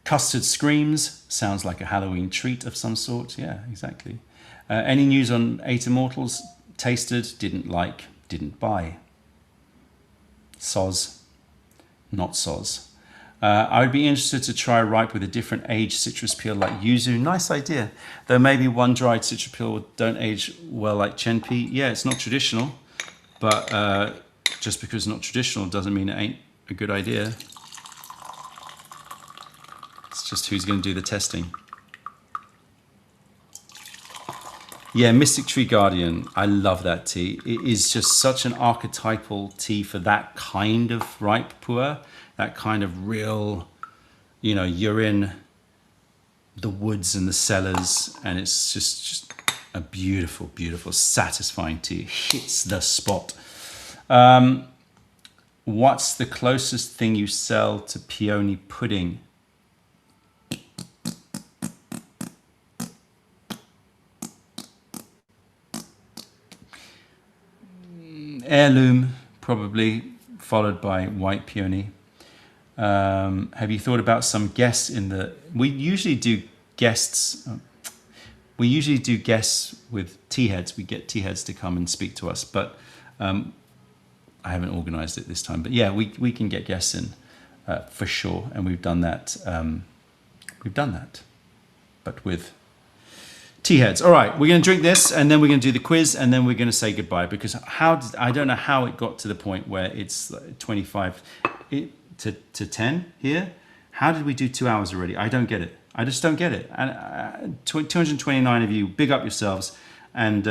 A: Custard Screams. Sounds like a Halloween treat of some sort. Yeah, exactly. Any news on 8 Immortals? Tasted, didn't like, didn't buy. Soz. Not soz. I would be interested to try ripe with a different aged citrus peel like yuzu. Nice idea. Though maybe one dried citrus peel don't age well like chenpi. Yeah, it's not traditional, but just because it's not traditional doesn't mean it ain't a good idea. It's just who's going to do the testing. Yeah, Mystic Tree Guardian. I love that tea. It is just such an archetypal tea for that kind of ripe pu'er. That kind of real, you know, you're in the woods and the cellars, and it's just a beautiful, beautiful, satisfying tea. It hits the spot. What's the closest thing you sell to peony pudding? Heirloom, probably, followed by white peony. Have you thought about some guests in the... We usually do guests with tea heads. We get tea heads to come and speak to us, but I haven't organized it this time. But yeah, we can get guests in for sure, and we've done that. But with tea heads. All right, we're going to drink this, and then we're going to do the quiz, and then we're going to say goodbye, because I don't know how it got to the point where it's 25 to 10 here. How did we do 2 hours already? I don't get it. I just don't get it. And 229 of you, big up yourselves, and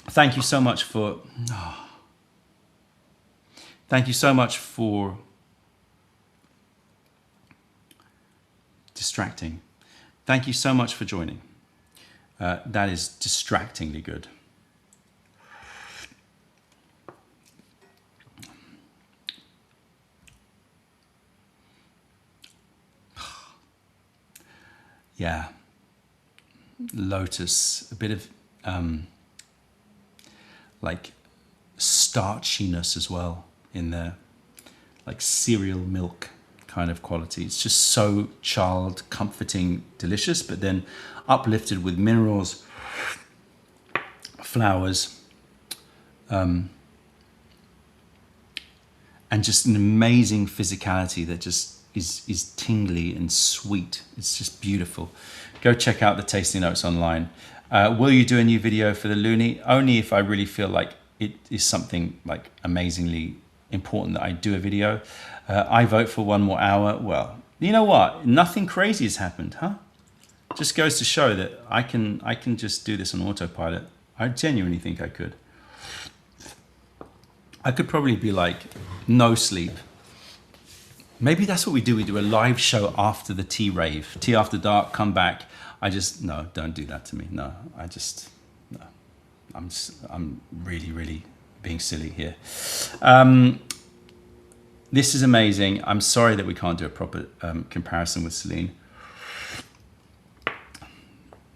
A: thank you so much for distracting. Thank you so much for joining. That is distractingly good. Yeah. Lotus, a bit of like starchiness as well in there, like cereal milk kind of quality. It's just so child comforting, delicious, but then uplifted with minerals, flowers, and just an amazing physicality that just is tingly and sweet. It's just beautiful. Go check out the tasting notes online. Will you do a new video for the Loonie? Only if I really feel like it is something like amazingly important that I do a video. I vote for 1 more hour. Well, you know what? Nothing crazy has happened, huh? Just goes to show that I can just do this on autopilot. I genuinely think I could. I could probably be like, no sleep. Maybe that's what we do. We do a live show after the tea rave. Tea after dark, come back. No, don't do that to me. No, no. I'm really, really being silly here. This is amazing. I'm sorry that we can't do a proper comparison with Celine,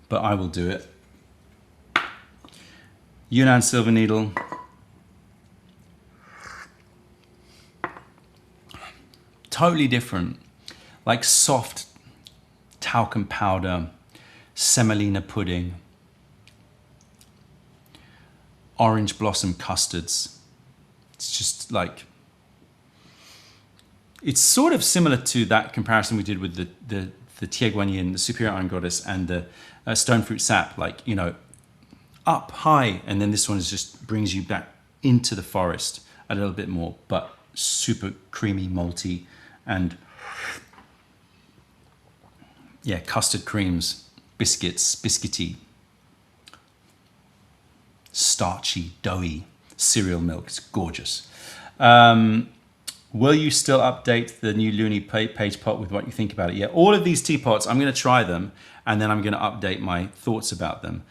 A: but I will do it. Yunnan Silver Needle. Totally different, like soft talcum powder, semolina pudding, orange blossom custards. It's just like, it's sort of similar to that comparison we did with the Tieguanyin, the Superior Iron Goddess, and the Stone Fruit Sap, like, you know, up high, and then this one is just brings you back into the forest a little bit more, but super creamy, malty, and yeah, custard creams, biscuits, biscuity, starchy, doughy, cereal milk. It's gorgeous. Will you still update the new Loonie page pot with what you think about it? Yeah, all of these teapots, I'm going to try them, and then I'm going to update my thoughts about them.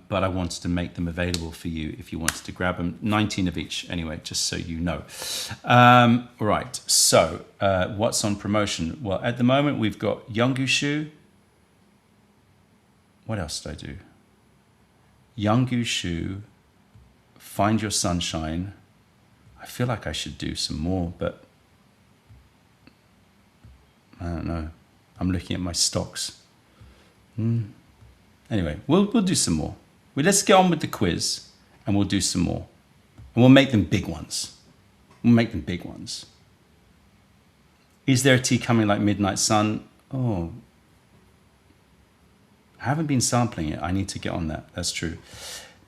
A: But I wanted to make them available for you if you wanted to grab them. 19 of each anyway, just so you know. Right, so what's on promotion? Well, at the moment we've got Yeonggushu. What else did I do? Yeonggushu, Find Your Sunshine. I feel like I should do some more, but I don't know. I'm looking at my stocks. Anyway, we'll do some more. Let's get on with the quiz, and we'll do some more. And we'll make them big ones. We'll make them big ones. Is there a tea coming like Midnight Sun? Oh, I haven't been sampling it. I need to get on that. That's true.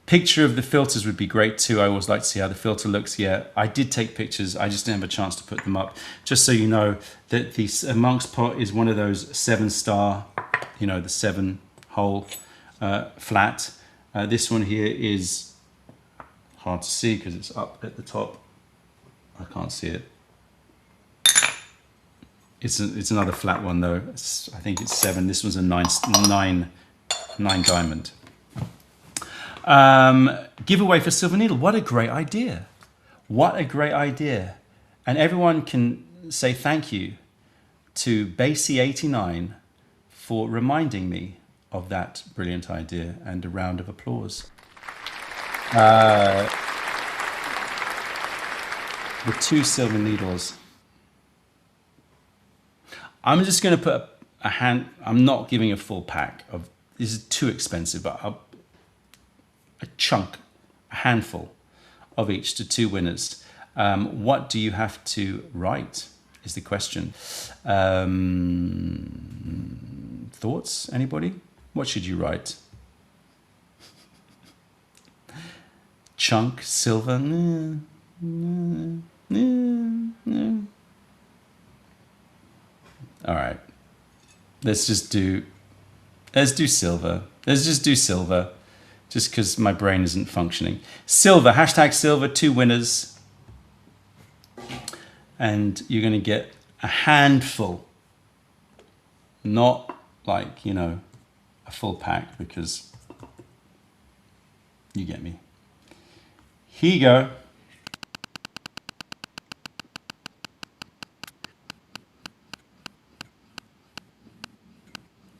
A: Picture of the filters would be great too. I always like to see how the filter looks. Yeah, I did take pictures. I just didn't have a chance to put them up. Just so you know that the Monk's Pot is one of those 7-star, you know, the 7-hole flat. This one here is hard to see because it's up at the top. I can't see it. It's another flat one though. I think it's 7. This one's a 9 diamond. Giveaway for Silver Needle. What a great idea. What a great idea. And everyone can say thank you to Basie89 for reminding me of that brilliant idea, and a round of applause. The 2 silver needles. I'm just going to put a hand, I'm not giving a full pack of, this is too expensive, but a chunk, a handful of each to 2 winners. What do you have to write is the question. Thoughts, anybody? What should you write? Chunk, silver, All right, let's do silver. Let's just do silver, just because my brain isn't functioning. Silver, hashtag silver, 2 winners. And you're going to get a handful, not like, you know, a full pack, because you get me. Here you go.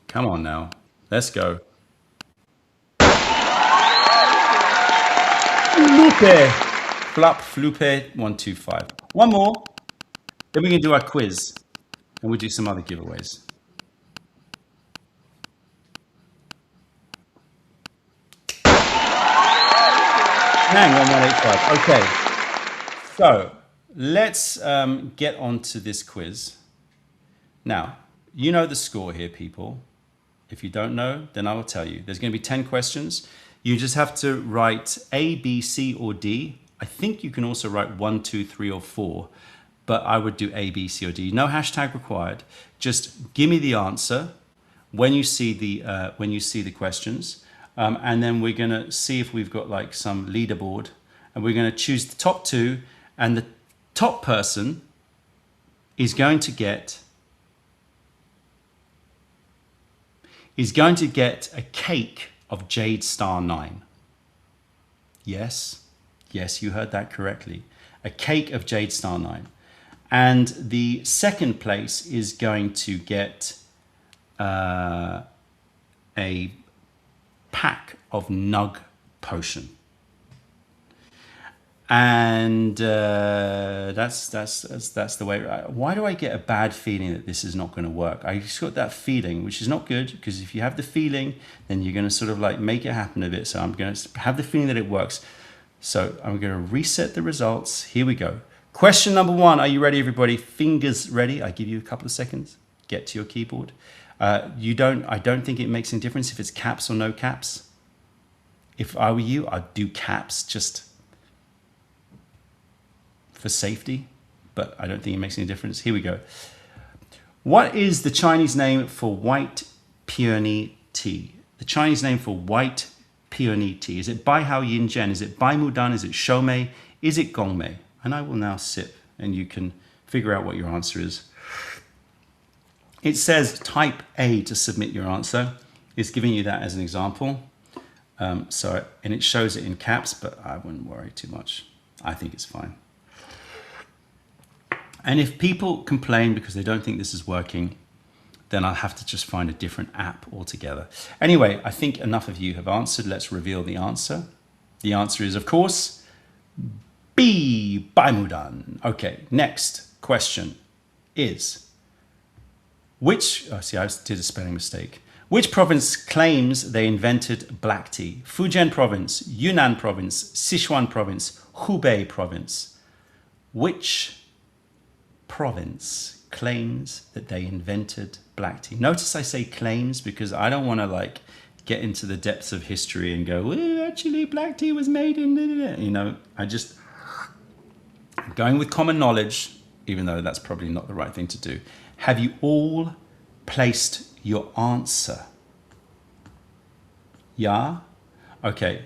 A: Come on now, let's go. Flupe. Flop, flupe, 125. One more, then we can do our quiz, and we'll do some other giveaways. Hang on, 185. Okay, so let's get on to this quiz. Now, you know the score here, people. If you don't know, then I will tell you. There's going to be 10 questions. You just have to write A, B, C, or D. I think you can also write 1, 2, 3, or 4, but I would do A, B, C, or D. No hashtag required. Just give me the answer when you see the questions, and then we're going to see if we've got like some leaderboard, and we're going to choose the top 2, and the top person is going to get a cake of Jade Star 9. Yes, you heard that correctly. A cake of Jade Star 9. And the second place is going to get a pack of Nug Potion. And that's the way. Why do I get a bad feeling that this is not going to work? I just got that feeling, which is not good, because if you have the feeling, then you're going to sort of like make it happen a bit. So I'm going to have the feeling that it works. So I'm going to reset the results. Here we go. Question number 1. Are you ready, everybody? Fingers ready. I give you a couple of seconds. Get to your keyboard. I don't think it makes any difference if it's caps or no caps. If I were you, I'd do caps just for safety, but I don't think it makes any difference. Here we go. What is the Chinese name for white peony tea? The Chinese name for white peony tea. Is it Bai Hao Yin Zhen? Is it Bai Mudan? Is it Shou Mei? Is it Gong Mei? And I will now sip, and you can figure out what your answer is. It says type A to submit your answer. It's giving you that as an example. And it shows it in caps, but I wouldn't worry too much. I think it's fine. And if people complain because they don't think this is working, then I'll have to just find a different app altogether. Anyway, I think enough of you have answered. Let's reveal the answer. The answer is, of course, B, Baimudan. Okay, next question is, I did a spelling mistake. Which province claims they invented black tea? Fujian province, Yunnan province, Sichuan province, Hubei province. Which province claims that they invented black tea? Notice I say claims because I don't want to like get into the depths of history and go, well, actually black tea was made in, I'm going with common knowledge, even though that's probably not the right thing to do. Have you all placed your answer? Yeah? Okay.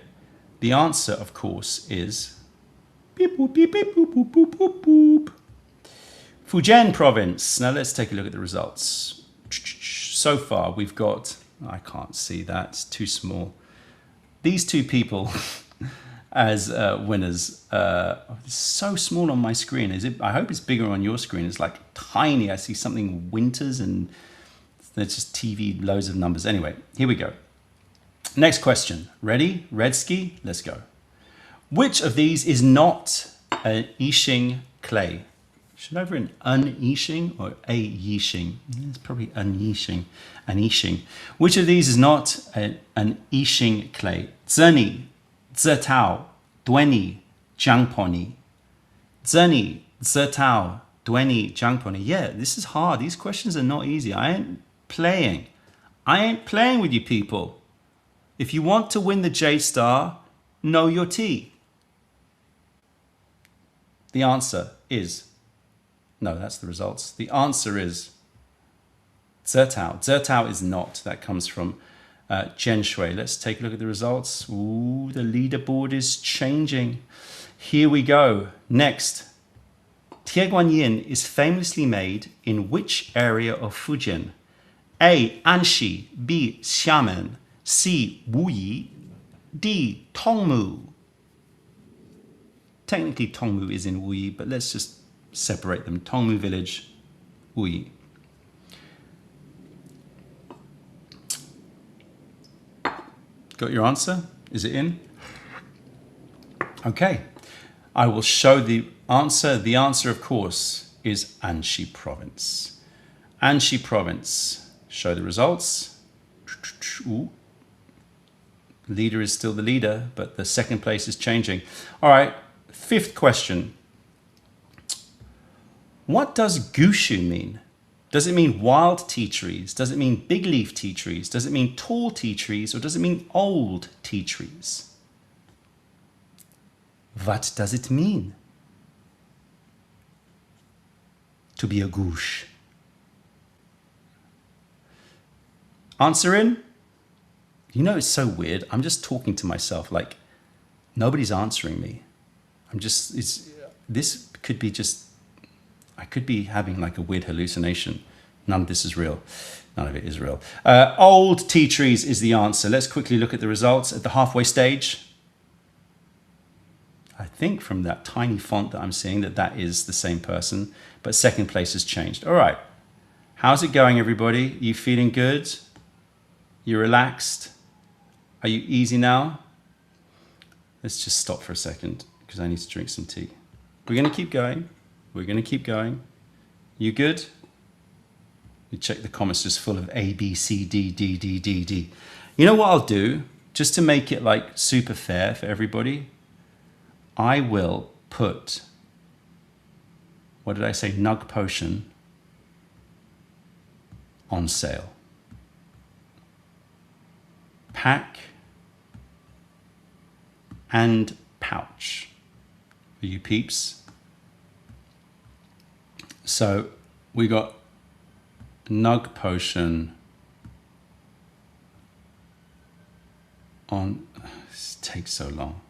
A: The answer, of course, is beep, boop, beep, beep, boop, boop, boop, boop, boop. Fujian province. Now let's take a look at the results. So far we've got, I can't see that, it's too small. These two people as winners. It's so small on my screen. I hope it's bigger on your screen. It's like tiny. I see something Winters and there's just TV, loads of numbers. Anyway, here we go. Next question. Ready? Redski? Let's go. Which of these is not an Yixing clay? Should I have written an Yixing or a Yixing? It's probably an Yixing. An Yixing. Which of these is not an Yixing clay? Zeni, Zetao, Dueni, Jiangponi. Zeni, Zetao, Dueni, Jiangponi. Yeah, this is hard. These questions are not easy. I ain't playing with you people. If you want to win the J Star, know your tea. The answer is, no, that's the results. The answer is Zertao. Zertao is not. That comes from Jen Shui. Let's take a look at the results. Ooh, the leaderboard is changing. Here we go. Next. Tieguanyin is famously made in which area of Fujian? A. Anxi. B. Xiamen. C. Wuyi. D. Tongmu. Technically, Tongmu is in Wuyi, but let's just separate them. Tongmu village, Wuyi. Got your answer? Is it in? Okay. I will show the answer. The answer, of course, is Anxi province. Anxi province. Show the results. Ooh. Leader is still the leader, but the second place is changing. All right. Fifth question. What does gushu mean? Does it mean wild tea trees? Does it mean big leaf tea trees? Does it mean tall tea trees? Or does it mean old tea trees? What does it mean to be a gush? Answer in? You know, it's so weird. I'm just talking to myself like nobody's answering me. This could be just, I could be having like a weird hallucination. None of this is real. None of it is real. Old tea trees is the answer. Let's quickly look at the results at the halfway stage. I think from that tiny font that I'm seeing that is the same person, but second place has changed. All right. How's it going, everybody? You feeling good? You relaxed? Are you easy now? Let's just stop for a second because I need to drink some tea. We're going to keep going. We're going to keep going. You good? You check the comments just full of A, B, C, D, D, D, D, D. You know what I'll do? Just to make it like super fair for everybody, I will put, what did I say? Nug Potion on sale. Pack and pouch for you peeps. So we got Nug Potion on, this takes so long.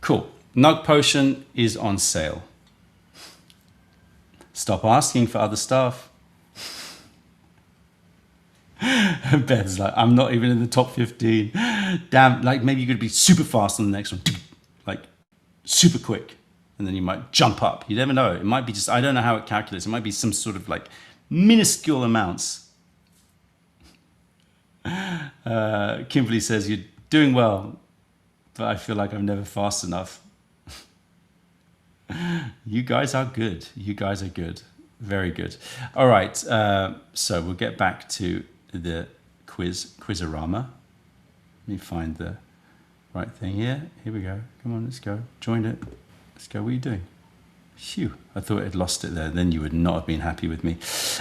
A: Cool. Nug Potion is on sale. Stop asking for other stuff. Ben's like, I'm not even in the top 15. Damn, like maybe you could be super fast on the next one. Like super quick. And then you might jump up. You never know. It might be just, I don't know how it calculates. It might be some sort of like minuscule amounts. Kimberly says, you're doing well, but I feel like I'm never fast enough. You guys are good. You guys are good. Very good. All right. So we'll get back to the Quizorama. Let me find the right thing here. Here we go. Come on, let's go. Join it. Let's go. What are you doing? Phew. I thought it had lost it there. Then you would not have been happy with me.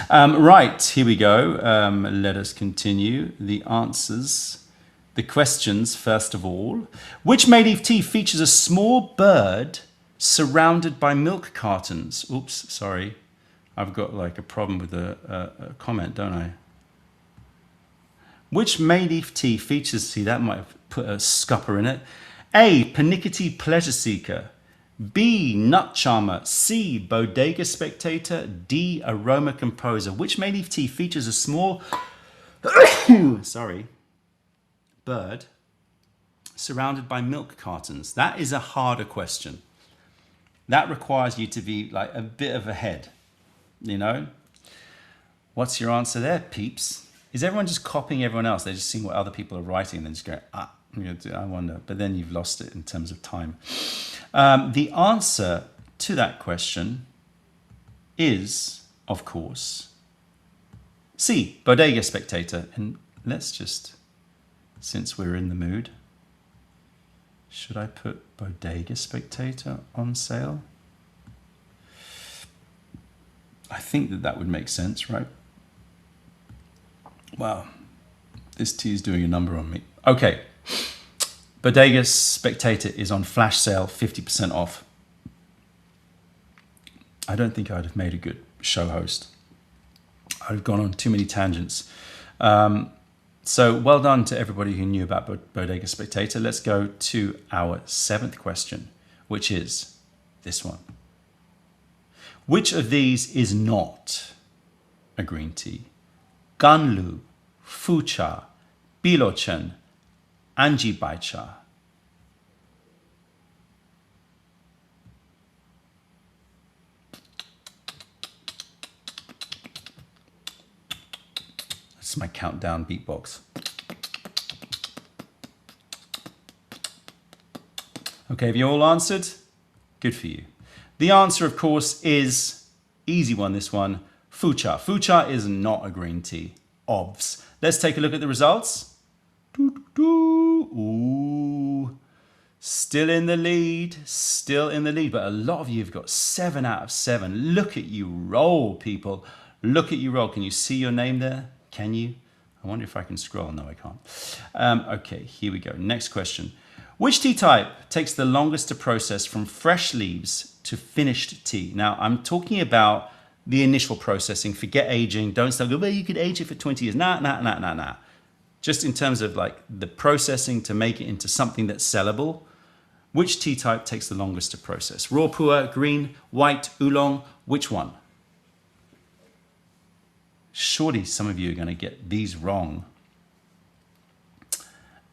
A: Right. Here we go. Let us continue. The answers. The questions, first of all. Which Mayleaf tea features a small bird surrounded by milk cartons? Oops, sorry. I've got like a problem with a comment, don't I? Which Mayleaf tea features, see that might have put a scupper in it. A, Panickety Pleasure Seeker. B, Nut Charmer. C, Bodega Spectator. D, Aroma Composer. Which Mayleaf tea features a small sorry, bird surrounded by milk cartons? That is a harder question. That requires you to be like a bit of a head, you know? What's your answer there, peeps? Is everyone just copying everyone else? They're just seeing what other people are writing and then just going, I wonder. But then you've lost it in terms of time. The answer to that question is, of course, C, Bodega Spectator. And let's just, since we're in the mood, should I put Bodega Spectator on sale? I think that would make sense, right? Wow, this tea is doing a number on me. Okay, Bodega Spectator is on flash sale, 50% off. I don't think I'd have made a good show host. I'd have gone on too many tangents. So well done to everybody who knew about Bodega Spectator. Let's go to our 7th question, which is this one. Which of these is not a green tea? Ganlu, Fucha, Bilochen, Anjibaicha. That's my countdown beatbox. Okay, have you all answered? Good for you. The answer, of course, is easy one, this one. Fucha. Fucha is not a green tea. Obvs. Let's take a look at the results. Ooh. Still in the lead, still in the lead, but a lot of you have got 7 out of 7. Look at you roll, people. Look at you roll. Can you see your name there? Can you? I wonder if I can scroll. No, I can't. Okay, here we go. Next question. Which tea type takes the longest to process from fresh leaves to finished tea? Now, I'm talking about the initial processing. Forget aging. Don't start going, well, you could age it for 20 years. Nah. Just in terms of like the processing to make it into something that's sellable. Which tea type takes the longest to process? Raw pu'er, green, white, oolong, which one? Surely some of you are going to get these wrong.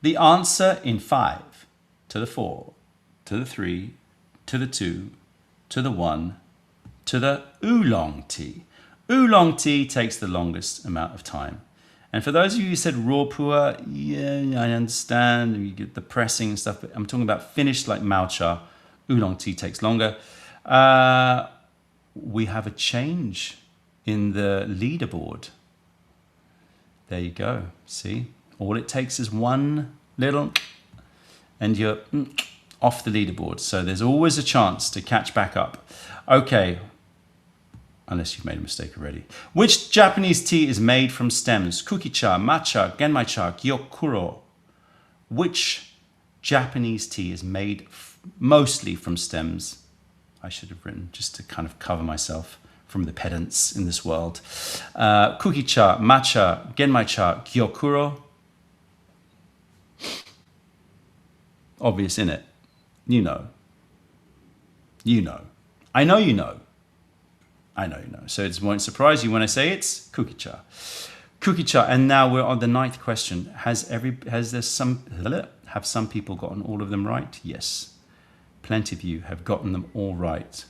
A: The answer in 5, to the 4, to the 3, to the 2, to the 1, to the oolong tea. Oolong tea takes the longest amount of time. And for those of you who said raw pu'er, yeah, I understand, you get the pressing and stuff, but I'm talking about finished like matcha. Oolong tea takes longer. We have a change in the leaderboard. There you go. See, all it takes is one little, and you're off the leaderboard. So there's always a chance to catch back up. Okay, unless you've made a mistake already. Which Japanese tea is made from stems? Kukicha, matcha, genmaicha, gyokuro. Which Japanese tea is made mostly from stems? I should have written just to kind of cover myself from the pedants in this world. Kukicha, matcha, genmaicha, gyokuro. Obvious, innit? You know. You know. I know you know. I know you know. So it won't surprise you when I say it's kukicha. Kukicha. And now we're on the 9th question. Have some people gotten all of them right? Yes. Plenty of you have gotten them all right.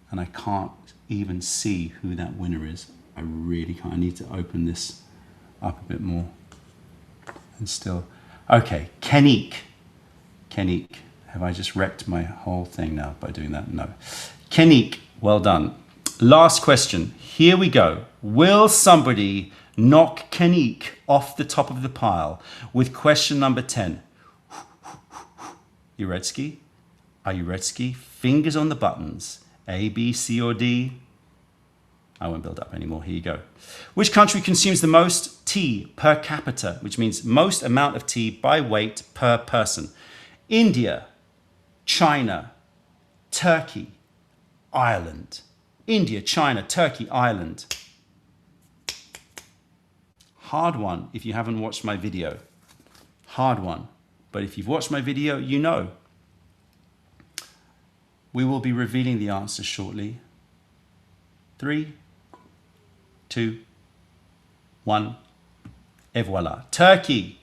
A: And I can't even see who that winner is. I really can't. I need to open this up a bit more. And still. Okay, Kenique. Kenique. Have I just wrecked my whole thing now by doing that? No. Kenique, well done. Last question. Here we go. Will somebody knock Kenique off the top of the pile with question number 10? You redsky? Are you redsky? Fingers on the buttons. A, B, C, or D? I won't build up anymore. Here you go. Which country consumes the most tea per capita, which means most amount of tea by weight per person? India, China, Turkey, Ireland. India, China, Turkey, Ireland. Hard one if you haven't watched my video. Hard one. But if you've watched my video, you know. We will be revealing the answers shortly. 3, 2, 1. Et voila. Turkey.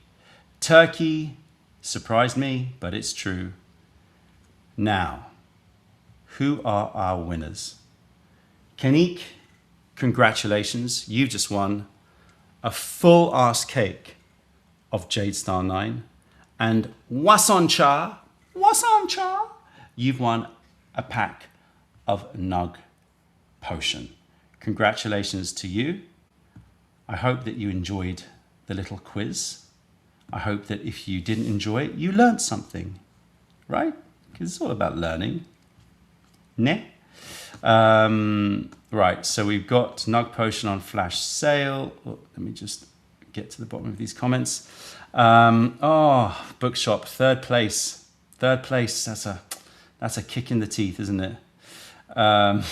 A: Turkey surprised me, but it's true. Now, who are our winners? Kenique, congratulations. You just won a full ass cake of Jade Star 9. And Wasoncha, you've won a pack of Nug Potion. Congratulations to you. I hope that you enjoyed the little quiz. I hope that if you didn't enjoy it, you learned something, right? Because it's all about learning. Ne? Right, so we've got Nug Potion on flash sale. Oh, let me just get to the bottom of these comments. Bookshop, third place. Third place, that's a kick in the teeth, isn't it? Yeah,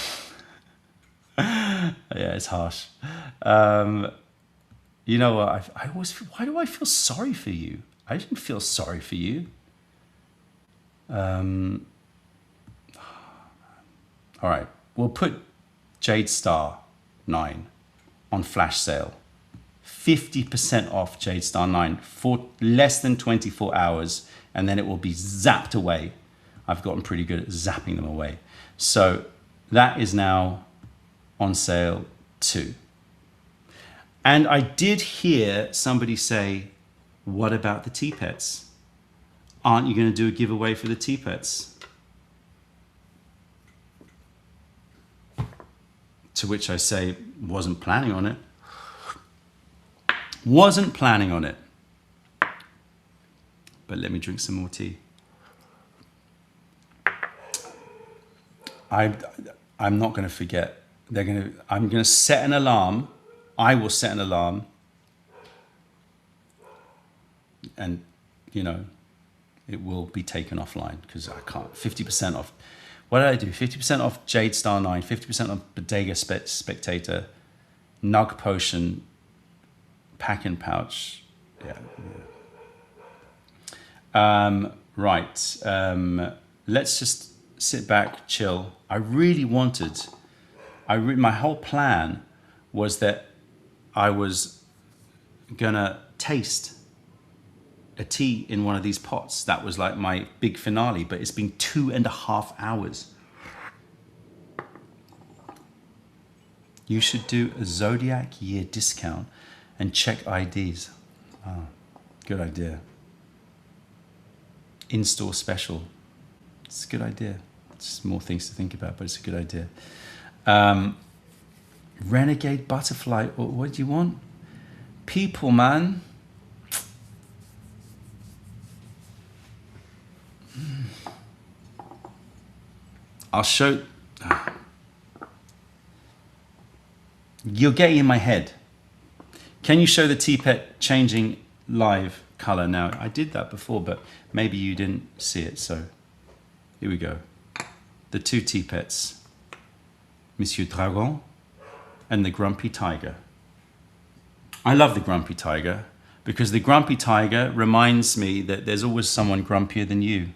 A: it's harsh. You know what? I always feel, why do I feel sorry for you? I didn't feel sorry for you. All right, we'll put Jade Star 9 on flash sale. 50% off Jade Star 9 for less than 24 hours, and then it will be zapped away. I've gotten pretty good at zapping them away. So that is now on sale too. And I did hear somebody say, what about the tea pets? Aren't you going to do a giveaway for the tea pets? To which I say, wasn't planning on it. Wasn't planning on it. But let me drink some more tea. I, I'm not going to forget. I'm going to set an alarm. I will set an alarm. And, you know, it will be taken offline because I can't. 50% off. What did I do? 50% off Jade Star 9, 50% off Bodega Spectator, Nug Potion, Pack and Pouch. Yeah. Right. Let's just sit back, chill. I really wanted, my whole plan was that I was gonna taste a tea in one of these pots. That was like my big finale, but it's been 2.5 hours. You should do a Zodiac year discount and check IDs. Oh, good idea. In-store special. It's a good idea. It's more things to think about, but it's a good idea. Renegade Butterfly, what do you want? People, man. I'll show. You're getting in my head. Can you show the T-Pet changing live color now? I did that before, but maybe you didn't see it. So here we go. The two T-Pets, Monsieur Dragon and the Grumpy Tiger. I love the Grumpy Tiger because the Grumpy Tiger reminds me that there's always someone grumpier than you.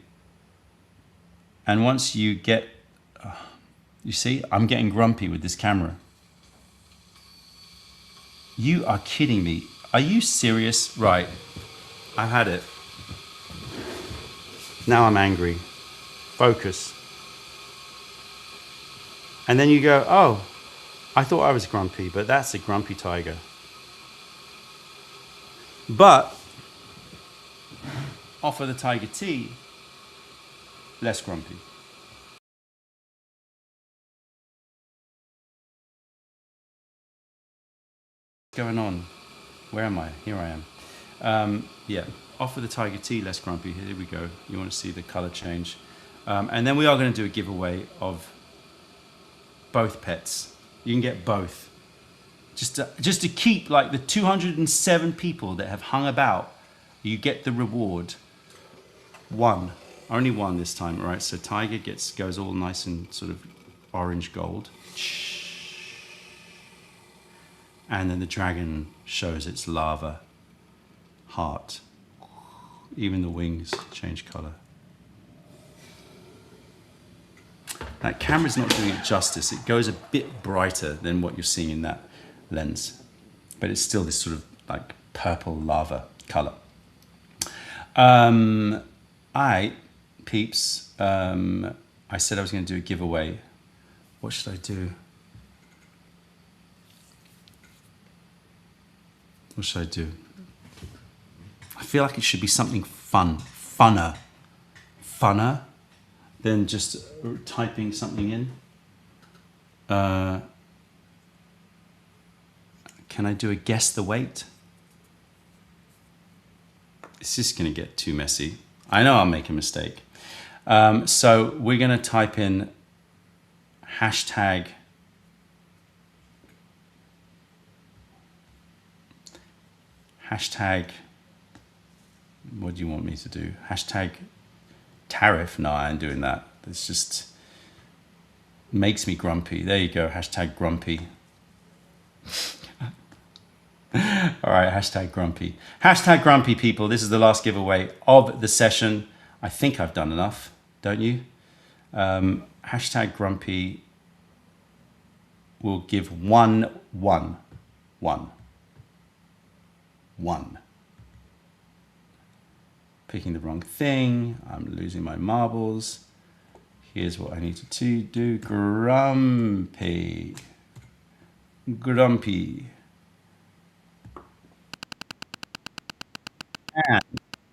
A: And once you get, you see, I'm getting grumpy with this camera. You are kidding me. Are you serious? Right, I've had it. Now I'm angry. Focus. And then you go, oh, I thought I was grumpy, but that's a Grumpy Tiger. But offer the tiger tea, less grumpy. What's going on? Where am I? Here I am. Yeah, offer the tiger tea, less grumpy. Here we go. You want to see the color change. And then we are going to do a giveaway of both pets. You can get both. Just to keep like the 207 people that have hung about, you get the reward. One. Only one this time, all right? So tiger goes all nice and sort of orange gold. And then the dragon shows its lava heart. Even the wings change color. That camera's not doing it justice. It goes a bit brighter than what you're seeing in that lens, but it's still this sort of like purple lava color. I peeps, I said I was going to do a giveaway. What should I do? What should I do? I feel like it should be something funner than just typing something in. Can I do a guess the weight? It's just going to get too messy. I know I'll make a mistake. So we're going to type in hashtag what do you want me to do? Hashtag tariff? No, I ain't doing that. It's just makes me grumpy. There you go, hashtag grumpy. All right, hashtag grumpy. Hashtag grumpy, people. This is the last giveaway of the session. I think I've done enough, don't you? Hashtag grumpy will give one. Picking the wrong thing. I'm losing my marbles. Here's what I need to do. Grumpy. And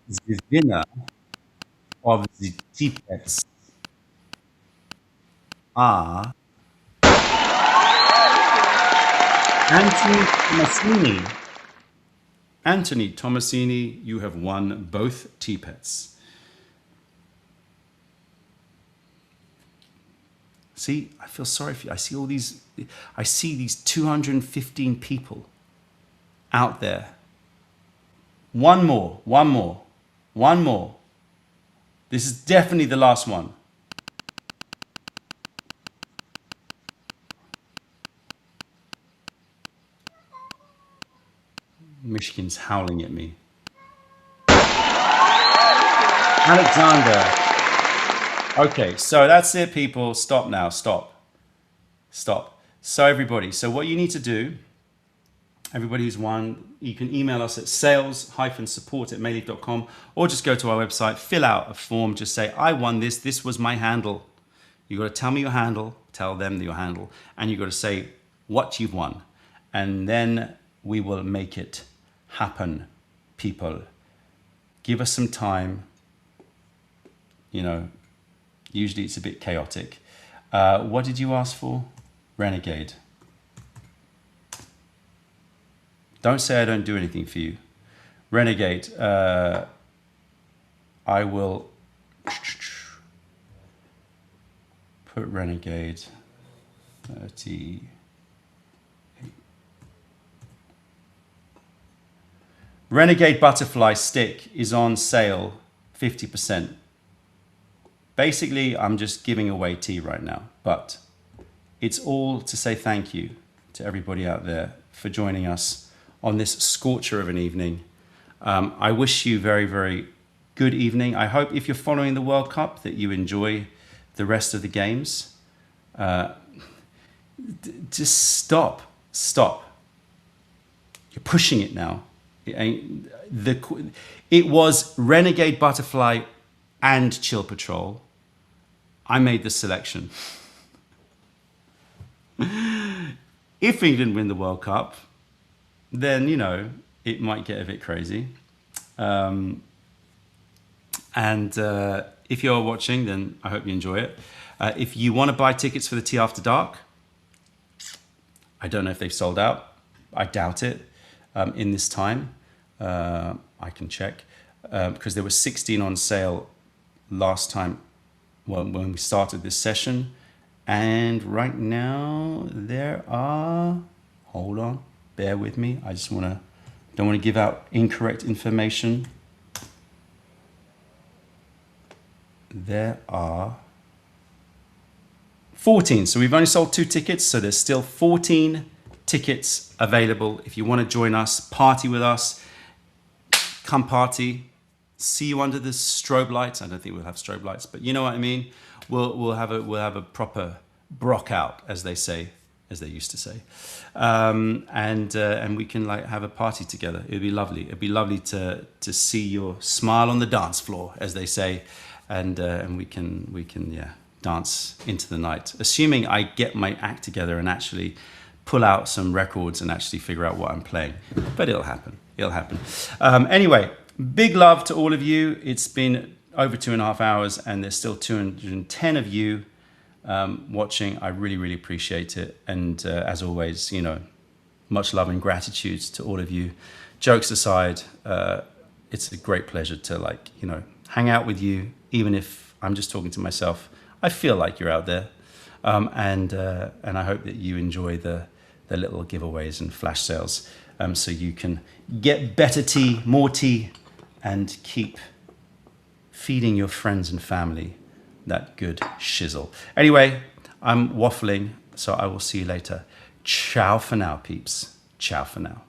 A: the winner of the T-Pets are Anthony Tomasini. Anthony Tomasini, you have won both T-Pets. See, I feel sorry for you. I see these 215 people out there. One more. This is definitely the last one. Michigan's howling at me. Alexander. Okay, so that's it, people. Stop now. Stop. So everybody, so what you need to do, everybody who's won, you can email us at sales-support@mayleaf.com, or just go to our website, fill out a form, just say, I won this. This was my handle. You got to tell me your handle, tell them your handle, and you got to say what you've won. And then we will make it happen, people. Give us some time. You know, usually it's a bit chaotic. What did you ask for? Renegade. Don't say I don't do anything for you. Renegade. I will put Renegade 30. Renegade Butterfly Stick is on sale 50%. Basically, I'm just giving away tea right now, but it's all to say thank you to everybody out there for joining us on this scorcher of an evening. I wish you very, very good evening. I hope if you're following the World Cup that you enjoy the rest of the games. Just stop. You're pushing it now. It was Renegade Butterfly and Chill Patrol. I made the selection. If England win the World Cup, then, you know, it might get a bit crazy. And if you're watching, then I hope you enjoy it. If you want to buy tickets for the Tea After Dark, I don't know if they've sold out. I doubt it in this time. I can check. Because there were 16 on sale last time when we started this session. And right now there are, hold on, bear with me. I just don't want to give out incorrect information. There are 14. So we've only sold 2 tickets. So there's still 14 tickets available. If you want to join us, party with us, come party. See you under the strobe lights. I don't think we'll have strobe lights, but you know what I mean. We'll have a proper brock out, as they say, as they used to say, and we can like have a party together. It'd be lovely. It'd be lovely to see your smile on the dance floor, as they say, and we can dance into the night. Assuming I get my act together and actually pull out some records and actually figure out what I'm playing, but it'll happen. Anyway. Big love to all of you. It's been over 2.5 hours and there's still 210 of you watching. I really, really appreciate it. And as always, you know, much love and gratitude to all of you. Jokes aside, it's a great pleasure to, like, you know, hang out with you, even if I'm just talking to myself. I feel like you're out there. And I hope that you enjoy the little giveaways and flash sales so you can get better tea, more tea, and keep feeding your friends and family that good shizzle. Anyway, I'm waffling, so I will see you later. Ciao for now, peeps. Ciao for now.